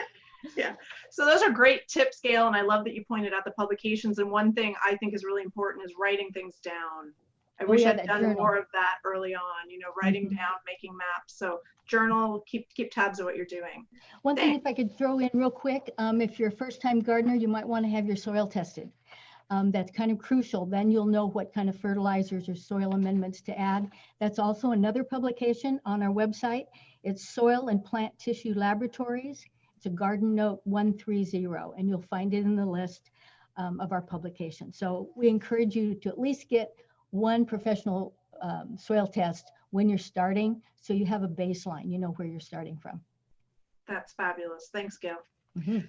Yeah. So those are great tips, Gail. And I love that you pointed out the publications. And one thing I think is really important is writing things down. I wish
yeah,
I'd
that
done
journal.
more of that early on, you know, writing down, making maps. So journal, keep tabs of what you're doing.
One thing, if I could throw in real quick, if you're a first-time gardener, you might want to have your soil tested. That's kind of crucial. Then you'll know what kind of fertilizers or soil amendments to add. That's also another publication on our website. It's Soil and Plant Tissue Laboratories. It's a garden note 130, and you'll find it in the list of our publications. So we encourage you to at least get one professional soil test when you're starting, so you have a baseline, you know where you're starting from.
That's fabulous. Thanks, Gail.
Mm-hmm.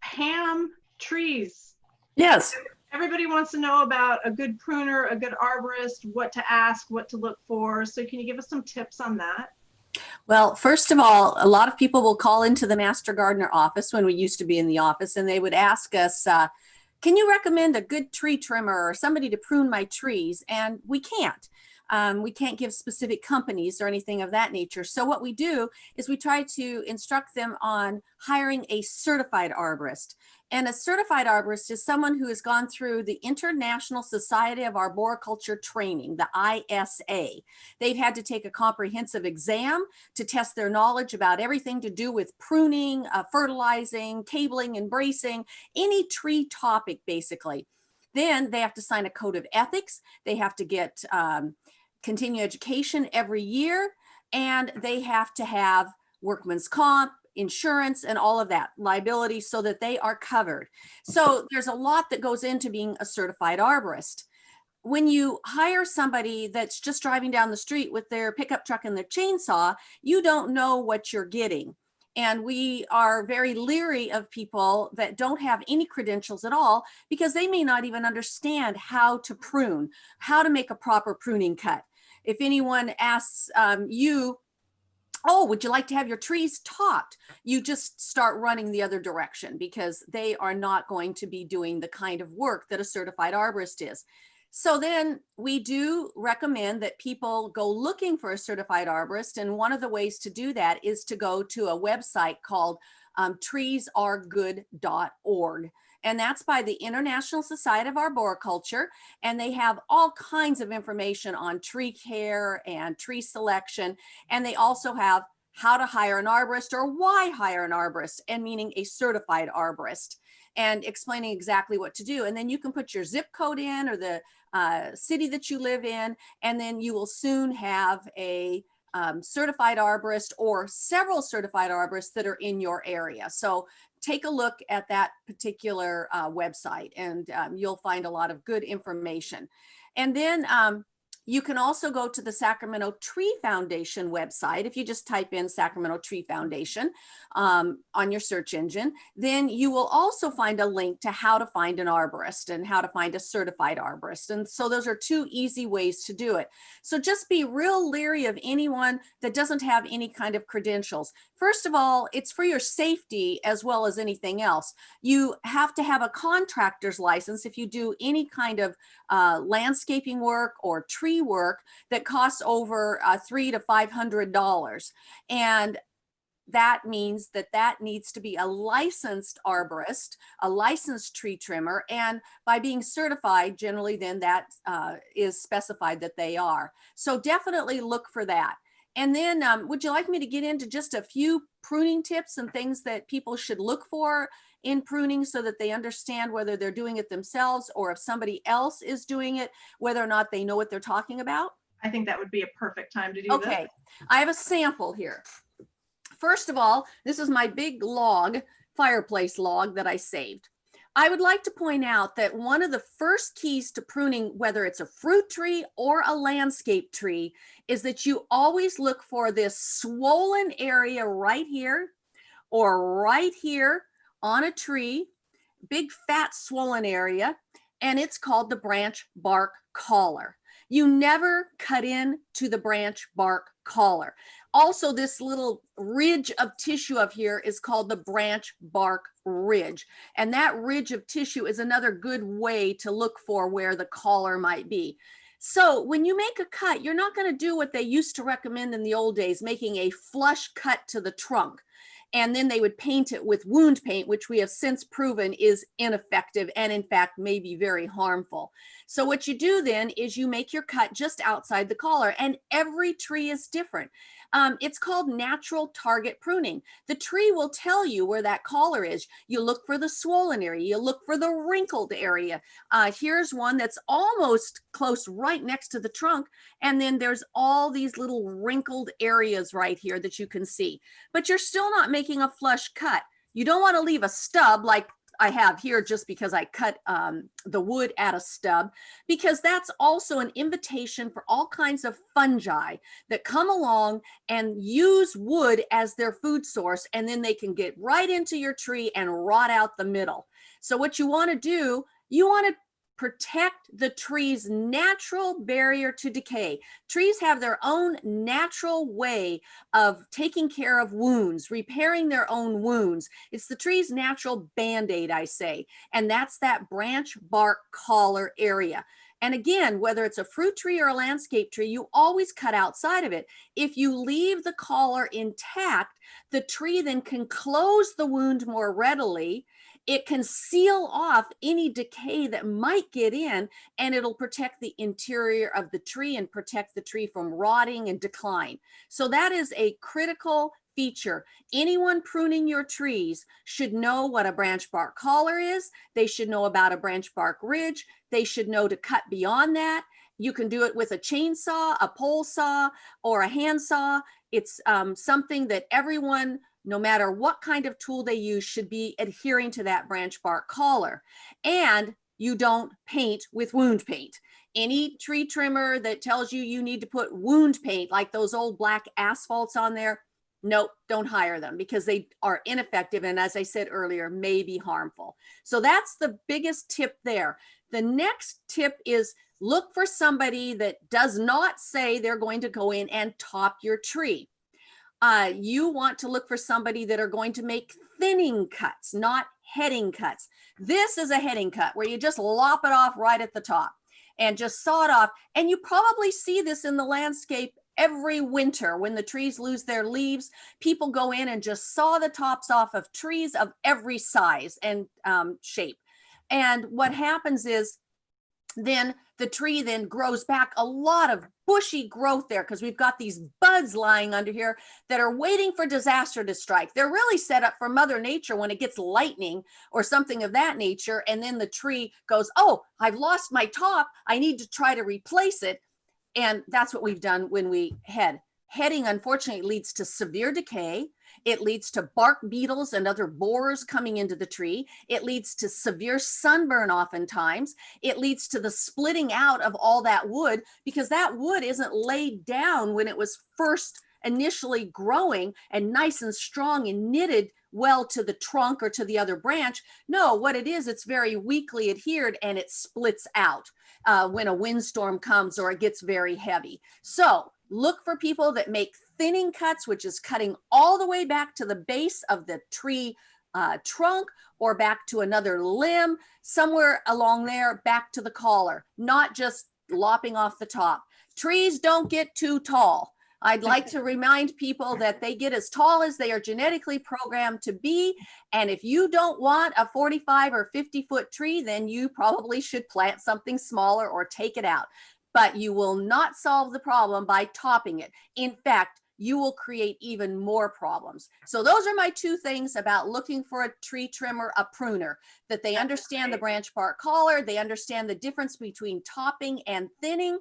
Pam, trees.
Yes.
Everybody wants to know about a good pruner, a good arborist, what to ask, what to look for. So can you give us some tips on that?
Well, first of all, a lot of people will call into the Master Gardener office when we used to be in the office, and they would ask us, can you recommend a good tree trimmer or somebody to prune my trees? And we can't. We can't give specific companies or anything of that nature. So what we do is we try to instruct them on hiring a certified arborist. And a certified arborist is someone who has gone through the International Society of Arboriculture training, the ISA. They've had to take a comprehensive exam to test their knowledge about everything to do with pruning, fertilizing, cabling and bracing, any tree topic basically. Then they have to sign a code of ethics. They have to get continuing education every year, and they have to have workman's comp, insurance, and all of that liability so that they are covered. So there's a lot that goes into being a certified arborist. When you hire somebody that's just driving down the street with their pickup truck and their chainsaw, you don't know what you're getting. And we are very leery of people that don't have any credentials at all, because they may not even understand how to prune, how to make a proper pruning cut. If anyone asks you, oh, would you like to have your trees topped? You just start running the other direction, because they are not going to be doing the kind of work that a certified arborist is. So then we do recommend that people go looking for a certified arborist. And one of the ways to do that is to go to a website called treesaregood.org. And that's by the International Society of Arboriculture. And they have all kinds of information on tree care and tree selection. And they also have how to hire an arborist, or why hire an arborist, and meaning a certified arborist, and explaining exactly what to do. And then you can put your zip code in, or the city that you live in, and then you will soon have a certified arborist or several certified arborists that are in your area. So take a look at that particular website, and you'll find a lot of good information. And then you can also go to the Sacramento Tree Foundation website. If you just type in Sacramento Tree Foundation on your search engine, then you will also find a link to how to find an arborist and how to find a certified arborist. And so those are two easy ways to do it. So just be real leery of anyone that doesn't have any kind of credentials. First of all, it's for your safety as well as anything else. You have to have a contractor's license if you do any kind of landscaping work or tree work that costs over $300 to $500. And that means that that needs to be a licensed arborist, a licensed tree trimmer, and by being certified, generally then that is specified that they are. So definitely look for that. And then would you like me to get into just a few pruning tips and things that people should look for in pruning, so that they understand whether they're doing it themselves, or if somebody else is doing it, whether or not they know what they're talking about?
I think that would be a perfect time to do
Okay,
this.
I have a sample here. First of all, this is my big log, fireplace log that I saved. I would like to point out that one of the first keys to pruning, whether it's a fruit tree or a landscape tree, is that you always look for this swollen area right here or right here on a tree, big fat swollen area, and it's called the branch bark collar. You never cut in to the branch bark collar. Also, this little ridge of tissue up here is called the branch bark ridge. And that ridge of tissue is another good way to look for where the collar might be. So when you make a cut, you're not going to do what they used to recommend in the old days, making a flush cut to the trunk. And then they would paint it with wound paint, which we have since proven is ineffective and in fact may be very harmful. So what you do then is you make your cut just outside the collar, and every tree is different. It's called natural target pruning. The tree will tell you where that collar is. You look for the swollen area, you look for the wrinkled area. Here's one that's almost close right next to the trunk. And then there's all these little wrinkled areas right here that you can see, but you're still not making a flush cut. You don't want to leave a stub like I have here just because I cut the wood at a stub, because that's also an invitation for all kinds of fungi that come along and use wood as their food source, and then they can get right into your tree and rot out the middle. So what you want to do, you want to protect the tree's natural barrier to decay. Trees have their own natural way of taking care of wounds, repairing their own wounds. It's the tree's natural band-aid, I say, and that's that branch bark collar area. And again, whether it's a fruit tree or a landscape tree, you always cut outside of it. If you leave the collar intact, the tree then can close the wound more readily. It can seal off any decay that might get in, and it'll protect the interior of the tree and protect the tree from rotting and decline. So that is a critical feature. Anyone pruning your trees should know what a branch bark collar is. They should know about a branch bark ridge. They should know to cut beyond that. You can do it with a chainsaw, a pole saw, or a hand saw. It's something that everyone, no matter what kind of tool they use, should be adhering to that branch bark collar. And you don't paint with wound paint. Any tree trimmer that tells you you need to put wound paint, like those old black asphalts on there, nope, don't hire them, because they are ineffective and, as I said earlier, may be harmful. So that's the biggest tip there. The next tip is look for somebody that does not say they're going to go in and top your tree. You want to look for somebody that are going to make thinning cuts, not heading cuts. This is a heading cut where you just lop it off right at the top and just saw it off. And you probably see this in the landscape every winter when the trees lose their leaves. People go in and just saw the tops off of trees of every size and shape. And what happens is then the tree then grows back a lot of bushy growth there, because we've got these buds lying under here that are waiting for disaster to strike. They're really set up for Mother Nature when it gets lightning or something of that nature. And then the tree goes, oh, I've lost my top. I need to try to replace it. And that's what we've done when we head. Heading, unfortunately, leads to severe decay. It leads to bark beetles and other borers coming into the tree. It leads to severe sunburn oftentimes. It leads to the splitting out of all that wood, because that wood isn't laid down when it was first initially growing and nice and strong and knitted well to the trunk or to the other branch. No, what it is, it's very weakly adhered and it splits out when a windstorm comes or it gets very heavy. So look for people that make thinning cuts, which is cutting all the way back to the base of the tree trunk or back to another limb, somewhere along there, back to the collar, not just lopping off the top. Trees don't get too tall. I'd like to remind people that they get as tall as they are genetically programmed to be. And if you don't want a 45 or 50-foot tree, then you probably should plant something smaller or take it out. But you will not solve the problem by topping it. In fact, you will create even more problems. So those are my two things about looking for a tree trimmer, a pruner, that they understand the branch bark collar, they understand the difference between topping and thinning,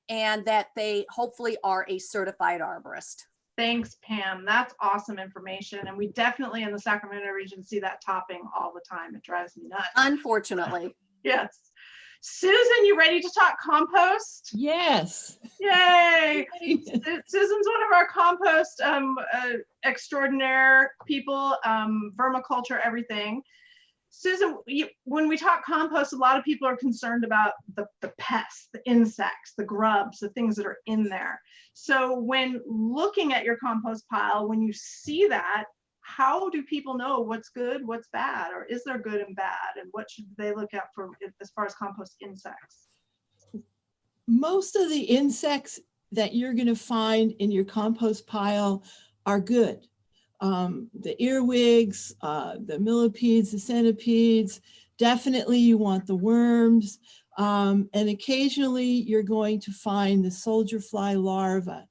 and that they hopefully are a certified arborist.
Thanks, Pam. That's awesome information. And we definitely in the Sacramento region see that topping all the time. It drives me nuts.
Unfortunately.
Yes. Susan, you ready to talk compost?
Yes.
Yay. Susan's one of our compost extraordinaire people, vermiculture, everything. Susan, when we talk compost, a lot of people are concerned about the pests, the insects, the grubs, the things that are in there. So when looking at your compost pile, when you see that, how do people know what's good, what's bad, or is there good and bad, and what should they look out for as far as compost insects?
Most of the insects that you're going to find in your compost pile are good. The earwigs, the millipedes, the centipedes, definitely you want the worms. And occasionally you're going to find the soldier fly larvae.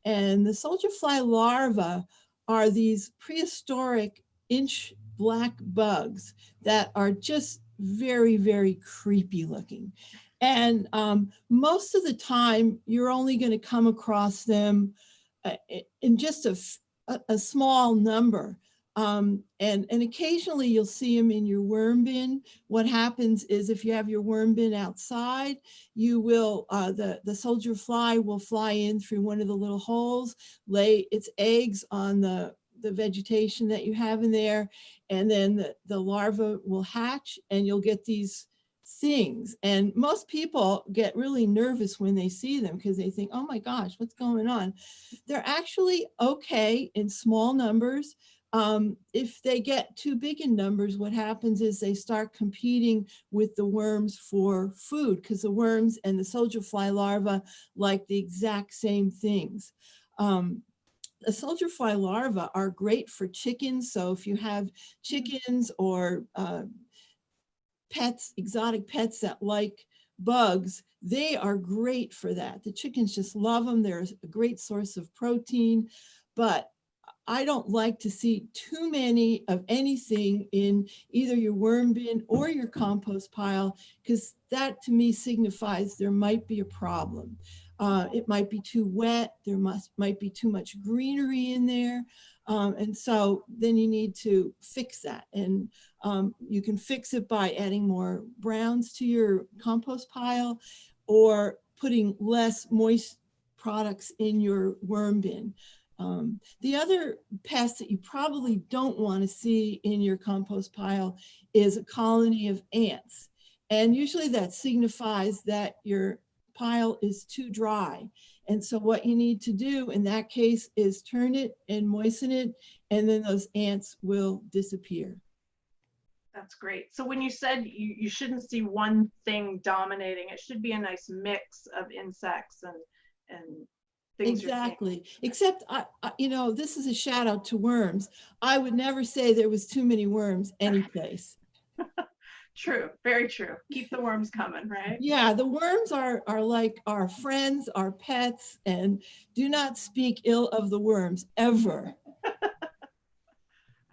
And the soldier fly larvae are these prehistoric inch black bugs that are just very, very creepy looking. And most of the time, you're only going to come across them in just a small number. And occasionally you'll see them in your worm bin. What happens is if you have your worm bin outside, you will, the soldier fly will fly in through one of the little holes, lay its eggs on the vegetation that you have in there, and then the larva will hatch and you'll get these things. And most people get really nervous when they see them because they think, oh my gosh, what's going on? They're actually okay in small numbers. If they get too big in numbers, what happens is they start competing with the worms for food because the worms and the soldier fly larvae like the exact same things. The soldier fly larvae are great for chickens. So if you have chickens or pets, exotic pets that like bugs, they are great for that. The chickens just love them. They're a great source of protein, but I don't like to see too many of anything in either your worm bin or your compost pile, because that to me signifies there might be a problem. It might be too wet. There might be too much greenery in there. And so then you need to fix that. And you can fix it by adding more browns to your compost pile or putting less moist products in your worm bin. The other pest that you probably don't want to see in your compost pile is a colony of ants. And usually that signifies that your pile is too dry. And so what you need to do in that case is turn it and moisten it, and then those ants will disappear.
That's great. So when you said you shouldn't see one thing dominating, it should be a nice mix of insects and things.
Exactly. Except, you know, this is a shout out to worms. I would never say there was too many worms anyplace.
True. Very true. Keep the worms coming, right?
Yeah, the worms are like our friends, our pets, and do not speak ill of the worms ever.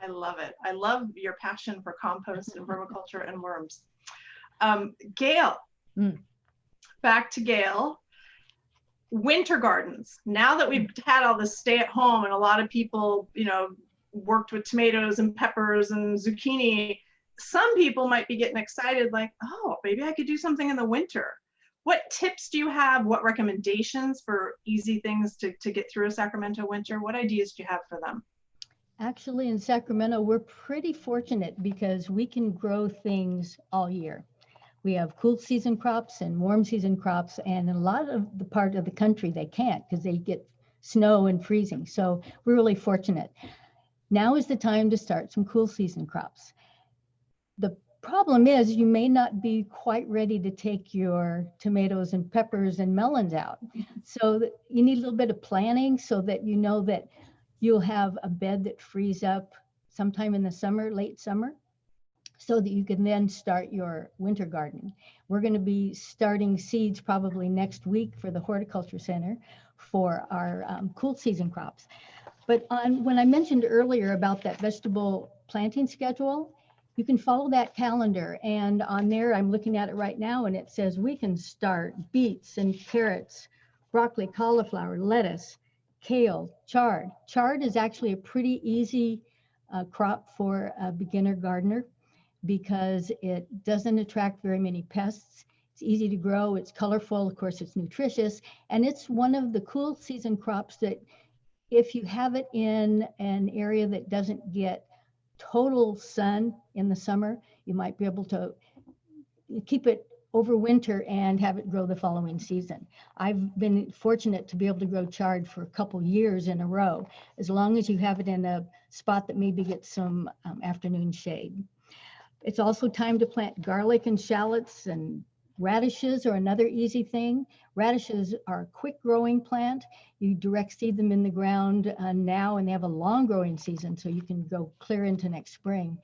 I love it. I love your passion for compost and vermiculture and worms. Gail, back to Gail. Winter gardens. Now that we've had all this stay at home and a lot of people, you know, worked with tomatoes and peppers and zucchini, some people might be getting excited like, oh, maybe I could do something in the winter. What tips do you have? What recommendations for easy things to get through a Sacramento winter? What ideas do you have for them?
Actually, in Sacramento, we're pretty fortunate because we can grow things all year. We have cool season crops and warm season crops, and in a lot of the part of the country, they can't because they get snow and freezing. So we're really fortunate. Now is the time to start some cool season crops. The problem is you may not be quite ready to take your tomatoes and peppers and melons out. So you need a little bit of planning so that you know that you'll have a bed that frees up sometime in the summer, late summer, so that you can then start your winter garden. We're going to be starting seeds probably next week for the Horticulture Center for our cool season crops. But when I mentioned earlier about that vegetable planting schedule, you can follow that calendar. And on there, I'm looking at it right now, and it says we can start beets and carrots, broccoli, cauliflower, lettuce, Kale, chard. Chard is actually a pretty easy crop for a beginner gardener because it doesn't attract very many pests. It's easy to grow, it's colorful, of course, it's nutritious, and it's one of the cool season crops that if you have it in an area that doesn't get total sun in the summer, you might be able to keep it over winter and have it grow the following season. I've been fortunate to be able to grow chard for a couple years in a row, as long as you have it in a spot that maybe gets some afternoon shade. It's also time to plant garlic and shallots, and radishes are another easy thing. Radishes are a quick growing plant. You direct seed them in the ground now, and they have a long growing season, so you can go clear into next spring.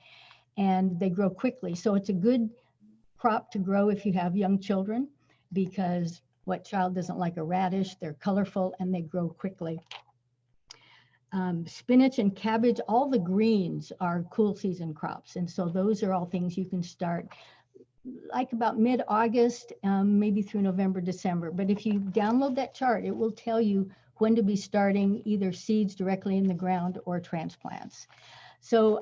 And they grow quickly. So it's a good crop to grow if you have young children, because what child doesn't like a radish? They're colorful and they grow quickly. Spinach and cabbage, all the greens are cool season crops. And so those are all things you can start like about mid-August, maybe through November, December. But if you download that chart, it will tell you when to be starting either seeds directly in the ground or transplants. So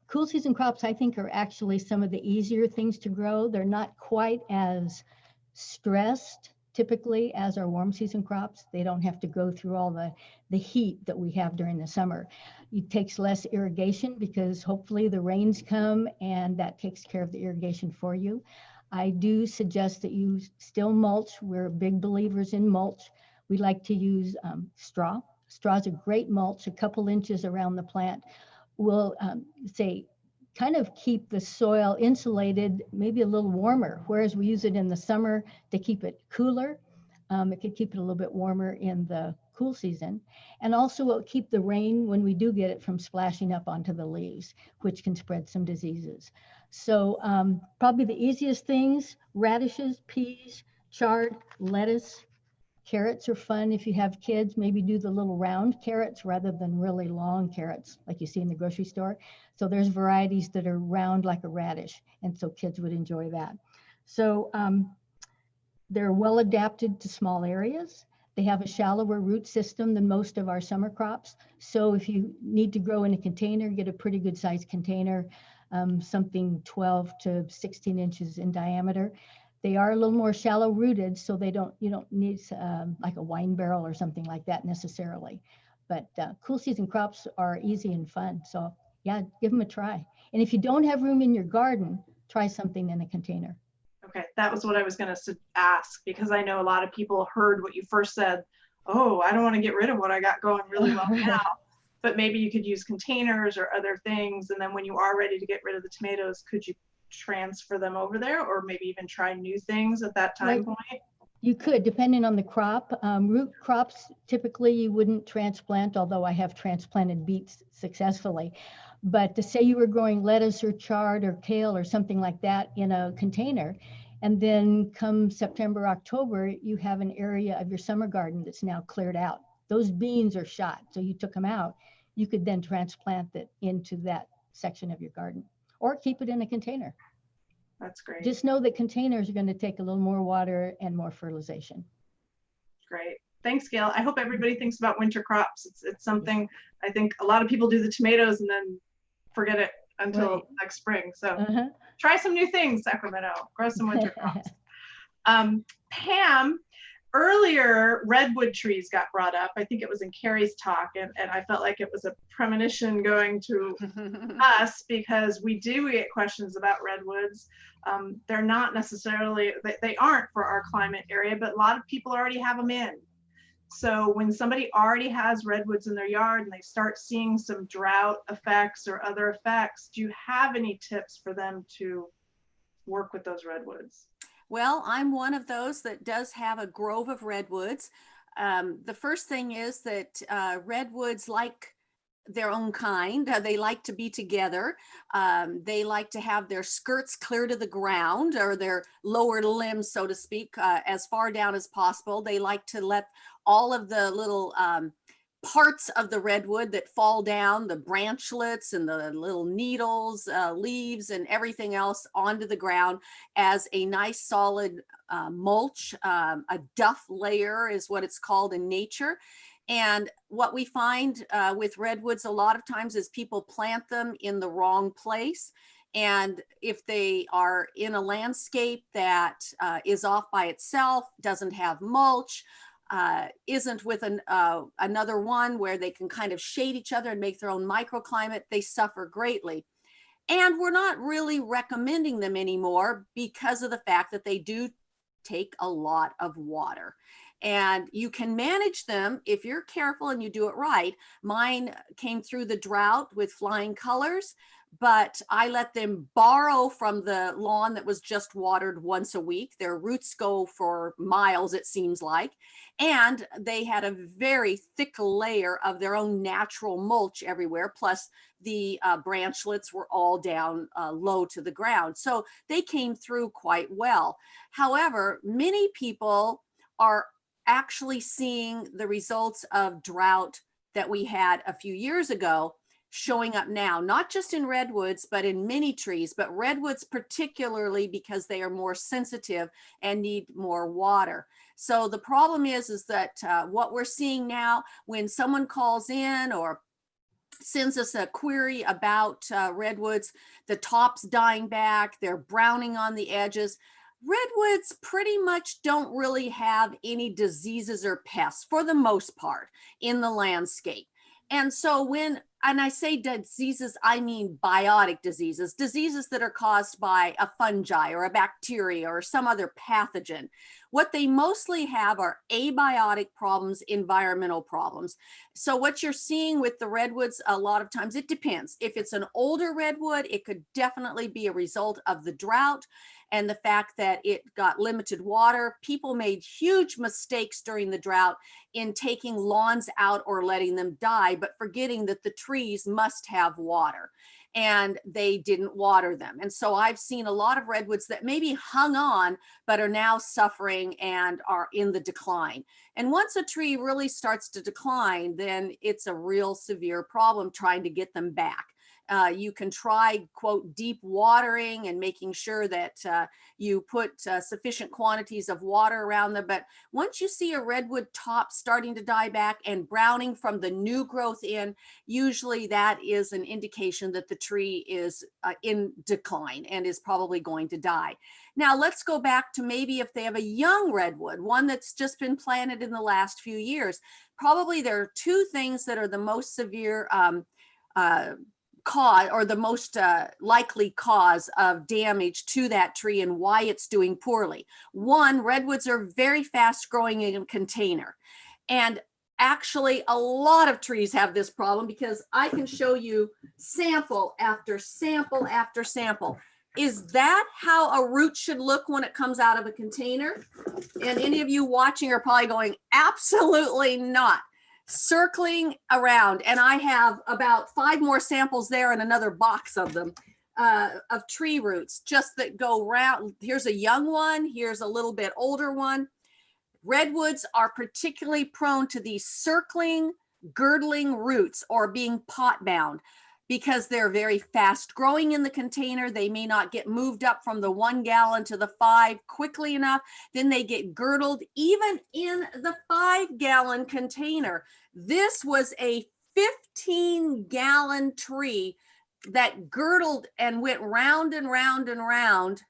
cool season crops, I think, are actually some of the easier things to grow. They're not quite as stressed typically as our warm season crops. They don't have to go through all the heat that we have during the summer. It takes less irrigation because hopefully the rains come and that takes care of the irrigation for you. I do suggest that you still mulch. We're big believers in mulch. We like to use straw. Straw is a great mulch, a couple inches around the plant will say kind of keep the soil insulated, maybe a little warmer, whereas we use it in the summer to keep it cooler. It could keep it a little bit warmer in the cool season. And also it'll keep the rain, when we do get it, from splashing up onto the leaves, which can spread some diseases. So probably the easiest things: radishes, peas, chard, lettuce. Carrots are fun if you have kids. Maybe do the little round carrots rather than really long carrots like you see in the grocery store. So there's varieties that are round like a radish, and so kids would enjoy that. So they're well adapted to small areas. They have a shallower root system than most of our summer crops. So if you need to grow in a container, get a pretty good sized container, something 12 to 16 inches in diameter. They are a little more shallow rooted, so you don't need like a wine barrel or something like that necessarily. But cool season crops are easy and fun. So yeah, give them a try. And if you don't have room in your garden, try something in a container.
Okay, that was what I was going to ask, because I know a lot of people heard what you first said. Oh, I don't want to get rid of what I got going really well now. But maybe you could use containers or other things. And then when you are ready to get rid of the tomatoes, could you transfer them over there, or maybe even try new things at that time point?
You could, depending on the crop. Root crops, typically you wouldn't transplant, although I have transplanted beets successfully. But to say you were growing lettuce or chard or kale or something like that in a container, and then come September, October, you have an area of your summer garden that's now cleared out. Those beans are shot, so you took them out. You could then transplant it into that section of your garden, or keep it in a container.
That's great.
Just know that containers are going to take a little more water and more fertilization.
Great. Thanks, Gail. I hope everybody thinks about winter crops. It's something, I think a lot of people do the tomatoes and then forget it until next spring. So try some new things, Sacramento. Grow some winter crops. Pam, earlier redwood trees got brought up. I think it was in Karrie's talk, and I felt like it was a premonition going to us, because we do get questions about redwoods. They're not necessarily, they aren't for our climate area, but a lot of people already have them in. So when somebody already has redwoods in their yard and they start seeing some drought effects or other effects, do you have any tips for them to work with those redwoods?
Well, I'm one of those that does have a grove of redwoods. The first thing is that redwoods like their own kind. They like to be together. They like to have their skirts clear to the ground, or their lower limbs, so to speak, as far down as possible. They like to let all of the little parts of the redwood that fall down, the branchlets and the little needles, leaves, and everything else onto the ground as a nice solid mulch. A duff layer is what it's called in nature. And what we find with redwoods a lot of times is people plant them in the wrong place. And if they are in a landscape that is off by itself, doesn't have mulch, isn't with another one where they can kind of shade each other and make their own microclimate, they suffer greatly. And we're not really recommending them anymore because of the fact that they do take a lot of water. And you can manage them if you're careful and you do it right. Mine came through the drought with flying colors, but I let them borrow from the lawn that was just watered once a week. Their roots go for miles, it seems like. And they had a very thick layer of their own natural mulch everywhere. Plus the branchlets were all down low to the ground. So they came through quite well. However, many people are actually seeing the results of drought that we had a few years ago showing up now, not just in redwoods, but in many trees, but redwoods particularly because they are more sensitive and need more water. So the problem is that what we're seeing now when someone calls in or sends us a query about redwoods, the top's dying back, they're browning on the edges. Redwoods pretty much don't really have any diseases or pests for the most part in the landscape. And so and I say diseases, I mean biotic diseases, diseases that are caused by a fungi or a bacteria or some other pathogen. What they mostly have are abiotic problems, environmental problems. So what you're seeing with the redwoods, a lot of times it depends. If it's an older redwood, it could definitely be a result of the drought and the fact that it got limited water. People made huge mistakes during the drought in taking lawns out or letting them die, but forgetting that the trees must have water, and they didn't water them. And so I've seen a lot of redwoods that maybe hung on, but are now suffering and are in the decline. And once a tree really starts to decline, then it's a real severe problem trying to get them back. You can try, quote, deep watering and making sure that you put sufficient quantities of water around them. But once you see a redwood top starting to die back and browning from the new growth in, usually that is an indication that the tree is in decline and is probably going to die. Now let's go back to maybe if they have a young redwood, one that's just been planted in the last few years. There are two things that are the most severe cause or the most likely cause of damage to that tree and why it's doing poorly. One, redwoods are very fast growing in a container. And actually a lot of trees have this problem because I can show you sample after sample after sample. Is that how a root should look when it comes out of a container? And any of you watching are probably going, absolutely not. Circling around, and I have about 5 more samples there and another box of them of tree roots just that go round. Here's a young one, here's a little bit older one. Redwoods are particularly prone to these circling, girdling roots or being pot bound because they're very fast growing in the container. They may not get moved up from the 1 gallon to the 5 quickly enough. Then they get girdled even in the 5-gallon container. This was a 15-gallon tree that girdled and went round and round and round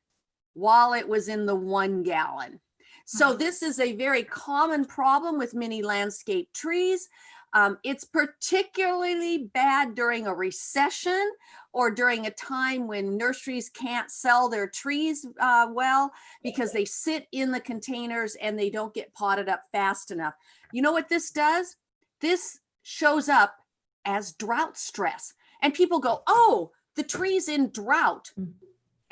while it was in the 1 gallon. So this is a very common problem with many landscape trees. It's particularly bad during a recession or during a time when nurseries can't sell their trees well because they sit in the containers and they don't get potted up fast enough. You know what this does? This shows up as drought stress. And people go, oh, the tree's in drought.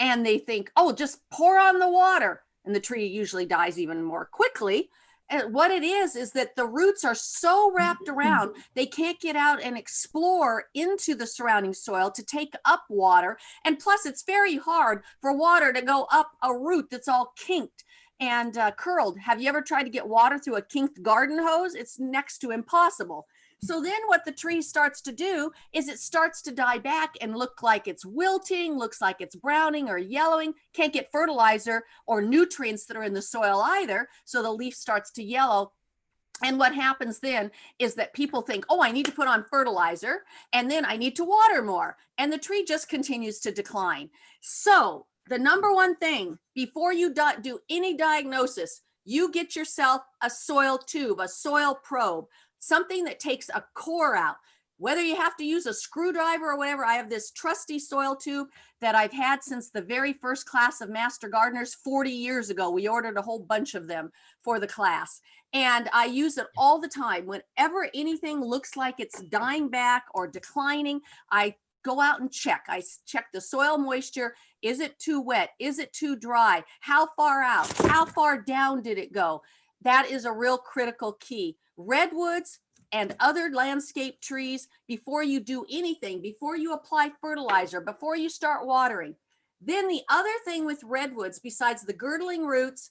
And they think, oh, just pour on the water. And the tree usually dies even more quickly. And what it is that the roots are so wrapped around, they can't get out and explore into the surrounding soil to take up water. And plus, it's very hard for water to go up a root that's all kinked and curled. Have you ever tried to get water through a kinked garden hose? It's next to impossible. So then what the tree starts to do is it starts to die back and look like it's wilting, looks like it's browning or yellowing, can't get fertilizer or nutrients that are in the soil either. So the leaf starts to yellow. And what happens then is that people think, oh, I need to put on fertilizer and then I need to water more. And the tree just continues to decline. So the number one thing before you do any diagnosis, you get yourself a soil tube, a soil probe, something that takes a core out. Whether you have to use a screwdriver or whatever, I have this trusty soil tube that I've had since the very first class of Master Gardeners 40 years ago. We ordered a whole bunch of them for the class. And I use it all the time. Whenever anything looks like it's dying back or declining, I go out and check. I check the soil moisture. Is it too wet? Is it too dry? How far out? How far down did it go? That is a real critical key. Redwoods and other landscape trees, before you do anything, before you apply fertilizer, before you start watering. Then the other thing with redwoods, besides the girdling roots,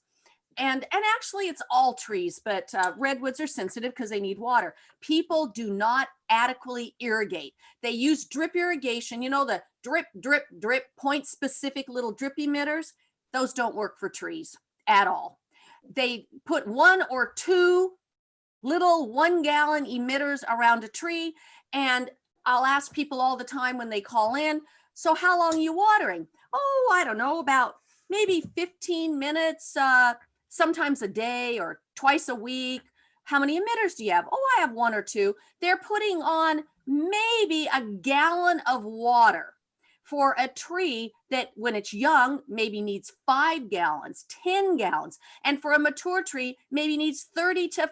and actually it's all trees, but redwoods are sensitive because they need water. People do not adequately irrigate. They use drip irrigation, you know, the drip, drip, drip, point specific little drip emitters. Those don't work for trees at all. They put 1 or 2 little 1-gallon emitters around a tree. And I'll ask people all the time when they call in, so how long are you watering? Oh, I don't know, about maybe 15 minutes, sometimes a day or twice a week. How many emitters do you have? Oh, I have 1 or 2. They're putting on maybe a gallon of water for a tree that when it's young, maybe needs 5 gallons, 10 gallons. And for a mature tree, maybe needs 30 to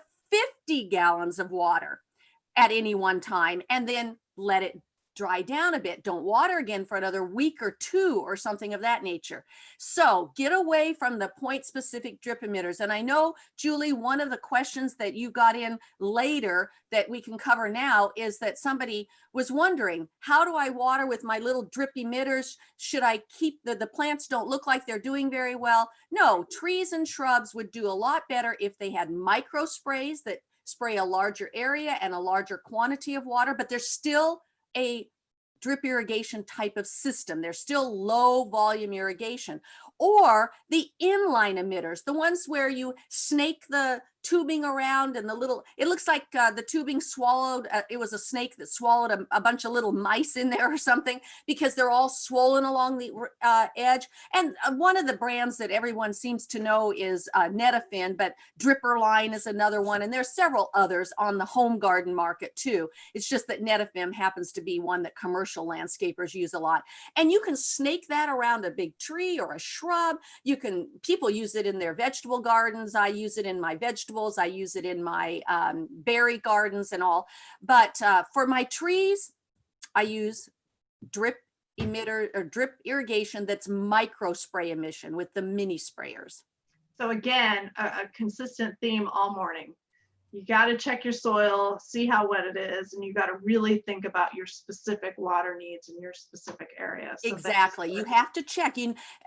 50 gallons of water at any one time, and then let it dry down a bit. Don't water again for another week or 2 or something of that nature. So get away from the point specific drip emitters. And I know, Julie, one of the questions that you got in later that we can cover now is that somebody was wondering, how do I water with my little drip emitters? Should I keep the plants don't look like they're doing very well? No, trees and shrubs would do a lot better if they had micro sprays that spray a larger area and a larger quantity of water, but there's still a drip irrigation type of system. There's still low volume irrigation. Or the inline emitters, the ones where you snake the tubing around and the little, it looks like the tubing swallowed, it was a snake that swallowed a bunch of little mice in there or something, because they're all swollen along the edge. And one of the brands that everyone seems to know is Netafin, but Dripper Line is another one. And there's several others on the home garden market too. It's just that Netafin happens to be one that commercial landscapers use a lot. And you can snake that around a big tree or a shrub. People use it in their vegetable gardens. I use it in my vegetables. I use it in my berry gardens and all. But for my trees, I use drip emitter or drip irrigation that's micro spray emission with the mini sprayers.
So again, a consistent theme all morning. You got to check your soil, see how wet it is, and you got to really think about your specific water needs in your specific area. So
exactly. You have to check.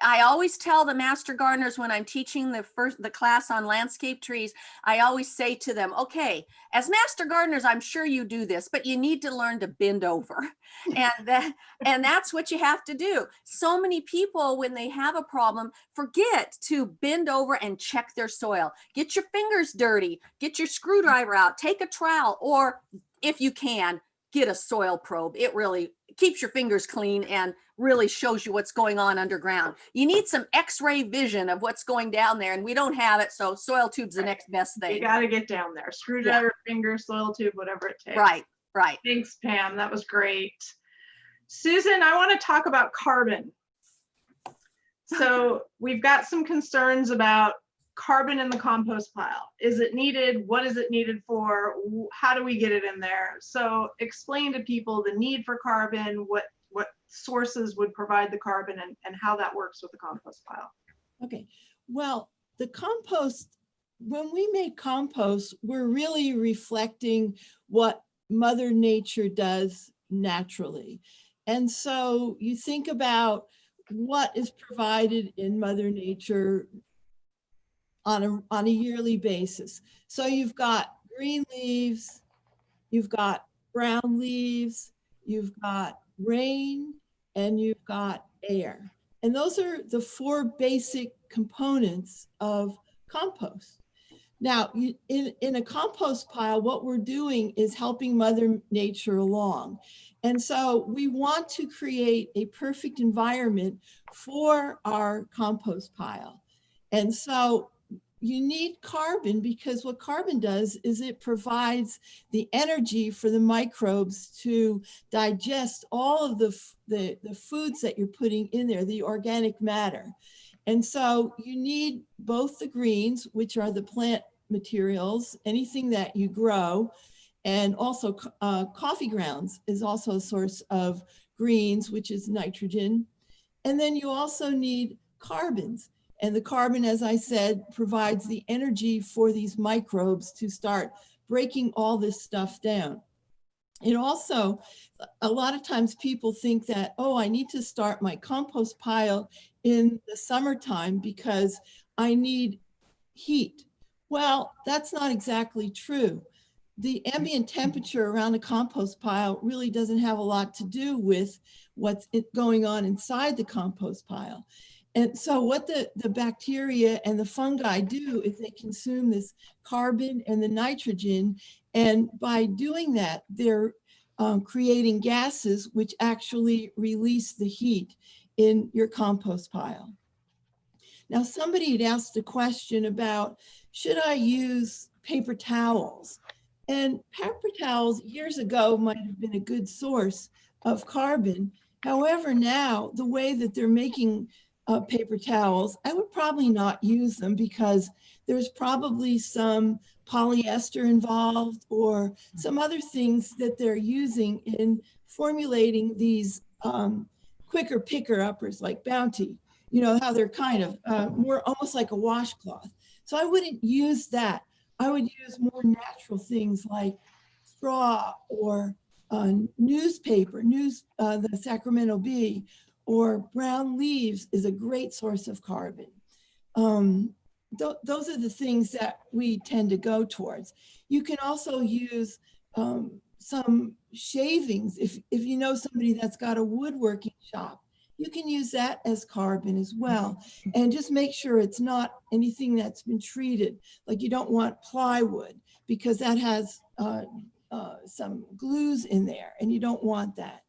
I always tell the master gardeners when I'm teaching the class on landscape trees, I always say to them, okay, as master gardeners, I'm sure you do this, but you need to learn to bend over. And that's what you have to do. So many people, when they have a problem, forget to bend over and check their soil. Get your fingers dirty, get your screwdriver out, take a trowel, or if you can, get a soil probe. It really keeps your fingers clean and really shows you what's going on underground. You need some x-ray vision of what's going down there, and we don't have it, so soil tube's the next best thing.
You got to get down there. Screwdriver, finger, soil tube, whatever it takes.
Right.
Thanks, Pam. That was great. Susan, I want to talk about carbon. So we've got some concerns about carbon in the compost pile. Is it needed? What is it needed for? How do we get it in there? So explain to people the need for carbon, what sources would provide the carbon, and how that works with the compost pile.
Okay, well, the compost, when we make compost, we're really reflecting what Mother Nature does naturally. And so you think about what is provided in Mother Nature on a yearly basis. So you've got green leaves, you've got brown leaves, you've got rain, and you've got air. And those are the 4 basic components of compost. Now, in a compost pile, what we're doing is helping Mother Nature along. And so we want to create a perfect environment for our compost pile. And so you need carbon, because what carbon does is it provides the energy for the microbes to digest all of the foods that you're putting in there, the organic matter. And so you need both the greens, which are the plant materials, anything that you grow, and also coffee grounds is also a source of greens, which is nitrogen. And then you also need carbons. And the carbon, as I said, provides the energy for these microbes to start breaking all this stuff down. It also, a lot of times people think that, oh, I need to start my compost pile in the summertime because I need heat. Well, that's not exactly true. The ambient temperature around a compost pile really doesn't have a lot to do with what's going on inside the compost pile. And so what the bacteria and the fungi do is they consume this carbon and the nitrogen. And by doing that, they're creating gases which actually release the heat in your compost pile. Now, somebody had asked a question about, should I use paper towels? And paper towels years ago might have been a good source of carbon. However, now the way that they're making paper towels, I would probably not use them because there's probably some polyester involved or some other things that they're using in formulating these quicker picker-uppers like Bounty. You know, how they're kind of more almost like a washcloth. So I wouldn't use that. I would use more natural things like straw or newspaper, the Sacramento Bee, or brown leaves is a great source of carbon. Those are the things that we tend to go towards. You can also use some shavings. If you know somebody that's got a woodworking shop, you can use that as carbon as well. And just make sure it's not anything that's been treated. Like you don't want plywood because that has some glues in there and you don't want that.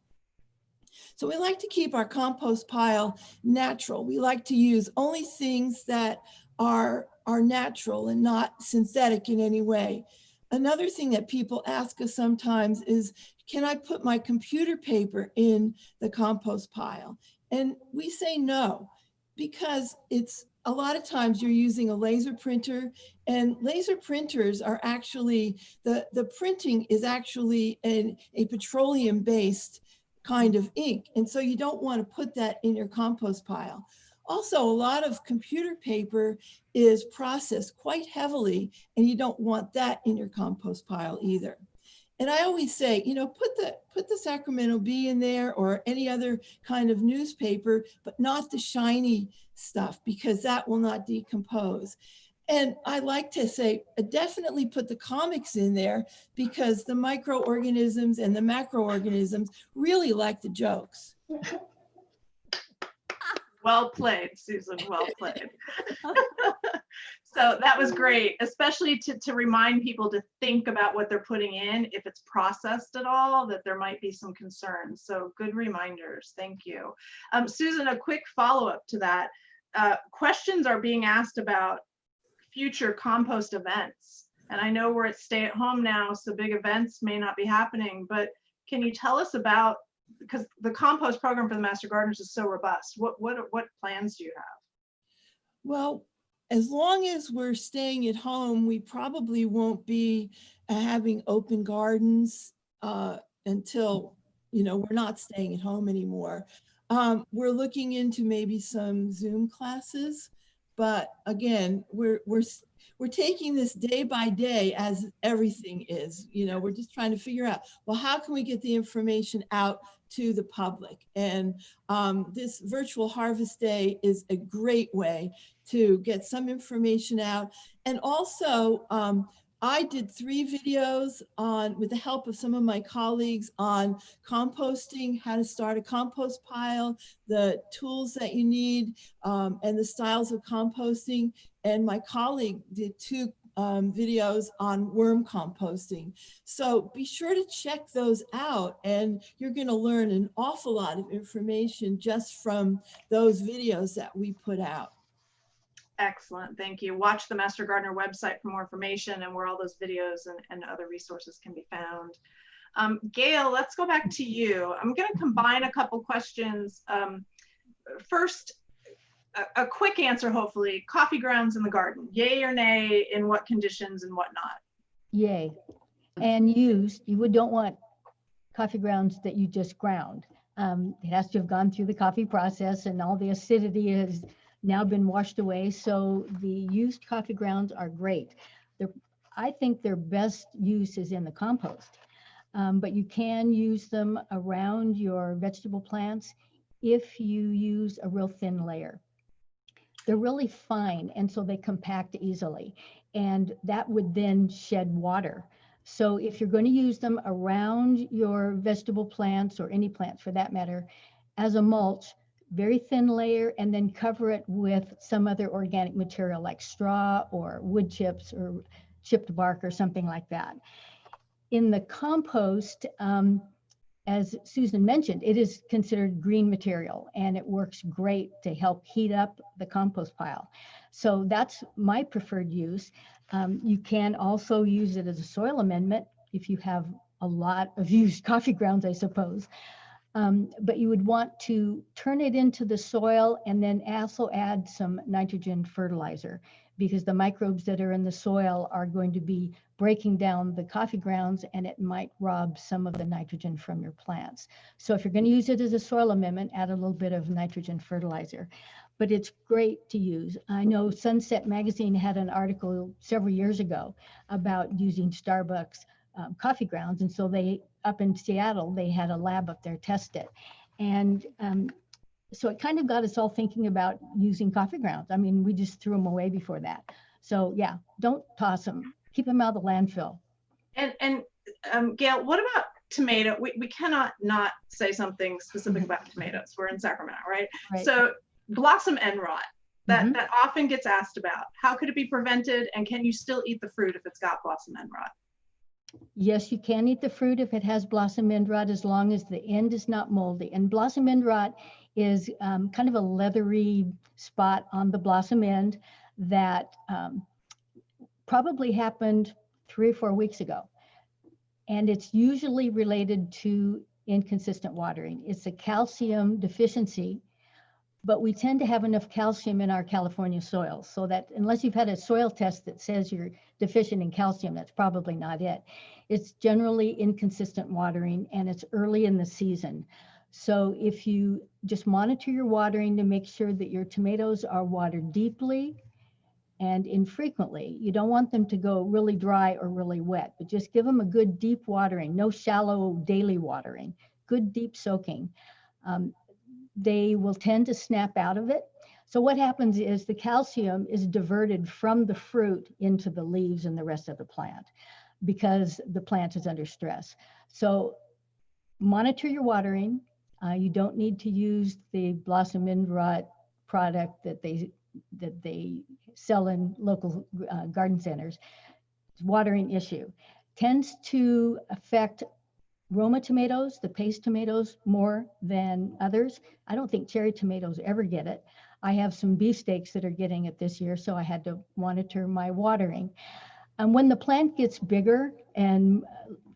So we like to keep our compost pile natural. We like to use only things that are natural and not synthetic in any way. Another thing that people ask us sometimes is, can I put my computer paper in the compost pile? And we say no, because it's a lot of times you're using a laser printer, and laser printers are actually, the printing is actually a petroleum-based kind of ink. And so you don't want to put that in your compost pile. Also, a lot of computer paper is processed quite heavily, and you don't want that in your compost pile either. And I always say, you know, put the Sacramento Bee in there or any other kind of newspaper, but not the shiny stuff, because that will not decompose. And I like to say, definitely put the comics in there, because the microorganisms and the macroorganisms really like the jokes.
Well played, Susan, well played. So that was great, especially to remind people to think about what they're putting in, if it's processed at all, that there might be some concerns. So good reminders, thank you. Susan, a quick follow-up to that. Questions are being asked about future compost events. And I know we're at stay at home now, so big events may not be happening, but can you tell us about, because the compost program for the Master Gardeners is so robust, what plans do you have?
Well, as long as we're staying at home, we probably won't be having open gardens until, you know, we're not staying at home anymore. We're looking into maybe some Zoom classes, but again, we're taking this day by day, as everything is. You know, we're just trying to figure out, well, how can we get the information out to the public? And this virtual harvest day is a great way to get some information out. And also, I did 3 videos with the help of some of my colleagues on composting, how to start a compost pile, the tools that you need, and the styles of composting. And my colleague did 2 videos on worm composting. So be sure to check those out, and you're going to learn an awful lot of information just from those videos that we put out.
Excellent, thank you. Watch the Master Gardener website for more information and where all those videos and other resources can be found. Gail, let's go back to you. I'm going to combine a couple questions. First, a quick answer, hopefully. Coffee grounds in the garden, yay or nay, in what conditions and whatnot?
Yay. And used, you don't want coffee grounds that you just ground. It has to have gone through the coffee process and all the acidity has now been washed away. So the used coffee grounds are great. I think their best use is in the compost, but you can use them around your vegetable plants if you use a real thin layer. They're really fine, and so they compact easily, and that would then shed water. So if you're going to use them around your vegetable plants, or any plants for that matter, as a mulch, very thin layer, and then cover it with some other organic material like straw or wood chips or chipped bark or something like that. In the compost, as Susan mentioned, it is considered green material, and it works great to help heat up the compost pile. So that's my preferred use. You can also use it as a soil amendment if you have a lot of used coffee grounds, I suppose. But you would want to turn it into the soil and then also add some nitrogen fertilizer, because the microbes that are in the soil are going to be breaking down the coffee grounds, and it might rob some of the nitrogen from your plants. So if you're going to use it as a soil amendment, add a little bit of nitrogen fertilizer. But it's great to use. I know Sunset Magazine had an article several years ago about using Starbucks coffee grounds, and so they, up in Seattle, they had a lab up there test it. And so it kind of got us all thinking about using coffee grounds. I mean, we just threw them away before that. So yeah, don't toss them. Keep them out of the landfill.
And Gail, what about tomato? We cannot not say something specific about tomatoes. We're in Sacramento, right?
Right.
So blossom end rot, that often gets asked about. How could it be prevented, and can you still eat the fruit if it's got blossom end rot?
Yes, you can eat the fruit if it has blossom end rot, as long as the end is not moldy. And blossom end rot is kind of a leathery spot on the blossom end that probably happened 3 or 4 weeks ago. And it's usually related to inconsistent watering. It's a calcium deficiency, but we tend to have enough calcium in our California soils, so that unless you've had a soil test that says you're deficient in calcium, that's probably not it. It's generally inconsistent watering, and it's early in the season. So if you just monitor your watering to make sure that your tomatoes are watered deeply and infrequently. You don't want them to go really dry or really wet, but just give them a good deep watering, no shallow daily watering, good deep soaking. They will tend to snap out of it. So what happens is the calcium is diverted from the fruit into the leaves and the rest of the plant, because the plant is under stress. So monitor your watering. You don't need to use the blossom end rot product that they sell in local garden centers. It's a watering issue. Tends to affect Roma tomatoes, the paste tomatoes, more than others. I don't think cherry tomatoes ever get it. I have some beefsteaks that are getting it this year, so I had to monitor my watering. And when the plant gets bigger and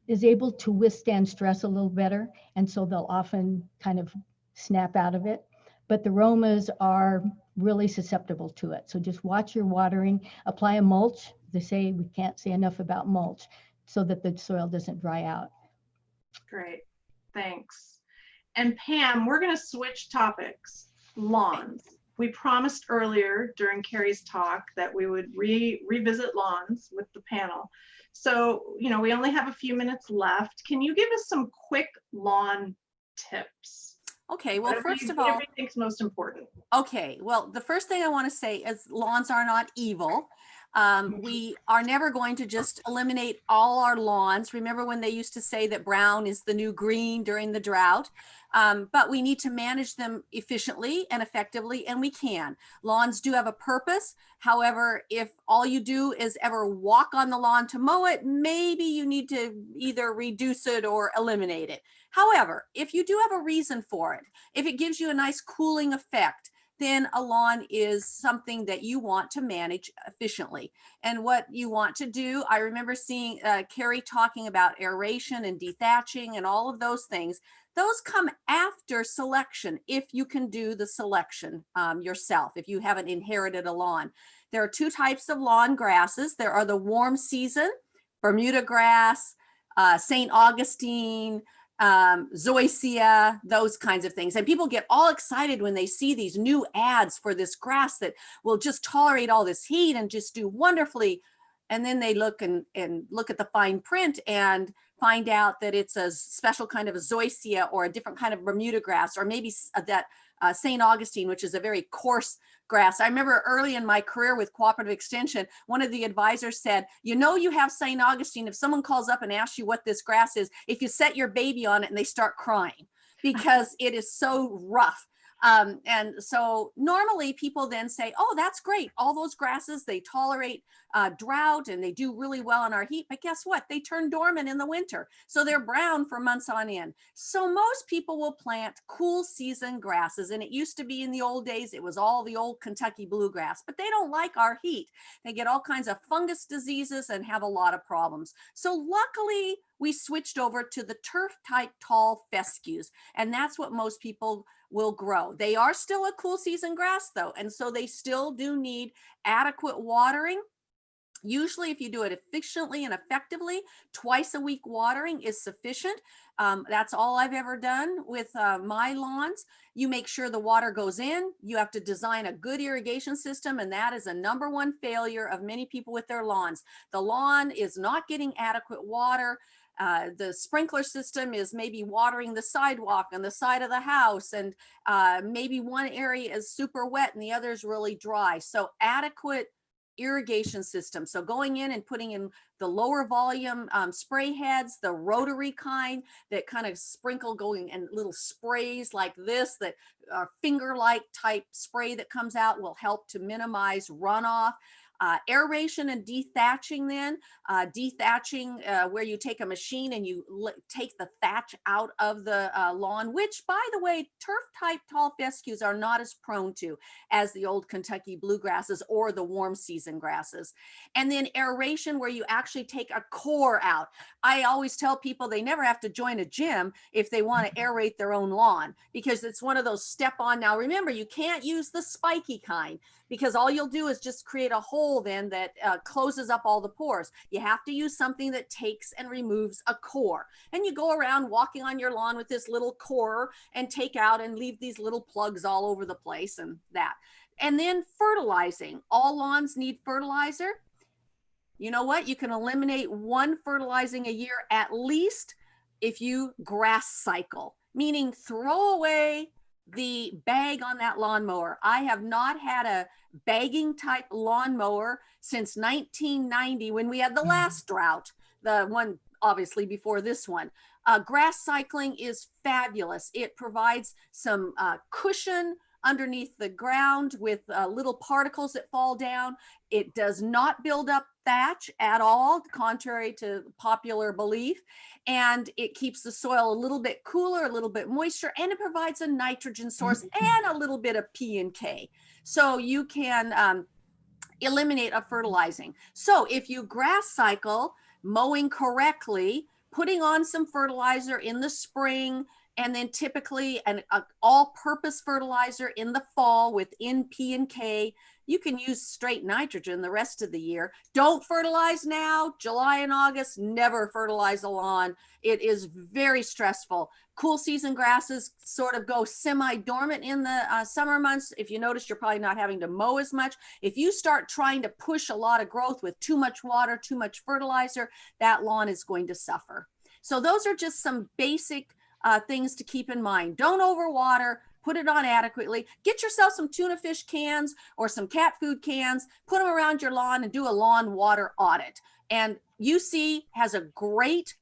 is able to withstand stress a little better, and so they'll often kind of snap out of it. But the Romas are really susceptible to it. So just watch your watering, apply a mulch. They say we can't say enough about mulch, so that the soil doesn't dry out.
Great, thanks. And Pam, we're going to switch topics. Lawns. We promised earlier during Karrie's talk that we would revisit lawns with the panel. So, you know, we only have a few minutes left. Can you give us some quick lawn tips?
Okay, well, first of all,
whatever you think's most important.
okay, well, the first thing I want to say is lawns are not evil. We are never going to just eliminate all our lawns. Remember when they used to say that brown is the new green during the drought? But we need to manage them efficiently and effectively, and we can. Lawns do have a purpose. However, if all you do is ever walk on the lawn to mow it, maybe you need to either reduce it or eliminate it. However, if you do have a reason for it, if it gives you a nice cooling effect, then a lawn is something that you want to manage efficiently. And what you want to do, I remember seeing Karrie talking about aeration and dethatching and all of those things. Those come after selection, if you can do the selection yourself, if you haven't inherited a lawn. There are two types of lawn grasses. There are the warm season, Bermuda grass, St. Augustine, zoysia, those kinds of things. And people get all excited when they see these new ads for this grass that will just tolerate all this heat and just do wonderfully. And then they look and look at the fine print and find out that it's a special kind of a zoysia or a different kind of Bermuda grass, or maybe that St. Augustine, which is a very coarse grass. I remember early in my career with Cooperative Extension, one of the advisors said, you know, you have St. Augustine if someone calls up and asks you what this grass is, if you set your baby on it and they start crying because it is so rough. And so normally people then say, oh, that's great. All those grasses, they tolerate drought and they do really well in our heat. But guess what? They turn dormant in the winter. So they're brown for months on end. So most people will plant cool season grasses. And it used to be in the old days, it was all the old Kentucky bluegrass, but they don't like our heat. They get all kinds of fungus diseases and have a lot of problems. So luckily, we switched over to the turf type tall fescues. And that's what most people will grow. They are still a cool season grass though. And so they still do need adequate watering. Usually if you do it efficiently and effectively, twice a week watering is sufficient. That's all I've ever done with my lawns. You make sure the water goes in. You have to design a good irrigation system, and that is a number one failure of many people with their lawns. The lawn is not getting adequate water. The sprinkler system is maybe watering the sidewalk on the side of the house, and maybe one area is super wet and the other is really dry. So adequate irrigation system. So going in and putting in the lower volume spray heads, the rotary kind that kind of sprinkle going and little sprays like this that are finger-like type spray that comes out will help to minimize runoff. Aeration and dethatching then. Dethatching where you take a machine and you take the thatch out of the lawn, which by the way, turf type tall fescues are not as prone to as the old Kentucky bluegrasses or the warm season grasses. And then aeration where you actually take a core out. I always tell people they never have to join a gym if they want to aerate their own lawn, because it's one of those step on. Now remember, you can't use the spiky kind, because all you'll do is just create a hole then that closes up all the pores. You have to use something that takes and removes a core. And you go around walking on your lawn with this little core and take out and leave these little plugs all over the place and that. And then fertilizing. All lawns need fertilizer. You know what? You can eliminate one fertilizing a year at least if you grass cycle, meaning throw away the bag on that lawnmower. I have not had a bagging type lawnmower since 1990 when we had the last drought, the one obviously before this one. Grass cycling is fabulous. It provides some cushion underneath the ground with little particles that fall down. It does not build up thatch at all, contrary to popular belief. And it keeps the soil a little bit cooler, a little bit moisture, and it provides a nitrogen source and a little bit of P and K. So you can eliminate a fertilizing. So if you grass cycle, mowing correctly, putting on some fertilizer in the spring, and then typically an all-purpose fertilizer in the fall with P and K. You can use straight nitrogen the rest of the year. Don't fertilize now. July and August, never fertilize a lawn. It is very stressful. Cool season grasses sort of go semi-dormant in the summer months. If you notice, you're probably not having to mow as much. If you start trying to push a lot of growth with too much water, too much fertilizer, that lawn is going to suffer. So those are just some basic things to keep in mind. Don't overwater, put it on adequately. Get yourself some tuna fish cans or some cat food cans, put them around your lawn and do a lawn water audit. And UC has a great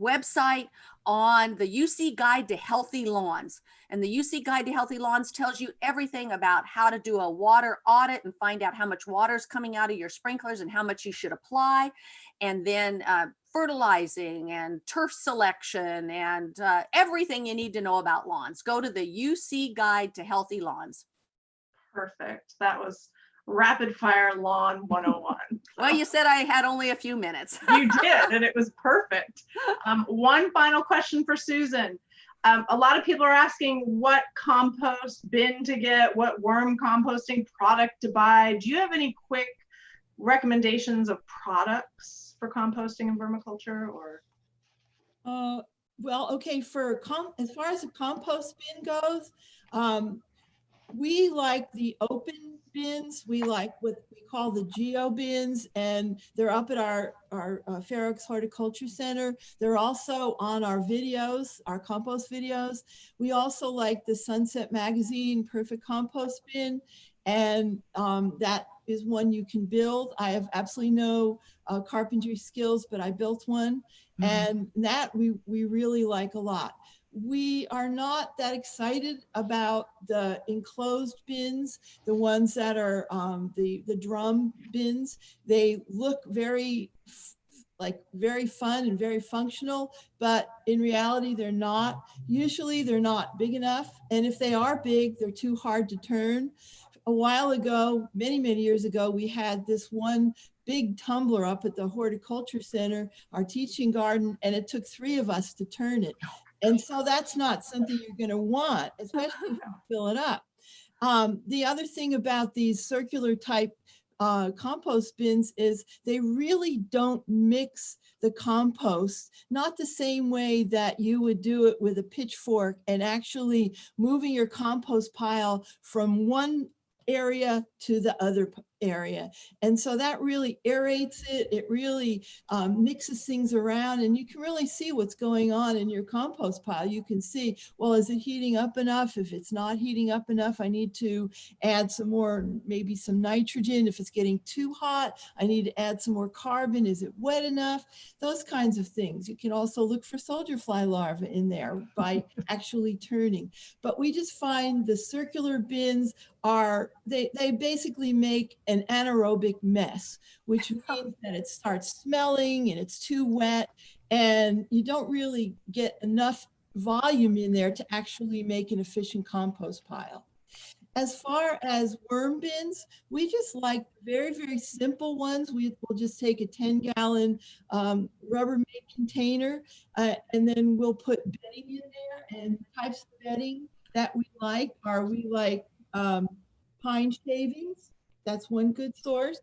website on the UC Guide to Healthy Lawns. And the UC Guide to Healthy Lawns tells you everything about how to do a water audit and find out how much water is coming out of your sprinklers and how much you should apply. And then fertilizing and turf selection and everything you need to know about lawns. Go to the UC Guide to Healthy Lawns.
Perfect. That was rapid fire lawn 101.
Well, you said I had only a few minutes.
You did, and it was perfect. One final question for Susan. A lot of people are asking what compost bin to get, what worm composting product to buy. Do you have any quick recommendations of products for composting and vermiculture? Or
Well, okay, as far as the compost bin goes, we like the open bins. We like what we call the geo bins, and they're up at our Fair Oaks Horticulture Center. They're also on our videos, our compost videos. We also like the Sunset Magazine Perfect Compost Bin, and that is one you can build. I have absolutely no carpentry skills, but I built one, and that we really like a lot. We are not that excited about the enclosed bins, the ones that are the drum bins. They look very fun and very functional, but in reality, they're not. Usually they're not big enough. And if they are big, they're too hard to turn. A while ago, many years ago, we had this one big tumbler up at the Horticulture Center, our teaching garden, and it took 3 of us to turn it. And so that's not something you're going to want, especially if you fill it up. The other thing about these circular type compost bins is they really don't mix the compost, not the same way that you would do it with a pitchfork and actually moving your compost pile from one area to the other area. And so that really aerates it. It really mixes things around, and you can really see what's going on in your compost pile. You can see, well, is it heating up enough? If it's not heating up enough, I need to add some more, maybe some nitrogen. If it's getting too hot, I need to add some more carbon. Is it wet enough? Those kinds of things. You can also look for soldier fly larvae in there by actually turning. But we just find the circular bins are, they basically make an anaerobic mess, which means that it starts smelling and it's too wet, and you don't really get enough volume in there to actually make an efficient compost pile. As far as worm bins, we just like very simple ones. We will just take a 10-gallon Rubbermaid container, and then we'll put bedding in there. And types of bedding that we like are, we like pine shavings. That's one good source.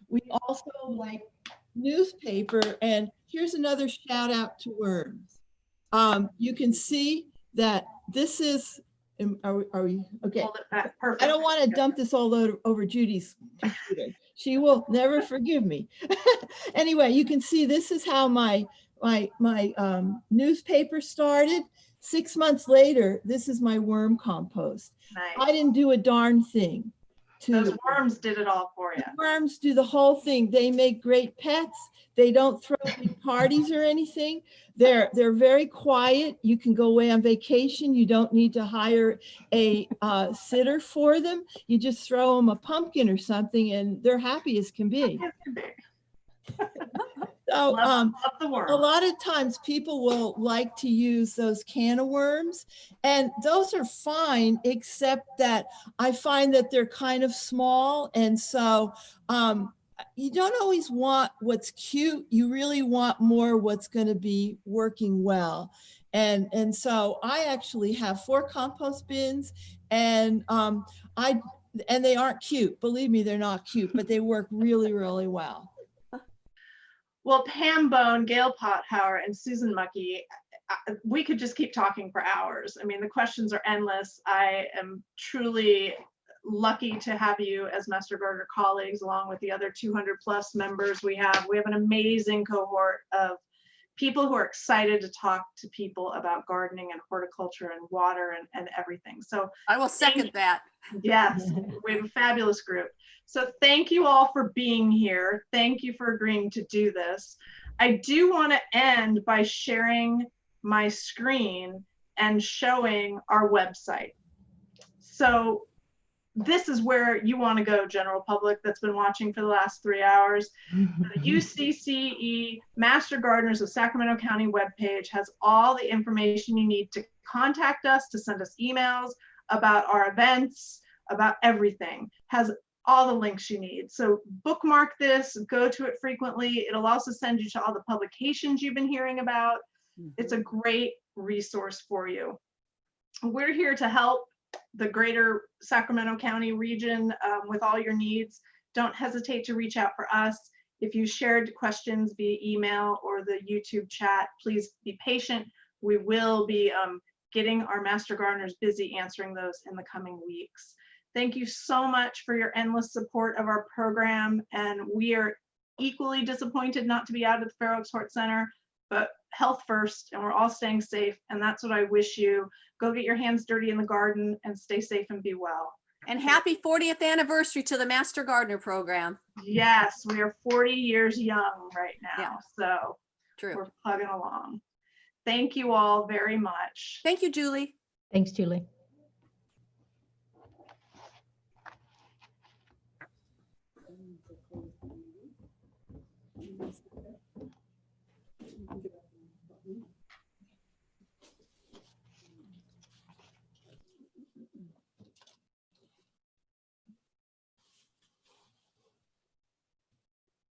We also like newspaper, and here's another shout out to worms. You can see that this is, are we okay?
Hold it back. Perfect.
I don't want to dump this all over Judy's computer. She will never forgive me. Anyway, you can see this is how my newspaper started. 6 months later, this is my worm compost.
Nice.
I didn't do a darn thing.
Those worms did it all for you.
Worms do the whole thing. They make great pets. They don't throw big parties or anything. They're very quiet. You can go away on vacation. You don't need to hire a sitter for them. You just throw them a pumpkin or something, and they're happy as can be. So
love the worm.
a lot of times people will like to use those can of worms, and those are fine, except that I find that they're kind of small. And so you don't always want what's cute. You really want more what's going to be working well. And so I actually have 4 compost bins, and they aren't cute. Believe me, they're not cute, but they work really well.
Well, Pam Bone, Gail Pothauer, and Susan Mucky, we could just keep talking for hours. I mean, the questions are endless. I am truly lucky to have you as Master Gardener colleagues, along with the other 200+ members we have. We have an amazing cohort of people who are excited to talk to people about gardening and horticulture and water and everything. So
I will second that.
yes, we have a fabulous group. So thank you all for being here. Thank you for agreeing to do this. I do want to end by sharing my screen and showing our website. So this is where you want to go, general public that's been watching for the last 3 hours. The UCCE Master Gardeners of Sacramento County webpage has all the information you need to contact us, to send us emails about our events, about everything. Has all the links you need. So bookmark this, go to it frequently. It'll also send you to all the publications you've been hearing about. It's a great resource for you. We're here to help the greater Sacramento County region with all your needs. Don't hesitate to reach out for us. If you shared questions via email or the YouTube chat, please be patient. We will be getting our Master Gardeners busy answering those in the coming weeks. Thank you so much for your endless support of our program. And we are equally disappointed not to be out at the Fair Oaks Hort Center, but health first, and we're all staying safe. And that's what I wish you. Go get your hands dirty in the garden and stay safe and be well.
And happy 40th anniversary to the Master Gardener program.
Yes, we are 40 years young right now.
Yeah.
So
True.
we're plugging along. Thank you all very much.
Thank you, Julie.
Thanks, Julie.